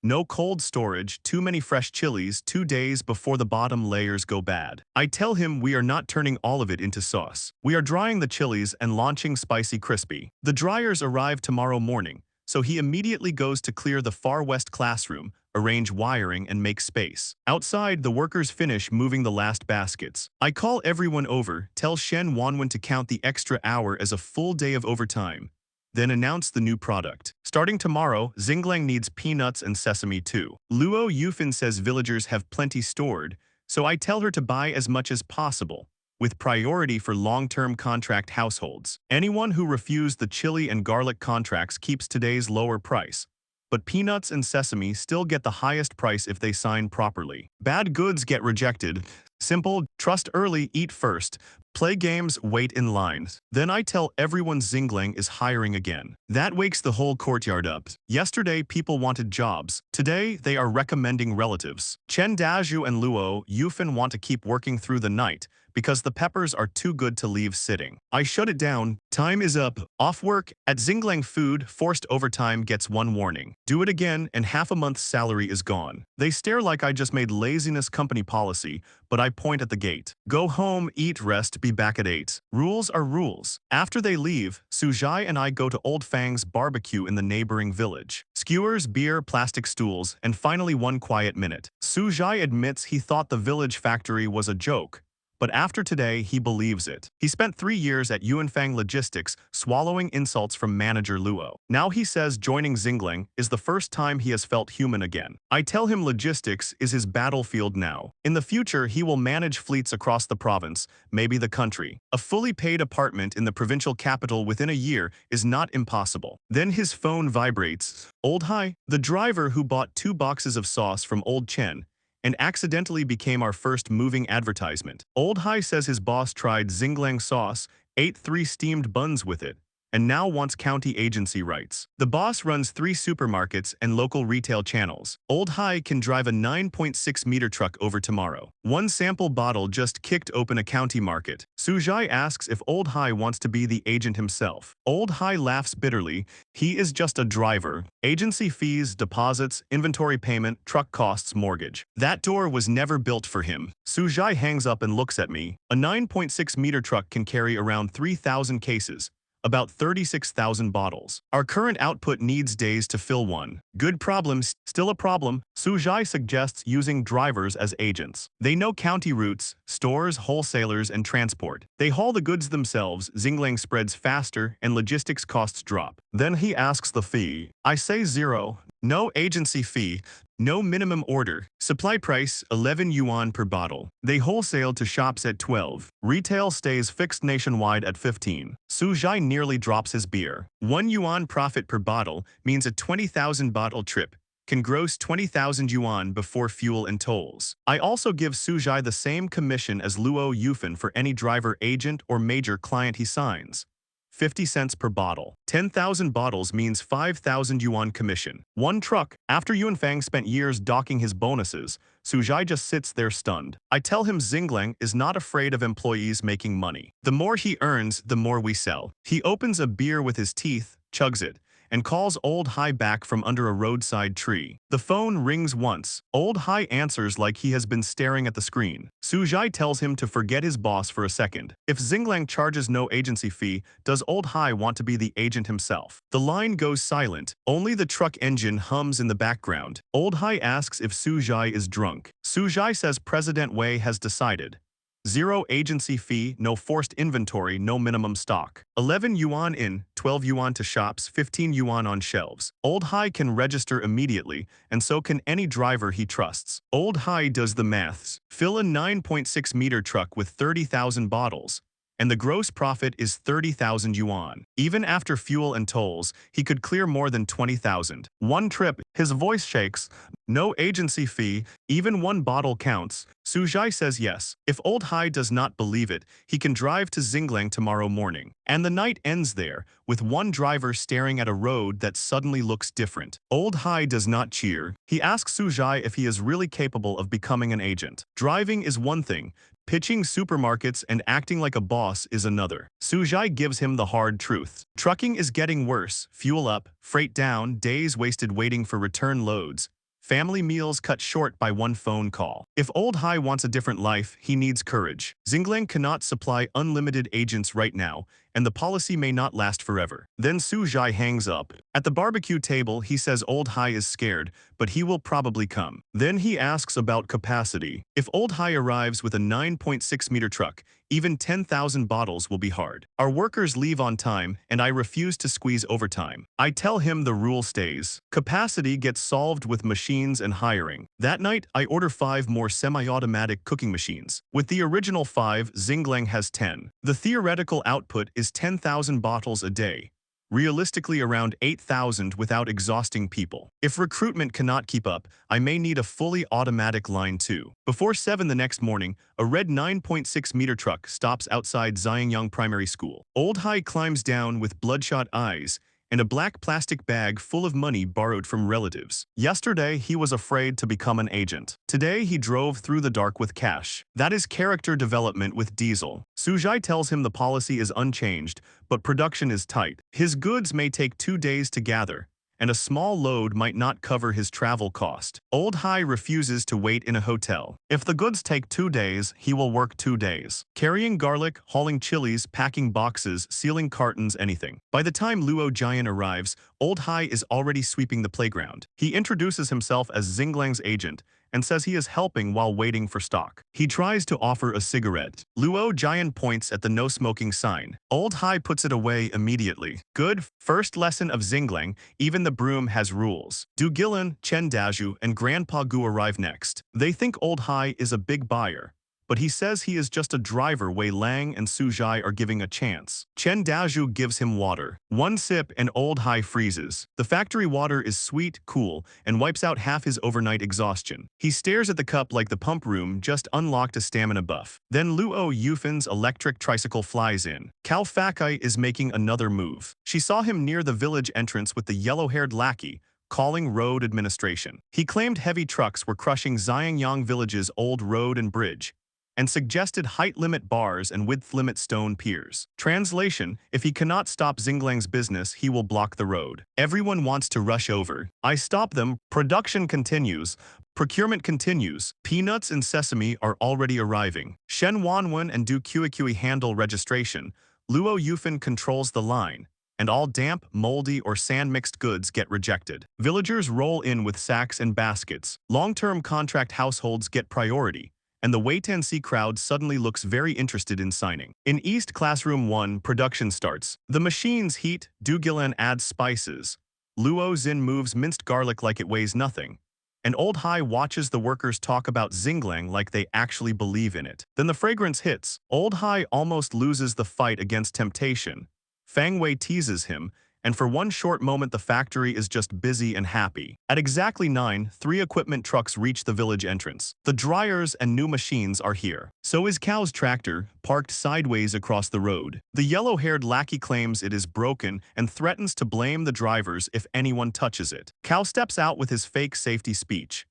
No cold storage, too many fresh chilies 2 days before the bottom layers go bad. I tell him we are not turning all of it into sauce. We are drying the chilies and launching spicy crispy. The dryers arrive tomorrow morning, so he immediately goes to clear the far west classroom, arrange wiring, and make space. Outside, the workers finish moving the last baskets. I call everyone over, tell Shen Wanwen to count the extra hour as a full day of overtime, then announce the new product. Starting tomorrow, Xinglang needs peanuts and sesame too. Luo Yufan says villagers have plenty stored, so I tell her to buy as much as possible, with priority for long-term contract households. Anyone who refused the chili and garlic contracts keeps today's lower price, but peanuts and sesame still get the highest price if they sign properly. Bad goods get rejected. Simple, trust early, eat first. Play games, wait in lines. Then I tell everyone Xinglang is hiring again. That wakes the whole courtyard up. Yesterday, people wanted jobs. Today, they are recommending relatives. Chen Daju and Luo Yufan want to keep working through the night because the peppers are too good to leave sitting. I shut it down. Time is up. Off work. At Xinglang Food, forced overtime gets one warning. Do it again and half a month's salary is gone. They stare like I just made laziness company policy, but I point at the gate. Go home, eat, rest, be back at 8. Rules are rules. After they leave, Sujai and I go to Old Fang's barbecue in the neighboring village. Skewers, beer, plastic stools, and finally one quiet minute. Sujai admits he thought the village factory was a joke, but after today, he believes it. He spent 3 years at Yuanfang Logistics, swallowing insults from manager Luo. Now he says joining Xinglang is the first time he has felt human again. I tell him logistics is his battlefield now. In the future, he will manage fleets across the province, maybe the country. A fully paid apartment in the provincial capital within a year is not impossible. Then his phone vibrates. Old Hai, the driver who bought 2 boxes of sauce from Old Chen, and accidentally became our first moving advertisement. Old Hai says his boss tried Xinglang sauce, ate 3 steamed buns with it, and now wants county agency rights. The boss runs 3 supermarkets and local retail channels. Old Hai can drive a 9.6-meter truck over tomorrow. One sample bottle just kicked open a county market. Sujai asks if Old Hai wants to be the agent himself. Old Hai laughs bitterly. He is just a driver. Agency fees, deposits, inventory payment, truck costs, mortgage. That door was never built for him. Sujai hangs up and looks at me. A 9.6-meter truck can carry around 3,000 cases, about 36,000 bottles. Our current output needs days to fill one. Good problem, still a problem. Sujai suggests using drivers as agents. They know county routes, stores, wholesalers, and transport. They haul the goods themselves, Xinglang spreads faster, and logistics costs drop. Then he asks the fee. I say 0. No agency fee, no minimum order. Supply price, 11 yuan per bottle. They wholesale to shops at 12. Retail stays fixed nationwide at 15. Sujai nearly drops his beer. 1 yuan profit per bottle means a 20,000 bottle trip can gross 20,000 yuan before fuel and tolls. I also give Sujai the same commission as Luo Yufan for any driver, agent, or major client he signs. 50 cents per bottle. 10,000 bottles means 5,000 yuan commission. One truck. After Yuanfang spent years docking his bonuses, Sujai just sits there stunned. I tell him Xinglang is not afraid of employees making money. The more he earns, the more we sell. He opens a beer with his teeth, chugs it, and calls Old Hai back from under a roadside tree. The phone rings once. Old Hai answers like he has been staring at the screen. Sujai tells him to forget his boss for a second. If Xinglang charges no agency fee, does Old Hai want to be the agent himself? The line goes silent. Only the truck engine hums in the background. Old Hai asks if Sujai is drunk. Sujai says President Wei has decided. 0 agency fee, no forced inventory, no minimum stock. 11 yuan in, 12 yuan to shops, 15 yuan on shelves. Old Hai can register immediately, and so can any driver he trusts. Old Hai does the maths. Fill a 9.6-meter truck with 30,000 bottles, and the gross profit is 30,000 yuan. Even after fuel and tolls, he could clear more than 20,000. One trip, his voice shakes. No agency fee, even 1 bottle counts. Sujai says yes. If Old Hai does not believe it, he can drive to Xinglang tomorrow morning. And the night ends there, with one driver staring at a road that suddenly looks different. Old Hai does not cheer. He asks Sujai if he is really capable of becoming an agent. Driving is one thing. Pitching supermarkets and acting like a boss is another. Sujai gives him the hard truth. Trucking is getting worse, fuel up, freight down, days wasted waiting for return loads. Family meals cut short by 1 phone call. If Old Hai wants a different life, he needs courage. Xinglang cannot supply unlimited agents right now, and the policy may not last forever. Then Sujai hangs up. At the barbecue table, he says Old Hai is scared, but he will probably come. Then he asks about capacity. If Old Hai arrives with a 9.6-meter truck, even 10,000 bottles will be hard. Our workers leave on time, and I refuse to squeeze overtime. I tell him the rule stays. Capacity gets solved with machines and hiring. That night, I order 5 more semi-automatic cooking machines. With the original 5, Xinglang has 10. The theoretical output is 10,000 bottles a day, realistically around 8,000 without exhausting people. If recruitment cannot keep up, I may need a fully automatic line too. Before 7 the next morning, a red 9.6-meter truck stops outside Xinglang Primary School. Old Hai climbs down with bloodshot eyes and a black plastic bag full of money borrowed from relatives. Yesterday, he was afraid to become an agent. Today, he drove through the dark with cash. That is character development with Diesel. Sujai tells him the policy is unchanged, but production is tight. His goods may take 2 days to gather, and a small load might not cover his travel cost. Old Hai refuses to wait in a hotel. If the goods take 2 days, he will work 2 days. Carrying garlic, hauling chilies, packing boxes, sealing cartons, anything. By the time Luo Jian arrives, Old Hai is already sweeping the playground. He introduces himself as Xinglang's agent and says he is helping while waiting for stock. He tries to offer a cigarette. Luo Jian points at the no-smoking sign. Old Hai puts it away immediately. Good, first lesson of Xinglang, even the broom has rules. Du Gilan, Chen Daju, and Grandpa Gu arrive next. They think Old Hai is a big buyer, but he says he is just a driver. Wei Lang and Sujai are giving a chance. Chen Daju gives him water. One sip and Old Hai freezes. The factory water is sweet, cool, and wipes out half his overnight exhaustion. He stares at the cup like the pump room just unlocked a stamina buff. Then Luo Yufin's electric tricycle flies in. Cao Fakai is making another move. She saw him near the village entrance with the yellow-haired lackey, calling road administration. He claimed heavy trucks were crushing Xingyang Village's old road and bridge, and suggested height limit bars and width limit stone piers. Translation: if he cannot stop Xinglang's business, he will block the road. Everyone wants to rush over. I stop them. Production continues. Procurement continues. Peanuts and sesame are already arriving. Shen Wanwen and Du Kui handle registration. Luo Yufin controls the line, and all damp, moldy, or sand-mixed goods get rejected. Villagers roll in with sacks and baskets. Long-term contract households get priority, and the wait-and-see crowd suddenly looks very interested in signing. In East Classroom 1, production starts. The machines heat, Du Gilan adds spices. Luo Xin moves minced garlic like it weighs nothing, and Old Hai watches the workers talk about Xinglang like they actually believe in it. Then the fragrance hits. Old Hai almost loses the fight against temptation. Fang Wei teases him, and for one short moment the factory is just busy and happy. At exactly 9, 3 equipment trucks reach the village entrance. The dryers and new machines are here. So is Cao's tractor, parked sideways across the road. The yellow-haired lackey claims it is broken and threatens to blame the drivers if anyone touches it. Cao steps out with his fake safety speech.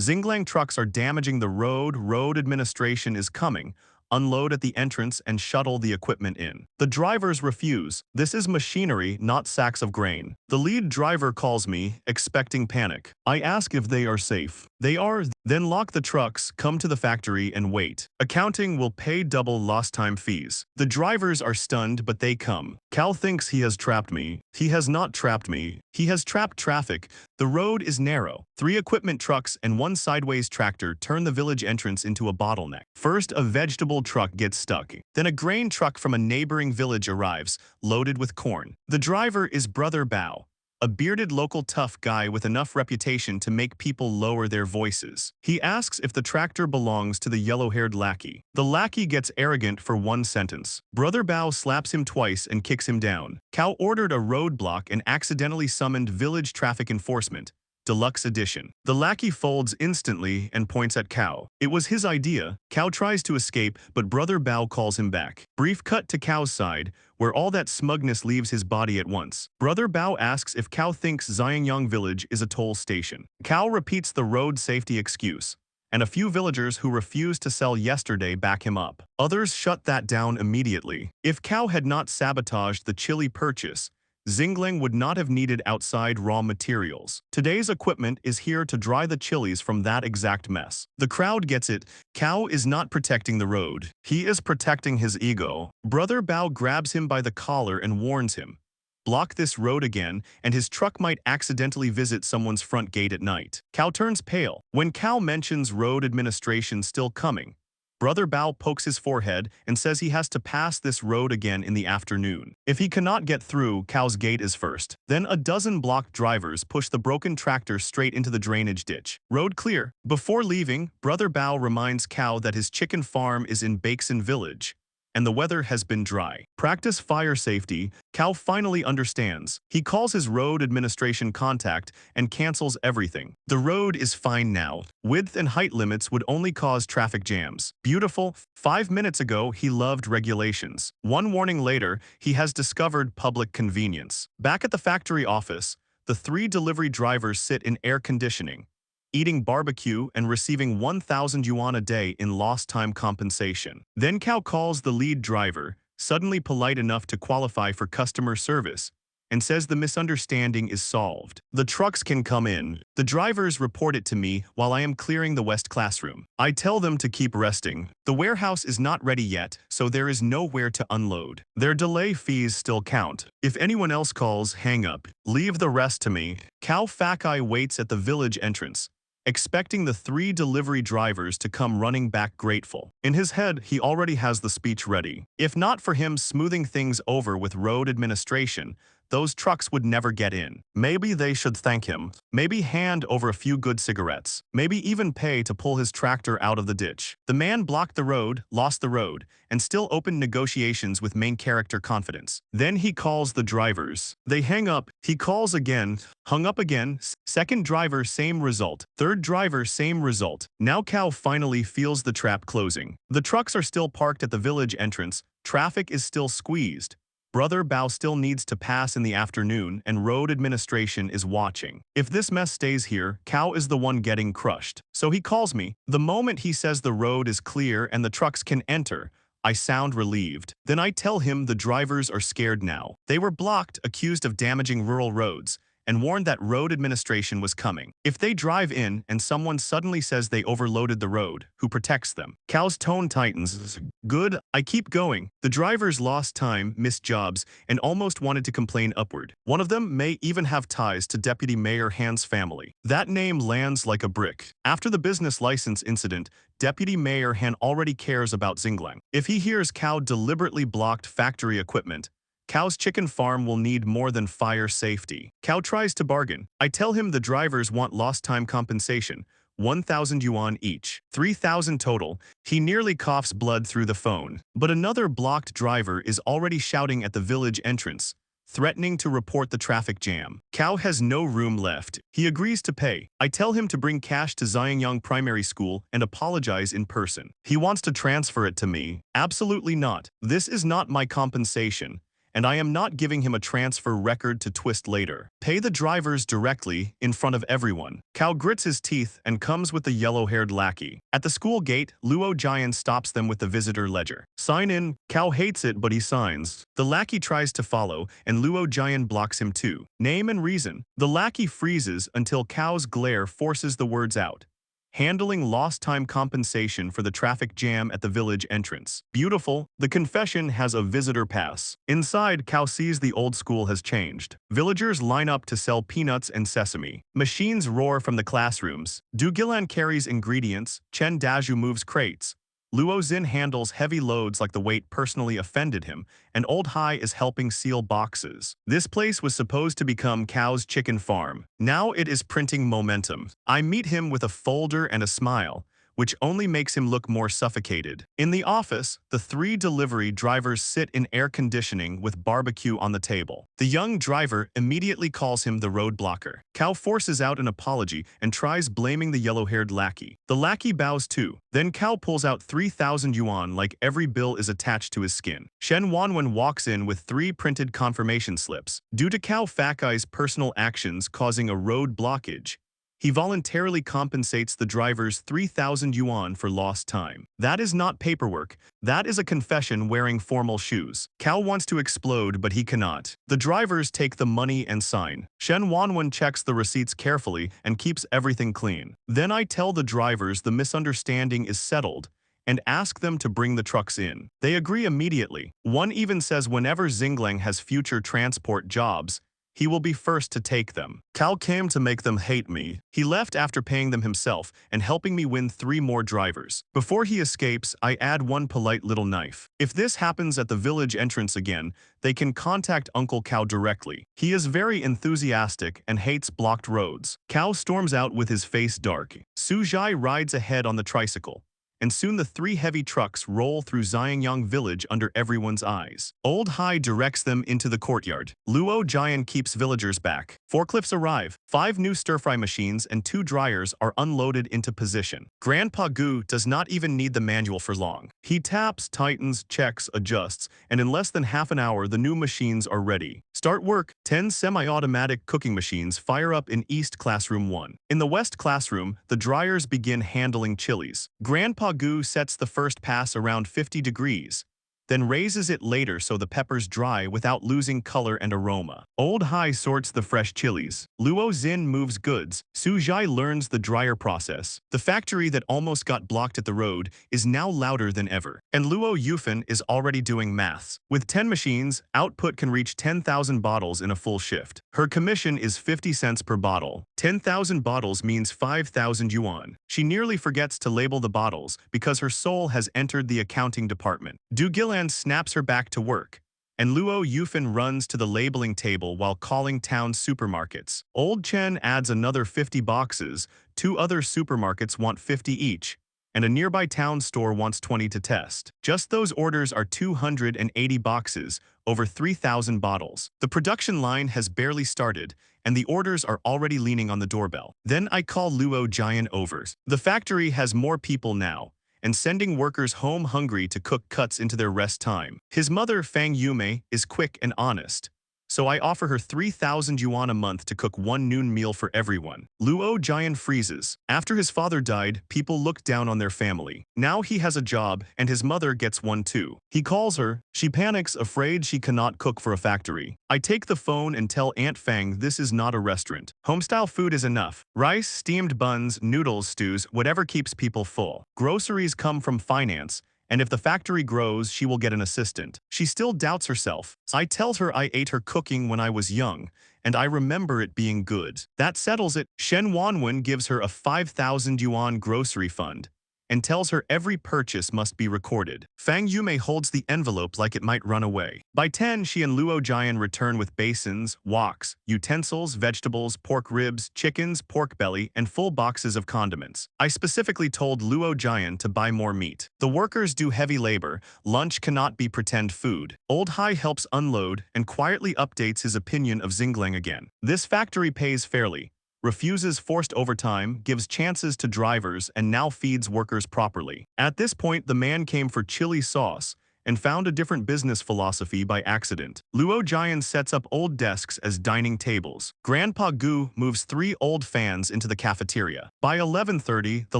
Xinglang trucks are damaging the road. Road administration is coming. Unload at the entrance and shuttle the equipment in. The drivers refuse. This is machinery, not sacks of grain. The lead driver calls me, expecting panic. I ask if they are safe. They are. Then lock the trucks, come to the factory, and wait. Accounting will pay double lost time fees. The drivers are stunned, but they come. Cal thinks he has trapped me. He has not trapped me. He has trapped traffic. The road is narrow. 3 equipment trucks and 1 sideways tractor turn the village entrance into a bottleneck. First, a vegetable truck gets stuck. Then a grain truck from a neighboring village arrives, loaded with corn. The driver is Brother Bao, a bearded local tough guy with enough reputation to make people lower their voices. He asks if the tractor belongs to the yellow-haired lackey. The lackey gets arrogant for 1 sentence. Brother Bao slaps him twice and kicks him down. Cao ordered a roadblock and accidentally summoned village traffic enforcement. Deluxe edition. The lackey folds instantly and points at Cao. It was his idea. Cao tries to escape, but Brother Bao calls him back. Brief cut to Cao's side, where all that smugness leaves his body at once. Brother Bao asks if Cao thinks Xingyang Village is a toll station. Cao repeats the road safety excuse, and a few villagers who refused to sell yesterday back him up. Others shut that down immediately. If Cao had not sabotaged the chili purchase, Xinglang would not have needed outside raw materials. Today's equipment is here to dry the chilies from that exact mess. The crowd gets it. Cao is not protecting the road. He is protecting his ego. Brother Bao grabs him by the collar and warns him, block this road again, and his truck might accidentally visit someone's front gate at night. Cao turns pale. When Cao mentions road administration still coming, Brother Bao pokes his forehead and says he has to pass this road again in the afternoon. If he cannot get through, Cao's gate is first. Then a dozen blocked drivers push the broken tractor straight into the drainage ditch. Road clear. Before leaving, Brother Bao reminds Cao that his chicken farm is in Bakeson Village, and the weather has been dry. Practice fire safety. Cao finally understands. He calls his road administration contact and cancels everything. The road is fine now. Width and height limits would only cause traffic jams. Beautiful. 5 minutes ago, he loved regulations. One warning later, he has discovered public convenience. Back at the factory office, the 3 delivery drivers sit in air conditioning, eating barbecue and receiving 1,000 yuan a day in lost time compensation. Then Cao calls the lead driver, suddenly polite enough to qualify for customer service, and says the misunderstanding is solved. The trucks can come in. The drivers report it to me while I am clearing the West classroom. I tell them to keep resting. The warehouse is not ready yet, so there is nowhere to unload. Their delay fees still count. If anyone else calls, hang up. Leave the rest to me. Cao Fakai waits at the village entrance, expecting the 3 delivery drivers to come running back grateful. In his head, he already has the speech ready. If not for him smoothing things over with road administration, those trucks would never get in. Maybe they should thank him. Maybe hand over a few good cigarettes. Maybe even pay to pull his tractor out of the ditch. The man blocked the road, lost the road, and still opened negotiations with main character confidence. Then he calls the drivers. They hang up. He calls again, hung up again. Second driver, same result. Third driver, same result. Now Cao finally feels the trap closing. The trucks are still parked at the village entrance. Traffic is still squeezed. Brother Bao still needs to pass in the afternoon, and road administration is watching. If this mess stays here, Cao is the one getting crushed. So he calls me. The moment he says the road is clear and the trucks can enter, I sound relieved. Then I tell him the drivers are scared now. They were blocked, accused of damaging rural roads, and warned that road administration was coming. If they drive in and someone suddenly says they overloaded the road, who protects them? Cao's tone tightens. Good, I keep going. The drivers lost time, missed jobs, and almost wanted to complain upward. One of them may even have ties to Deputy Mayor Han's family. That name lands like a brick. After the business license incident, Deputy Mayor Han already cares about Xinglang. If he hears Cao deliberately blocked factory equipment, Cao's chicken farm will need more than fire safety. Cao tries to bargain. I tell him the drivers want lost time compensation, 1,000 yuan each, 3,000 total. He nearly coughs blood through the phone. But another blocked driver is already shouting at the village entrance, threatening to report the traffic jam. Cao has no room left. He agrees to pay. I tell him to bring cash to Xinglang Primary School and apologize in person. He wants to transfer it to me. Absolutely not. This is not my compensation, and I am not giving him a transfer record to twist later. Pay the drivers directly, in front of everyone. Cao grits his teeth and comes with the yellow-haired lackey. At the school gate, Luo Jian stops them with the visitor ledger. Sign in. Cao hates it, but he signs. The lackey tries to follow, and Luo Jian blocks him too. Name and reason. The lackey freezes until Cao's glare forces the words out. Handling lost time compensation for the traffic jam at the village entrance. Beautiful. The confession has a visitor pass. Inside, Cao sees the old school has changed. Villagers line up to sell peanuts and sesame. Machines roar from the classrooms. Du Gilan carries ingredients. Chen Daju moves crates. Luo Xin handles heavy loads like the weight personally offended him, and Old Hai is helping seal boxes. This place was supposed to become Cao's chicken farm. Now it is printing momentum. I meet him with a folder and a smile, which only makes him look more suffocated. In the office, the 3 delivery drivers sit in air conditioning with barbecue on the table. The young driver immediately calls him the road blocker. Cao forces out an apology and tries blaming the yellow-haired lackey. The lackey bows too. Then Cao pulls out 3,000 yuan like every bill is attached to his skin. Shen Wanwen walks in with 3 printed confirmation slips. Due to Cao Fakai's personal actions causing a road blockage, he voluntarily compensates the drivers 3,000 yuan for lost time. That is not paperwork. That is a confession wearing formal shoes. Cao wants to explode, but he cannot. The drivers take the money and sign. Shen Wanwen checks the receipts carefully and keeps everything clean. Then I tell the drivers the misunderstanding is settled and ask them to bring the trucks in. They agree immediately. One even says whenever Xinglang has future transport jobs, he will be first to take them. Cao came to make them hate me. He left after paying them himself and helping me win 3 more drivers. Before he escapes, I add one polite little knife. If this happens at the village entrance again, they can contact Uncle Cao directly. He is very enthusiastic and hates blocked roads. Cao storms out with his face dark. Su Zhai rides ahead on the tricycle, and soon the three heavy trucks roll through Xinglang village under everyone's eyes. Old Hai directs them into the courtyard. Luo Jian keeps villagers back. Forklifts arrive. 5 new stir-fry machines and 2 dryers are unloaded into position. Grandpa Gu does not even need the manual for long. He taps, tightens, checks, adjusts, and in less than half an hour the new machines are ready. Start work. 10 semi-automatic cooking machines fire up in East Classroom 1. In the West Classroom, the dryers begin handling chilies. Grandpa Gu sets the first pass around 50 degrees, then raises it later so the peppers dry without losing color and aroma. Old Hai sorts the fresh chilies. Luo Xin moves goods. Su Zhai learns the dryer process. The factory that almost got blocked at the road is now louder than ever. And Luo Yufan is already doing maths. With 10 machines, output can reach 10,000 bottles in a full shift. Her commission is 50 cents per bottle. 10,000 bottles means 5,000 yuan. She nearly forgets to label the bottles because her soul has entered the accounting department. Du Gilan snaps her back to work, and Luo Yufan runs to the labeling table while calling town supermarkets. Old Chen adds another 50 boxes, 2 other supermarkets want 50 each, and a nearby town store wants 20 to test. Just those orders are 280 boxes, over 3,000 bottles. The production line has barely started, and the orders are already leaning on the doorbell. Then I call Luo Jian over. The factory has more people now, and sending workers home hungry to cook cuts into their rest time. His mother, Fang Yume, is quick and honest, so I offer her 3,000 yuan a month to cook 1 noon meal for everyone. Luo Jian freezes. After his father died, people looked down on their family. Now he has a job, and his mother gets one too. He calls her. She panics, afraid she cannot cook for a factory. I take the phone and tell Aunt Fang this is not a restaurant. Homestyle food is enough. Rice, steamed buns, noodles, stews, whatever keeps people full. Groceries come from finance, and if the factory grows, she will get an assistant. She still doubts herself. I tell her I ate her cooking when I was young, and I remember it being good. That settles it. Shen Wanwen gives her a 5,000 yuan grocery fund and tells her every purchase must be recorded. Fang Yume holds the envelope like it might run away. By 10, she and Luo Jian return with basins, woks, utensils, vegetables, pork ribs, chickens, pork belly, and full boxes of condiments. I specifically told Luo Jian to buy more meat. The workers do heavy labor. Lunch cannot be pretend food. Old Hai helps unload and quietly updates his opinion of Xinglang again. This factory pays fairly, refuses forced overtime, gives chances to drivers, and now feeds workers properly. At this point, the man came for chili sauce and found a different business philosophy by accident. Luo Jian sets up old desks as dining tables. Grandpa Gu moves 3 old fans into the cafeteria. By 11:30, the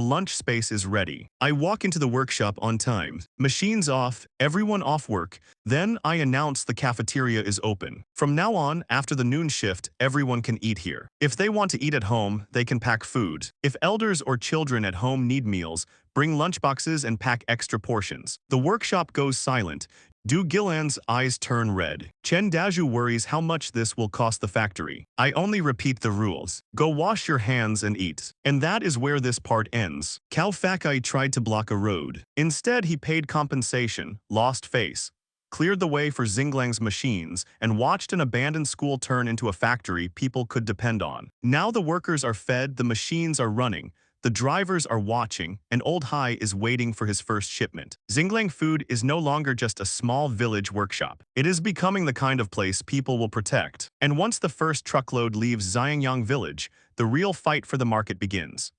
lunch space is ready. I walk into the workshop on time. Machines off, everyone off work. Then I announce the cafeteria is open. From now on, after the noon shift, everyone can eat here. If they want to eat at home, they can pack food. If elders or children at home need meals, bring lunchboxes and pack extra portions. The workshop goes silent. Du Gilan's eyes turn red. Chen Daju worries how much this will cost the factory. I only repeat the rules. Go wash your hands and eat. And that is where this part ends. Cao Fakai tried to block a road. Instead, he paid compensation, lost face, cleared the way for Xinglang's machines, and watched an abandoned school turn into a factory people could depend on. Now the workers are fed, the machines are running, the drivers are watching, and Old Hai is waiting for his first shipment. Xinglang Food is no longer just a small village workshop. It is becoming the kind of place people will protect. And once the first truckload leaves Xinglang village, the real fight for the market begins.